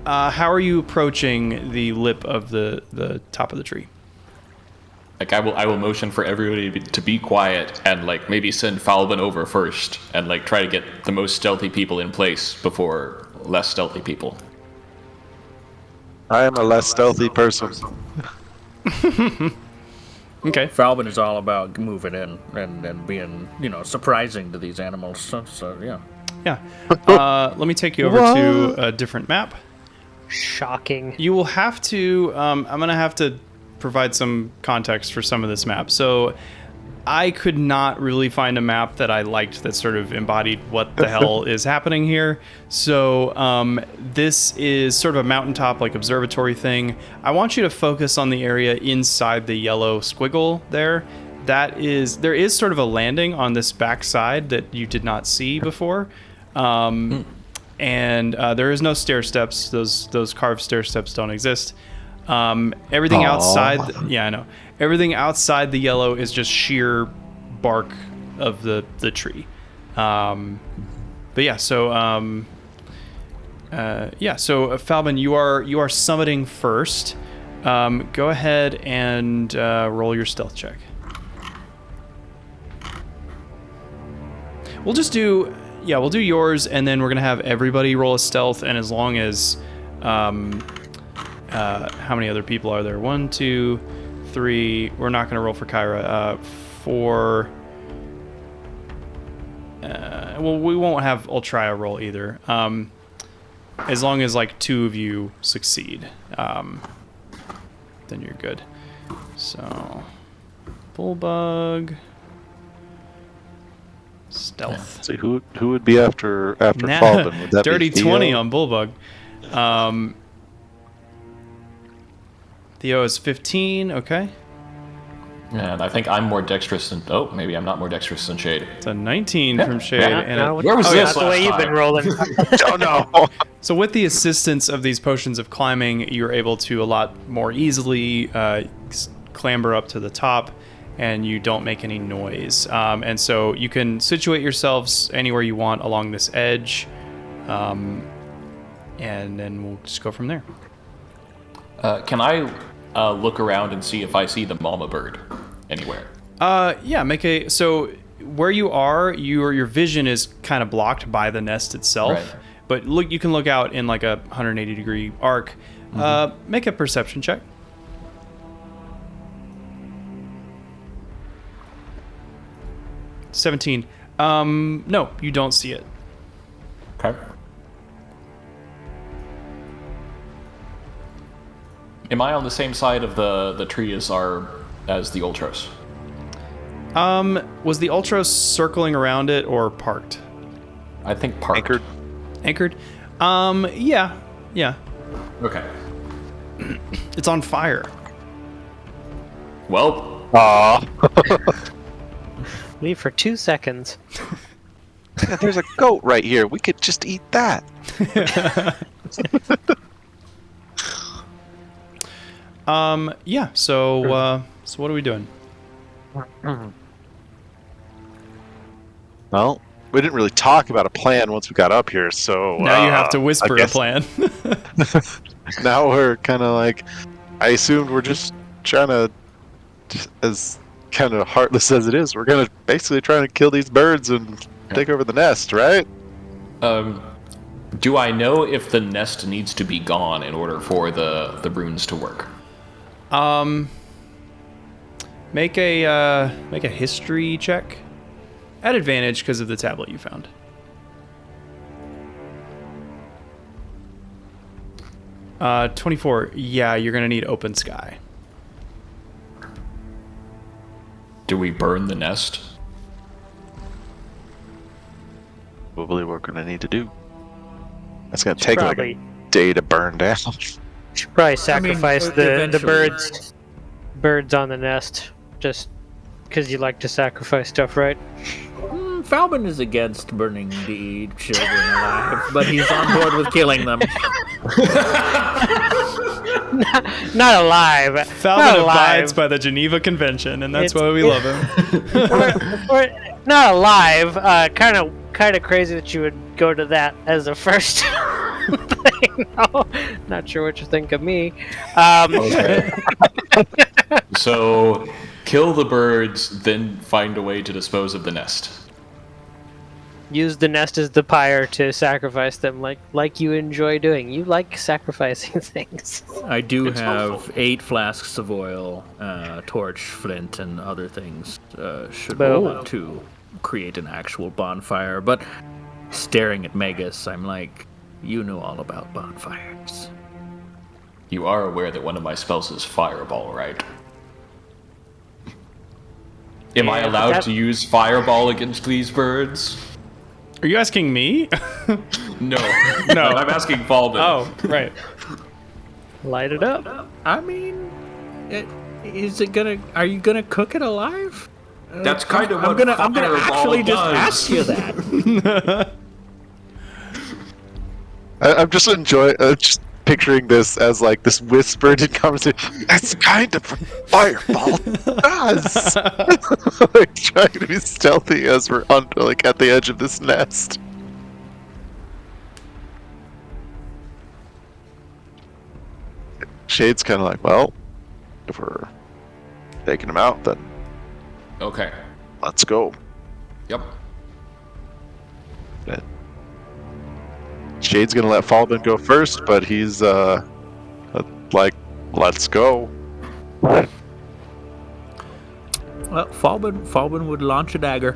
how are you approaching the lip of the top of the tree? I will motion for everybody to be quiet and maybe send Falbin over first and try to get the most stealthy people in place before less stealthy people. I am a less stealthy person. Okay. Falbin is all about moving in and being, surprising to these animals. So yeah. Yeah. Let me take you over to a different map. Shocking. You will have to. I'm gonna have to provide some context for some of this map. So, I could not really find a map that I liked that sort of embodied what the hell is happening here. So, this is sort of a mountaintop observatory thing. I want you to focus on the area inside the yellow squiggle there. There is sort of a landing on this back side that you did not see before. And there is no stair steps. Those carved stair steps don't exist. Everything outside, I know. Everything outside the yellow is just sheer bark of the tree. But yeah, so Falbin, you are summiting first. Go ahead and roll your stealth check. We'll do yours, and then we're gonna have everybody roll a stealth, and as long as how many other people are there? 1, 2, 3. We're not gonna roll for Kyra. 4. Well, we won't have Ultraya roll either. As long as 2 of you succeed, then you're good. So, Bullbug. Stealth. Let's see who would be after Falbin? Would that dirty be Theo? 20 on Bullbug. Theo is 15. Okay, And I think I'm more dexterous than... Oh, maybe I'm not more dexterous than Shade. it's a 19 Yeah. from Shade. Yeah. And Where was this That's the way last you've been time? rolling. Oh no! so with the assistance of these potions of climbing, you're able to a lot more easily clamber up to the top, and you don't make any noise. And so you can situate yourselves anywhere you want along this edge, and then we'll just go from there. Can I look around and see if I see the mama bird anywhere? Yeah, so where you are, your vision is kind of blocked by the nest itself. Right. But you can look out in a 180 degree arc. Make a perception check. 17. No, you don't see it. Okay. Am I on the same side of the tree as the Ultros? Was the Ultros circling around it or parked? I think parked. Anchored? Yeah. Okay. It's on fire. Well, Leave for 2 seconds. There's a goat right here. We could just eat that. Yeah. So what are we doing? Well, we didn't really talk about a plan once we got up here, so Now you have to I whisper a guess plan. now we're kind of like, I assumed we're just trying to, as kind of heartless as it is, we're gonna basically trying to kill these birds and take over the nest, right? do I know if the nest needs to be gone in order for the runes to work? Make a history check. At advantage because of the tablet you found. Uh, 24. Yeah, you're gonna need open sky. Do we burn the nest? Probably what we're gonna need to do. That's gonna take like Probably. a day to burn down. Should probably sacrifice the eventually. birds on the nest, just because you like to sacrifice stuff, right? Falbin is against burning the children alive, but he's on board with killing them. Not alive. Falvin not abides alive. by the Geneva Convention, and that's It's- why we love him. Or not alive. Kind of crazy that you would go to that as a first thing. No, not sure what you think of me. Okay. So, kill the birds, then find a way to dispose of the nest. Use the nest as the pyre to sacrifice them, like you enjoy doing. You like sacrificing things. I do It's have helpful. 8 flasks of oil, torch, flint, and other things should Boom. roll to create an actual bonfire. But staring at Magus, I'm like, you know all about bonfires. You are aware that one of my spells is Fireball, right? Am I Yeah, but allowed that- to use Fireball against these birds? Are you asking me? No. No. I'm asking Falvin. Oh, right. Light it up. I mean, are you gonna cook it alive? That's kind of I'm what gonna Fireball actually just does. ask you that. I'm just enjoying, just picturing this as like this whispered in conversation. That's kind of what Fireball does. Like trying to be stealthy as we're on like at the edge of this nest. Shade's kind of like, well, if we're taking him out, then Okay. let's go. Yep. And Shade's gonna let Falbin go first, but he's like, let's go. Well, Falbin would launch a dagger.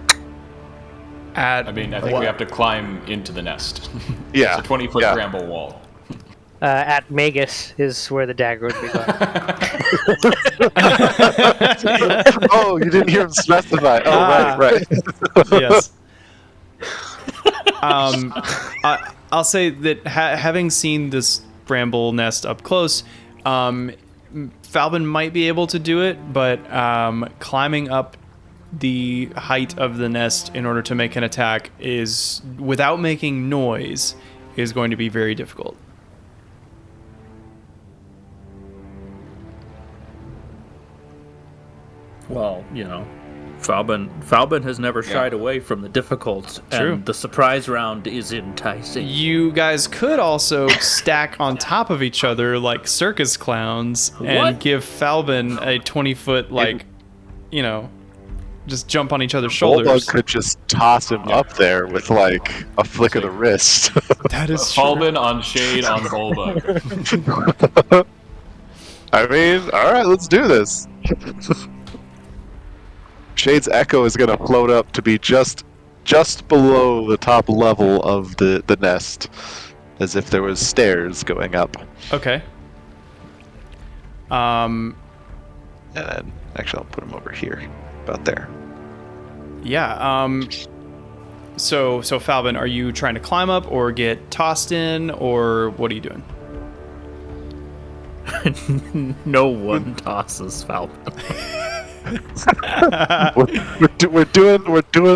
At I mean, I think what? we have to climb into the nest. Yeah. It's a 20-foot yeah. bramble wall. At Magus is where the dagger would be going. Oh, you didn't hear him specify. Oh, Ah. right. Yes. I'll say that having seen this bramble nest up close, Falbin might be able to do it, but climbing up the height of the nest in order to make an attack is, without making noise, is going to be very difficult. Well, you know, Falbin has never shied away from the difficult, True. and the surprise round is enticing. You guys could also stack on top of each other like circus clowns and What? give Falbin a 20-foot, like, you know, just jump on each other's shoulders. Bulldog could just toss him up there with like a flick of the wrist. That is true. Falbin on Shade on Bulbug. I mean, all right, let's do this. Shade's echo is gonna float up to be just below the top level of the nest, as if there was stairs going up. Okay. And then, actually, I'll put him over here, about there. Yeah. So Falvin, are you trying to climb up or get tossed in, or what are you doing? No one tosses Falcon. we're doing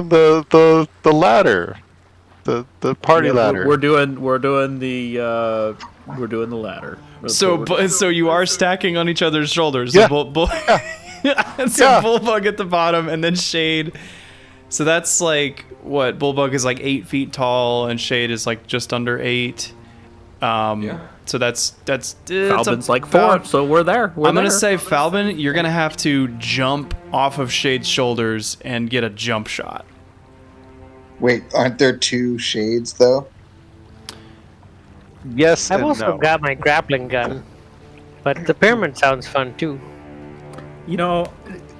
the ladder, the party ladder. We're doing the ladder. So you are stacking on each other's shoulders. Yeah. So Bullbug at the bottom, and then Shade. So that's like what? Bullbug is like 8 feet tall, and Shade is like just under 8. So that's Falbin's like 4, so we're there. I'm gonna say, Falbin, you're gonna have to jump off of Shade's shoulders and get a jump shot. Wait, aren't there 2 shades though? Yes, I've and also no. got my grappling gun, but the pyramid sounds fun too. You know,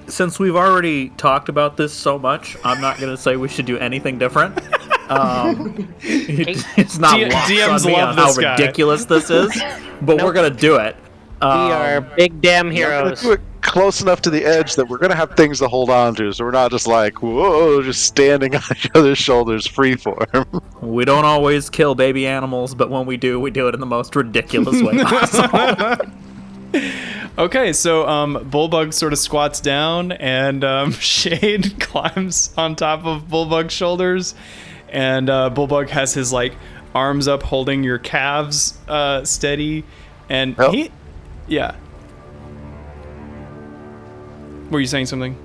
since we've already talked about this so much, I'm not gonna say we should do anything different. It's not lost DMs on me love on how this guy. ridiculous this is, but we're gonna do it. We are big damn heroes. Do it close enough to the edge that we're gonna have things to hold on to, so we're not just like, whoa, just standing on each other's shoulders freeform. We don't always kill baby animals, but when we do it in the most ridiculous way possible. Okay, so Bullbug sort of squats down, and Shade climbs on top of Bullbug's shoulders, and Bullbug has his like arms up holding your calves steady, and yeah. Were you saying something?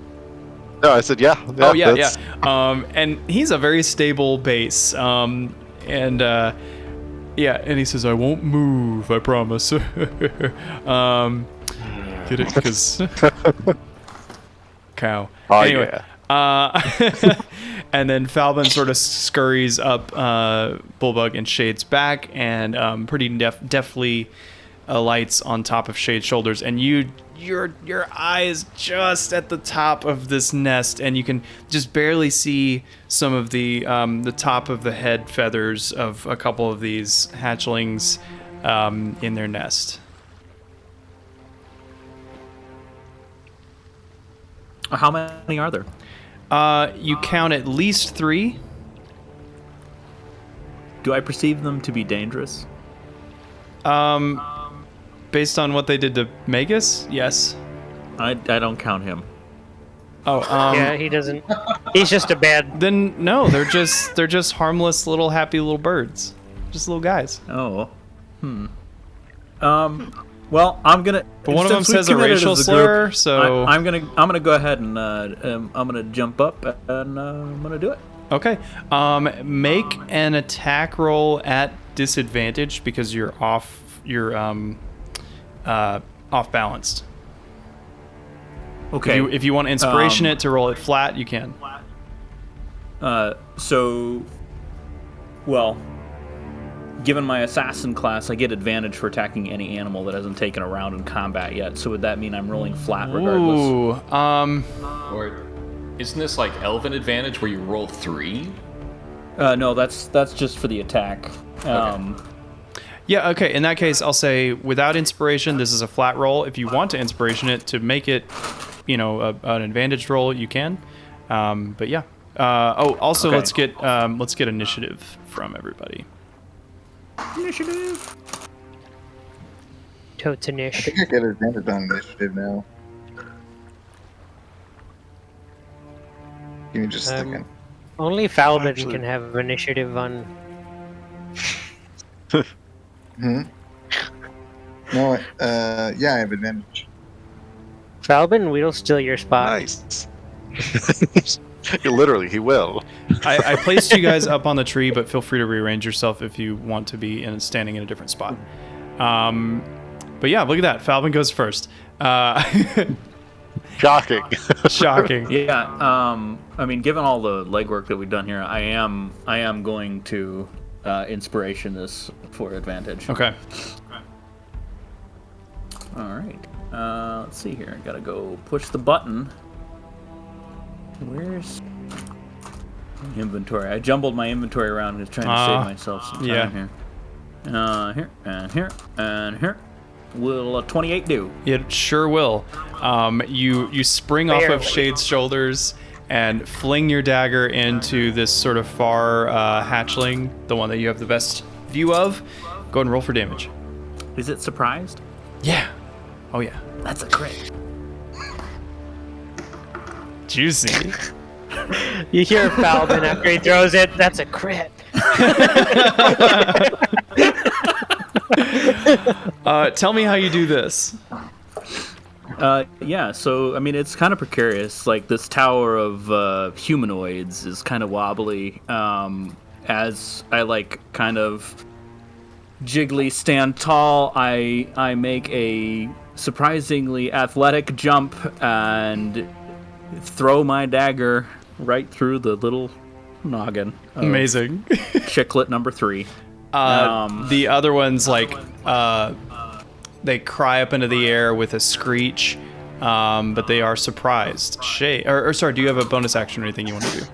No, I said yeah. Oh yeah. that's- And he's a very stable base. And he says, "I won't move, I promise." Get it? Because cow. Oh, Anyway, and then Falvin sort of scurries up Bullbug and Shade's back, and pretty deftly alights on top of Shade's shoulders, and your eyes just at the top of this nest, and you can just barely see some of the top of the head feathers of a couple of these hatchlings in their nest. How many are there? You count at least 3. Do I perceive them to be dangerous? Based on what they did to Magus, yes. I don't count him. Oh, Yeah, he doesn't. He's just a bad. Then no, they're just harmless little happy little birds, just little guys. Oh. Well, I'm gonna. But one of them since we've says a committed racial as a slur, group, so I'm gonna go ahead and I'm gonna jump up and I'm gonna do it. okay. Make an attack roll at disadvantage because you're off. You're off balanced. Okay. If you want to inspiration it to roll it flat, you can. Well, given my assassin class, I get advantage for attacking any animal that hasn't taken a round in combat yet. So would that mean I'm rolling flat regardless? Ooh. Or isn't this like elven advantage where you roll 3? No, that's just for the attack. Yeah, okay. In that case, I'll say without inspiration, this is a flat roll. If you want to inspiration it to make it, an advantage roll, you can. But yeah. Also, Okay. let's get initiative from everybody. Initiative. I Totanish. think I get advantage on initiative now. Give me just a second. Only Falbin Actually- can have initiative on. No, yeah, I have advantage. Falbin, we'll steal your spot. Nice. Literally, he will. I placed you guys up on the tree, but feel free to rearrange yourself if you want to be standing in a different spot. But yeah, look at that. Falvin goes first. Shocking. Shocking. Yeah. I mean, given all the legwork that we've done here, I am going to inspiration this for advantage. Okay. All right. Let's see here. Gotta go push the button. Where's my inventory? I jumbled my inventory around just trying to save myself some time yeah. here. Here and here and here. Will a 28 do? It sure will. You spring off of Shade's shoulders and fling your dagger into this sort of far hatchling, the one that you have the best view of. Go ahead and roll for damage. Is it surprised? Yeah. Oh yeah. That's a crit. Juicy. You hear Falvin after he throws it. That's a crit. Tell me how you do this. Yeah, so I mean, it's kind of precarious. Like this tower of humanoids is kind of wobbly. As I like kind of jiggly stand tall, I make a surprisingly athletic jump and throw my dagger right through the little noggin. Amazing. Chicklet number 3. The other ones, like, they cry up into the air with a screech, but they are surprised. Shay, or sorry, do you have a bonus action or anything you want to do?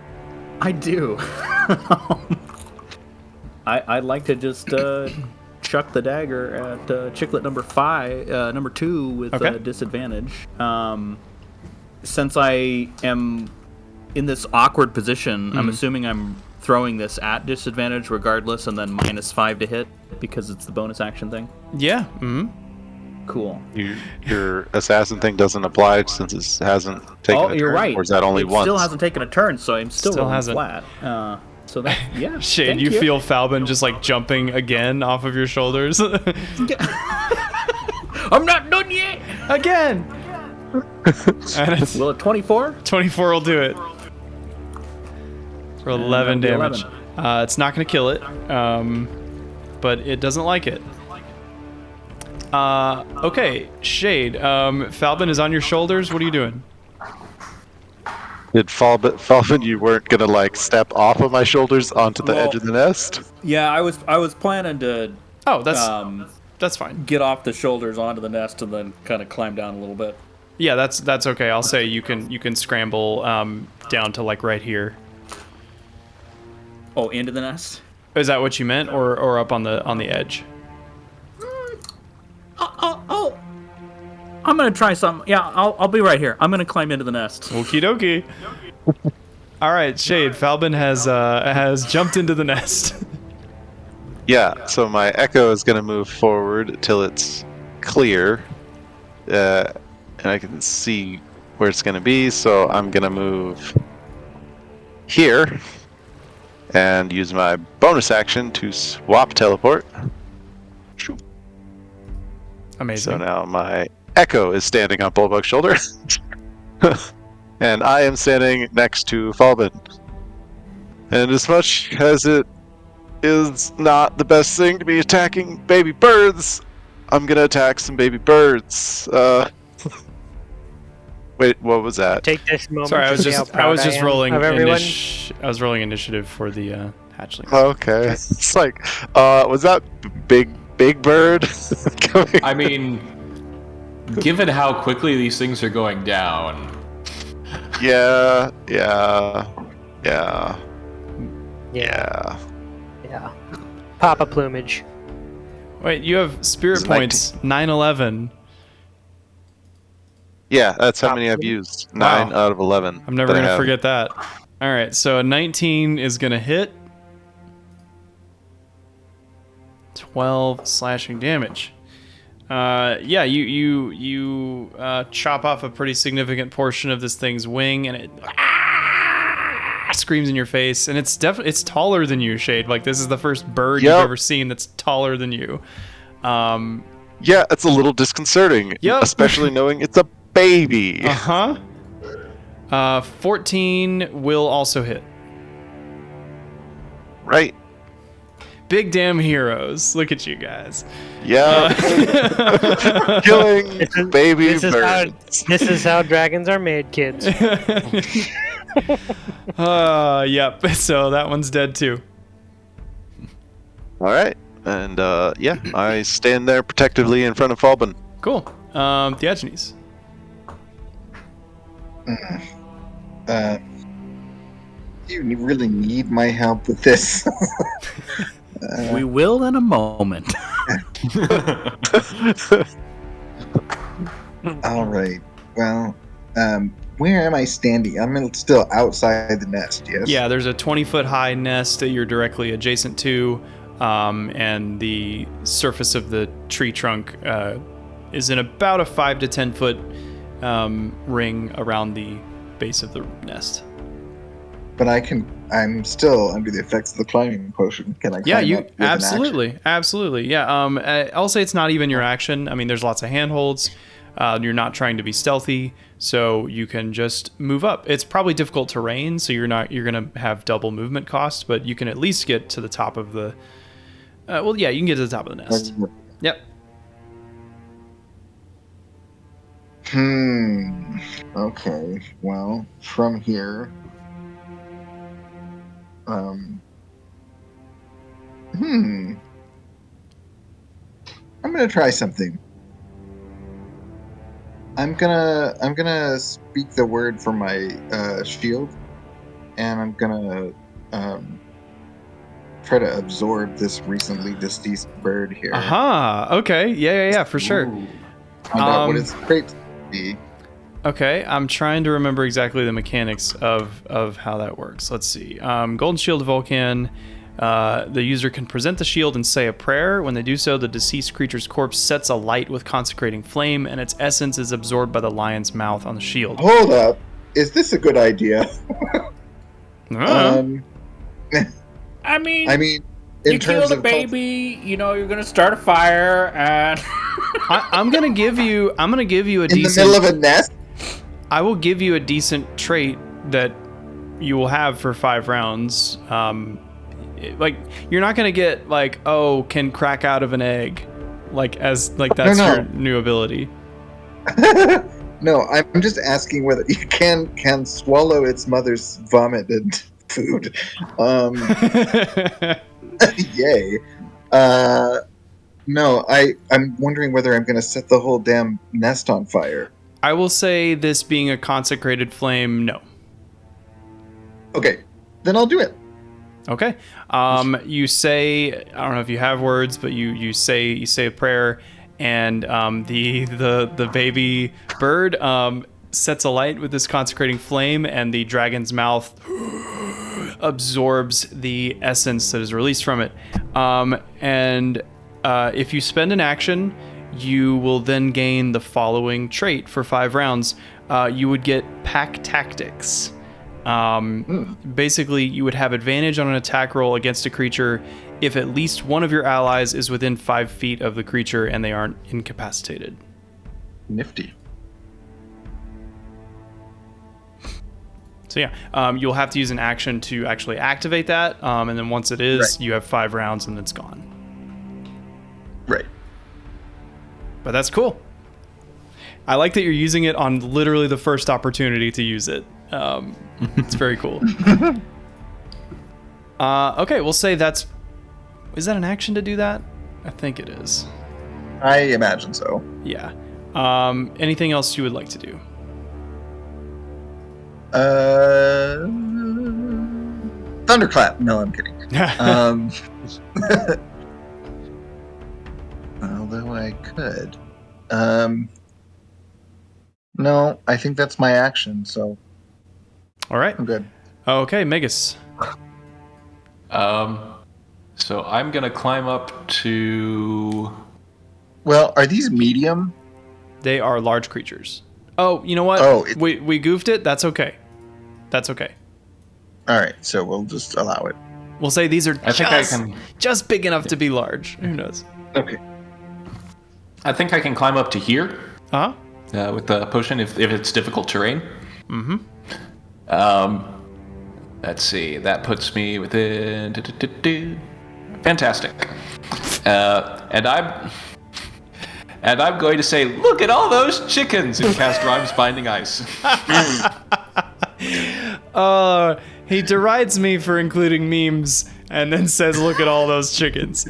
I do. I'd like to just chuck the dagger at Chicklet number 2 with disadvantage. Since I am in this awkward position, I'm assuming I'm throwing this at disadvantage regardless, and then -5 to hit because it's the bonus action thing. Yeah. Mm-hmm. Cool. Your assassin thing doesn't apply since it hasn't taken a turn. You're right. Or is that only it once? Still hasn't taken a turn, so I'm still rolling hasn't. flat. So that, yeah. Shane, thank you feel Falbin just like jumping again off of your shoulders. I'm not done yet. Again. Will a 24? 24 will do it. For 11 that'll be damage. It's not going to kill it, but it doesn't like it. Okay, Shade. Falbin is on your shoulders. What are you doing? Did Falvin, you weren't gonna like step off of my shoulders onto the edge of the nest? Yeah, I was planning to. Oh, that's fine. Get off the shoulders onto the nest and then kind of climb down a little bit. Yeah, that's okay. I'll say you can scramble down to like right here. Oh, into the nest? Is that what you meant, or up on the edge? Oh. I'm gonna try something. Yeah, I'll be right here. I'm gonna climb into the nest. Okie dokie. All right, Shade. Falbin has jumped into the nest. Yeah. So my echo is gonna move forward till it's clear, and I can see where it's gonna be. So I'm gonna move here and use my bonus action to swap teleport. Amazing. So now my echo is standing on Bulbug's shoulder. And I am standing next to Falbin. And as much as it is not the best thing to be attacking baby birds, I'm gonna attack some baby birds. Wait, what was that? Take this moment. Sorry, I was to see how just proud I am rolling. of everyone. I was rolling initiative for the hatchling. Okay. It's like, was that big bird coming? I mean, given how quickly these things are going down. Yeah. Papa plumage. Wait, you have spirit It's points 9/11. Yeah, that's how many I've used. 9 out of 11. I'm never that I gonna have. forget that. All right, so a 19 is gonna hit. 12 slashing damage. Yeah, you chop off a pretty significant portion of this thing's wing, and it screams in your face. And it's taller than you, Shade. Like, this is the first bird you've ever seen that's taller than you. Yeah, it's a little disconcerting, especially knowing it's a baby. 14 will also hit. Right. Big damn heroes. Look at you guys. Yeah. Killing baby birds. This is how dragons are made, kids. Yep. So that one's dead too. All right. And yeah, I stand there protectively in front of Falbin. Cool. Diogenes. You really need my help with this. We will in a moment. All right. Well, where am I standing? I'm still outside the nest. Yes. Yeah, there's a 20-foot high nest that you're directly adjacent to, and the surface of the tree trunk is in about a 5 to 10 foot ring around the base of the nest. But I'm still under the effects of the climbing potion. Can I climb up with an action? Absolutely. Yeah. I'll say it's not even your action. I mean, there's lots of handholds. You're not trying to be stealthy, so you can just move up. It's probably difficult terrain, so you're gonna have double movement cost, but you can at least get to the top of the. You can get to the top of the nest. Yep. Okay. Well, from here. I'm gonna try something. I'm gonna speak the word for my shield, and I'm gonna try to absorb this recently deceased bird here. Okay. Yeah. For sure. Find out what its trait be. Okay, I'm trying to remember exactly the mechanics of how that works. Let's see. Golden Shield of Vulcan. The user can present the shield and say a prayer. When they do so, the deceased creature's corpse sets alight with consecrating flame, and its essence is absorbed by the lion's mouth on the shield. Hold up. Is this a good idea? I mean, in you terms kill the of baby, you're gonna start a fire, and I'm gonna give you a in decent. the middle of a nest. I will give you a decent trait that you will have for 5 rounds. You're not gonna get can crack out of an egg, that's your new ability. No, I'm just asking whether you can swallow its mother's vomited food. Yay. No, I'm wondering whether I'm gonna set the whole damn nest on fire. I will say, this being a consecrated flame, no. Okay, then I'll do it. Okay. You say, I don't know if you have words, but you say a prayer, and the baby bird sets alight with this consecrating flame, and the dragon's mouth absorbs the essence that is released from it. If you spend an action, you will then gain the following trait for 5 rounds. You would get Pack Tactics. Basically, you would have advantage on an attack roll against a creature if at least one of your allies is within 5 feet of the creature and they aren't incapacitated. Nifty. So yeah, you'll have to use an action to actually activate that, and then once it is, you have 5 rounds and it's gone. Right. But that's cool. I like that you're using it on literally the first opportunity to use it. It's very cool. Okay, we'll say is that an action to do that? I think it is. I imagine so. Yeah. Anything else you would like to do? Thunderclap. No, I'm kidding. Although I could. No, I think that's my action, so. All right. I'm good. Okay, Megas. So I'm gonna climb up to. Well, are these medium? They are large creatures. Oh, you know what? Oh, we goofed it. That's okay. That's okay. All right, so we'll just allow it. We'll say these are I just big enough to be large. Who knows? Okay. I think I can climb up to here. Uh-huh. With the potion if it's difficult terrain. Mm-hmm. Let's see. That puts me within. Fantastic. And I'm going to say, look at all those chickens, and cast Rhymes Binding Ice. He derides me for including memes and then says, look at all those chickens.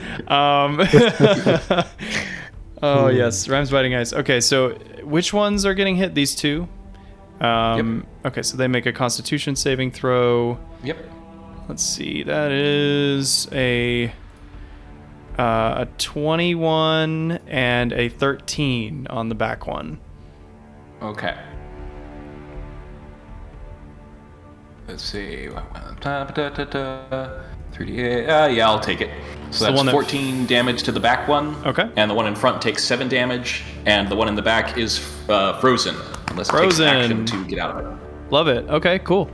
Oh, yes. Rhymes Binding Ice. Okay, so which ones are getting hit? These two? Yep. Okay, so they make a Constitution saving throw. Yep. Let's see. That is a 21 and a 13 on the back one. Okay. Let's see. 3d8. Yeah, I'll take it. So the that's one that- 14 damage to the back one. Okay. And the one in front takes 7 damage, and the one in the back is frozen, unless it takes Frozen. action to get out of it. Love it. Okay, cool.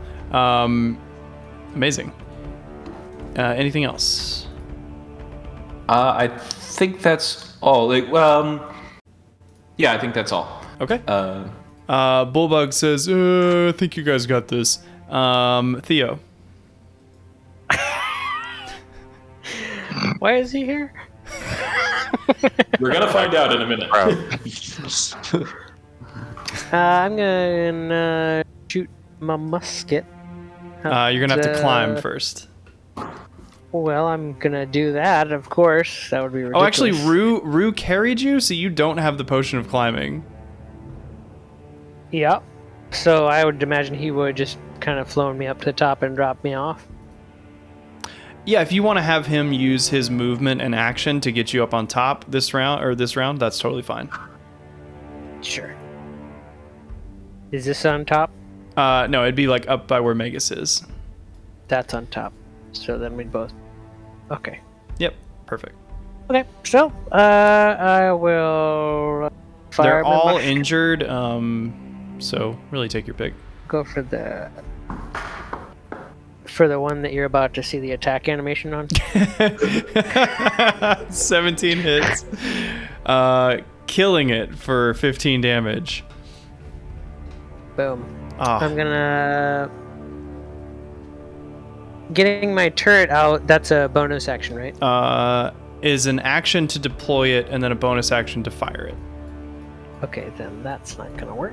Amazing. Anything else? I think that's all. Yeah, I think that's all. Okay. Bullbug says, I think you guys got this. Theo. Why is he here? We're gonna find out in a minute. I'm gonna shoot my musket. You're gonna have to climb first. Well, I'm gonna do that, of course. That would be ridiculous. Oh, actually, Rue carried you, so you don't have the potion of climbing. Yep. So I would imagine he would just kind of flown me up to the top and drop me off. Yeah, if you want to have him use his movement and action to get you up on top this round, that's totally fine. Sure. Is this on top? No, it'd be like up by where Magus is. That's on top. So then we'd both. Okay. Yep, perfect. Okay. So I will fire. They're my all mushroom. injured, so really take your pick. Go for the one that you're about to see the attack animation on. 17 hits. Killing it for 15 damage. Boom. Ah. I'm gonna getting my turret out. That's a bonus action, right? Is an action to deploy it and then a bonus action to fire it. Okay, then that's not gonna work.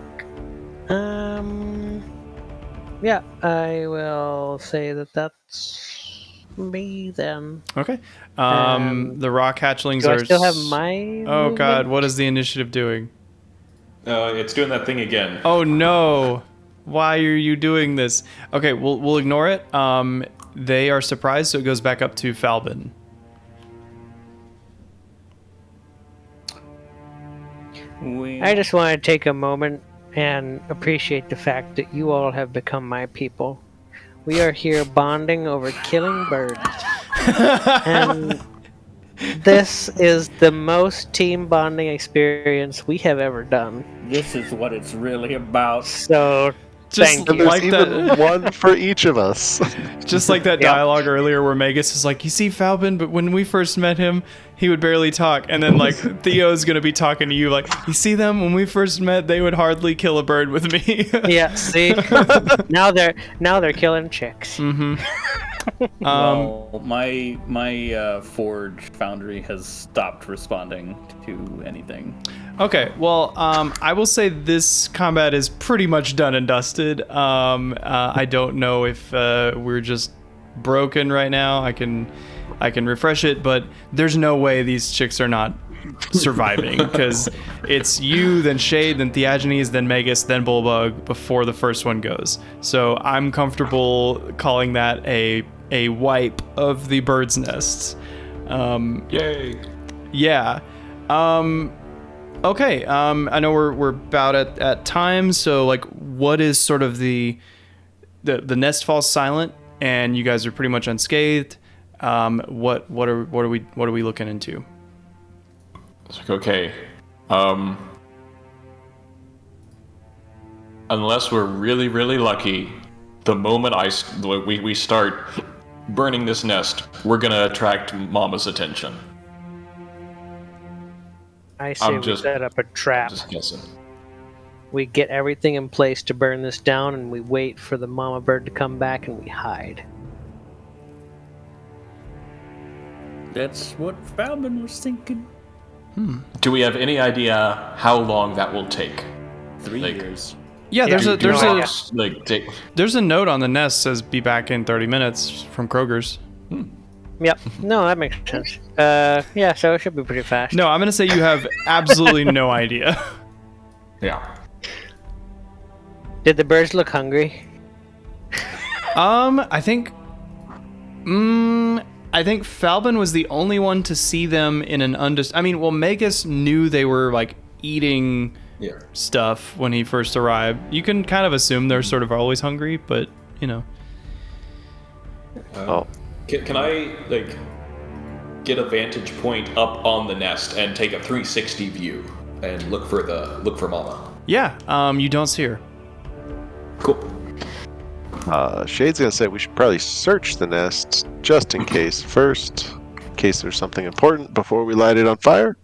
Yeah, I will say that that's me then. Okay. The rock hatchlings Do are. I still have my? Oh God! movement? What is the initiative doing? It's doing that thing again. Oh no! Why are you doing this? Okay, we'll ignore it. They are surprised, so it goes back up to Falbin. I just want to take a moment and appreciate the fact that you all have become my people. We are here bonding over killing birds. And this is the most team bonding experience we have ever done. This is what it's really about. So, Just thank And you. there's like even that. one for each of us. Just like that Yeah. dialogue earlier where Magus is like, you see Falbin, but when we first met him, he would barely talk. And then like Theo's going to be talking to you like, you see them? When we first met, they would hardly kill a bird with me. Yeah, see? now they're killing chicks. Mm-hmm. Well, my forge foundry has stopped responding to anything. Okay, well, I will say this combat is pretty much done and dusted. I don't know if we're just broken right now. I can refresh it, but there's no way these chicks are not surviving because it's you, then Shade, then Theagenes, then Magus, then Bullbug before the first one goes. So I'm comfortable calling that a wipe of the bird's nests. Yay! Yeah. Okay. I know we're about at time. So like, what is sort of the nest falls silent, and you guys are pretty much unscathed. What are we looking into? It's like, okay. Unless we're really, really lucky, the moment we start burning this nest, we're gonna attract Mama's attention. I say we just- set up a trap. Just guessing. We get everything in place to burn this down, and we wait for the mama bird to come back, and we hide. That's what Falbin was thinking. Do we have any idea how long that will take? 3 Like- years. Yeah, there's Yeah, a there's no a idea. take. there's a note on the nest says be back in 30 minutes from Kroger's. Yep. No, that makes sense. Yeah, so it should be pretty fast. No, I'm gonna say you have absolutely no idea. Yeah. Did the birds look hungry? I think Falbin was the only one to see them in an I mean, well, Magus knew they were like eating stuff when he first arrived. You can kind of assume they're sort of always hungry, but you know. Can I like get a vantage point up on the nest and take a 360 view and look for Mama? Yeah. You don't see her. Cool. Shade's gonna say we should probably search the nest just in case first, in case there's something important before we light it on fire.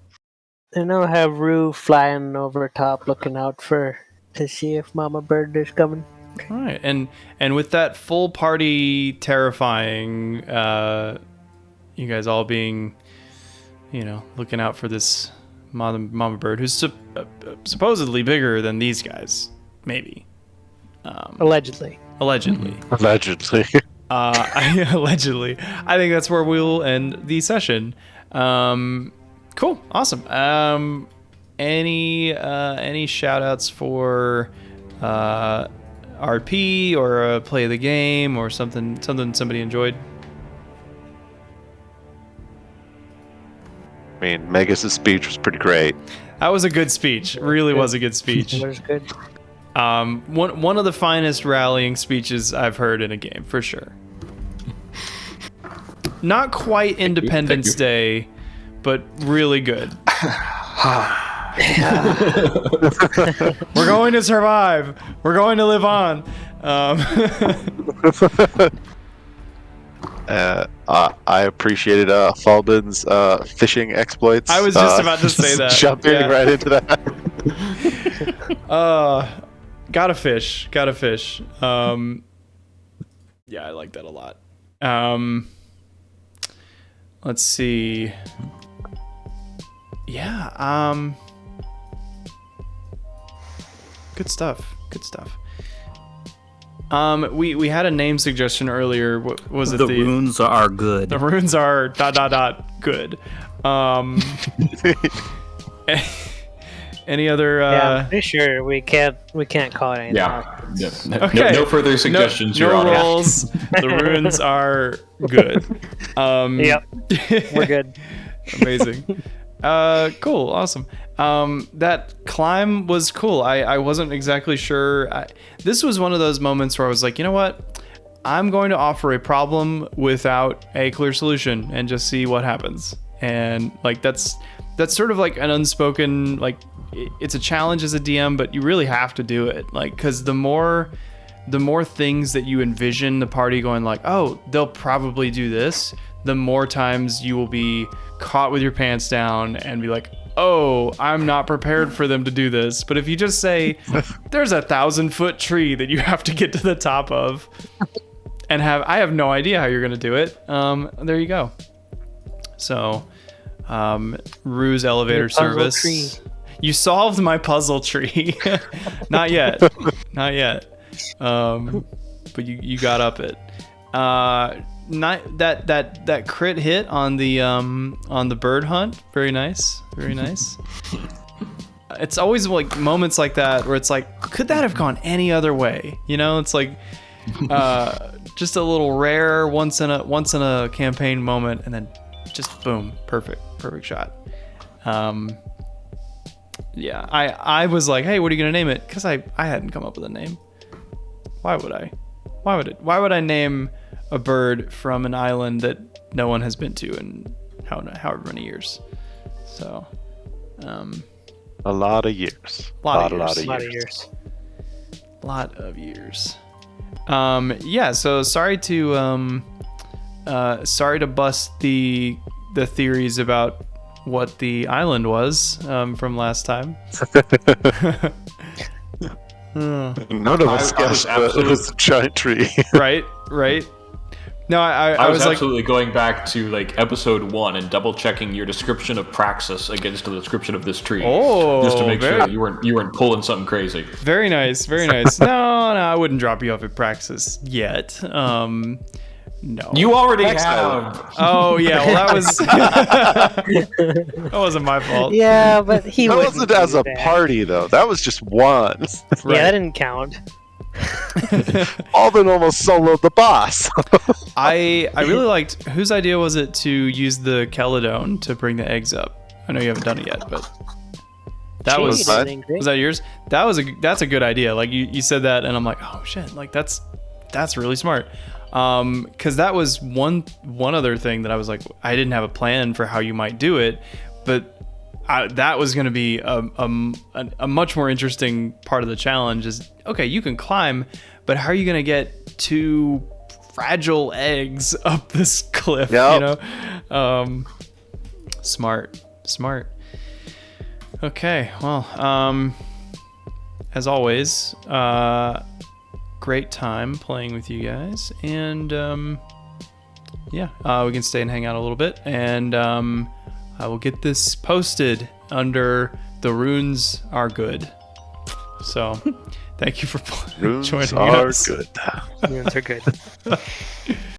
And I'll have Rue flying over top, looking out to see if Mama Bird is coming. All right, and with that full party terrifying, you guys all being, looking out for this Mama Bird, who's supposedly bigger than these guys, maybe. Allegedly. Allegedly. Allegedly. Allegedly. I think that's where we'll end the session. Cool. Awesome. Any shout outs for RP or play of the game or something somebody enjoyed? I mean, Megas' speech was pretty great. That was a good speech. It really was a good speech. It was good. One of the finest rallying speeches I've heard in a game, for sure. Not quite Independence Day, but really good. We're going to survive. We're going to live on. I appreciated Falbin's fishing exploits. I was just about to say that. Jumping right into that. Gotta fish. Yeah, I like that a lot. Let's see. Yeah, good stuff. We had a name suggestion earlier. What was it? The runes are good. The runes are ... good. Any other? Yeah, I'm pretty sure we can't call it anything. Yeah. Okay. No further suggestions. No Your Honor. rolls. The runes are good. Yep, we're good. Amazing. Cool. Awesome. That climb was cool. I wasn't exactly sure. This was one of those moments where I was like, you know what? I'm going to offer a problem without a clear solution and just see what happens. And like that's sort of like an unspoken, like it's a challenge as a DM, but you really have to do it. Like, because the more things that you envision the party going like, oh, they'll probably do this, the more times you will be caught with your pants down and be like, oh, I'm not prepared for them to do this. But if you just say, there's a 1,000-foot tree that you have to get to the top of, and I have no idea how you're going to do it, there you go. So, Rue's elevator service. Tree. You solved my puzzle tree. Not yet. But you got up it. Not that crit hit on the bird hunt. Very nice. It's always like moments like that where it's like, could that have gone any other way? It's like just a little rare once in a campaign moment, and then just boom, perfect shot. Yeah, I was like, hey, what are you gonna name it? Because I hadn't come up with a name. Why would I? Why would I name a bird from an island that no one has been to in however many years? So, a lot of years. Lot of years. Yeah. So sorry to bust the theories about what the island was from last time. None of us guessed that it was a giant tree. Right. No, I was like, absolutely going back to like episode 1 and double checking your description of Praxis against the description of this tree. Oh, just to make sure that you weren't pulling something crazy. Very nice. No, I wouldn't drop you off at Praxis yet. No. You already have. Oh yeah, well that wasn't my fault. Yeah, but that wasn't as a party though. That was just one. Right. Yeah, that didn't count. Alden almost soloed the boss. I really liked. Whose idea was it to use the Keledone to bring the eggs up? I know you haven't done it yet, but That Shade was is angry. was that yours? That's a good idea. Like you said that, and I'm like, oh shit, like that's really smart. Because that was one other thing that I was like, I didn't have a plan for how you might do it, but that was going to be a much more interesting part of the challenge. Is okay, you can climb, but how are you going to get 2 fragile eggs up this cliff? Yep. You know, smart. Okay, well, as always, great time playing with you guys, and we can stay and hang out a little bit, and I will get this posted under the runes are good. So, thank you for Runes joining are us. good. Runes are good.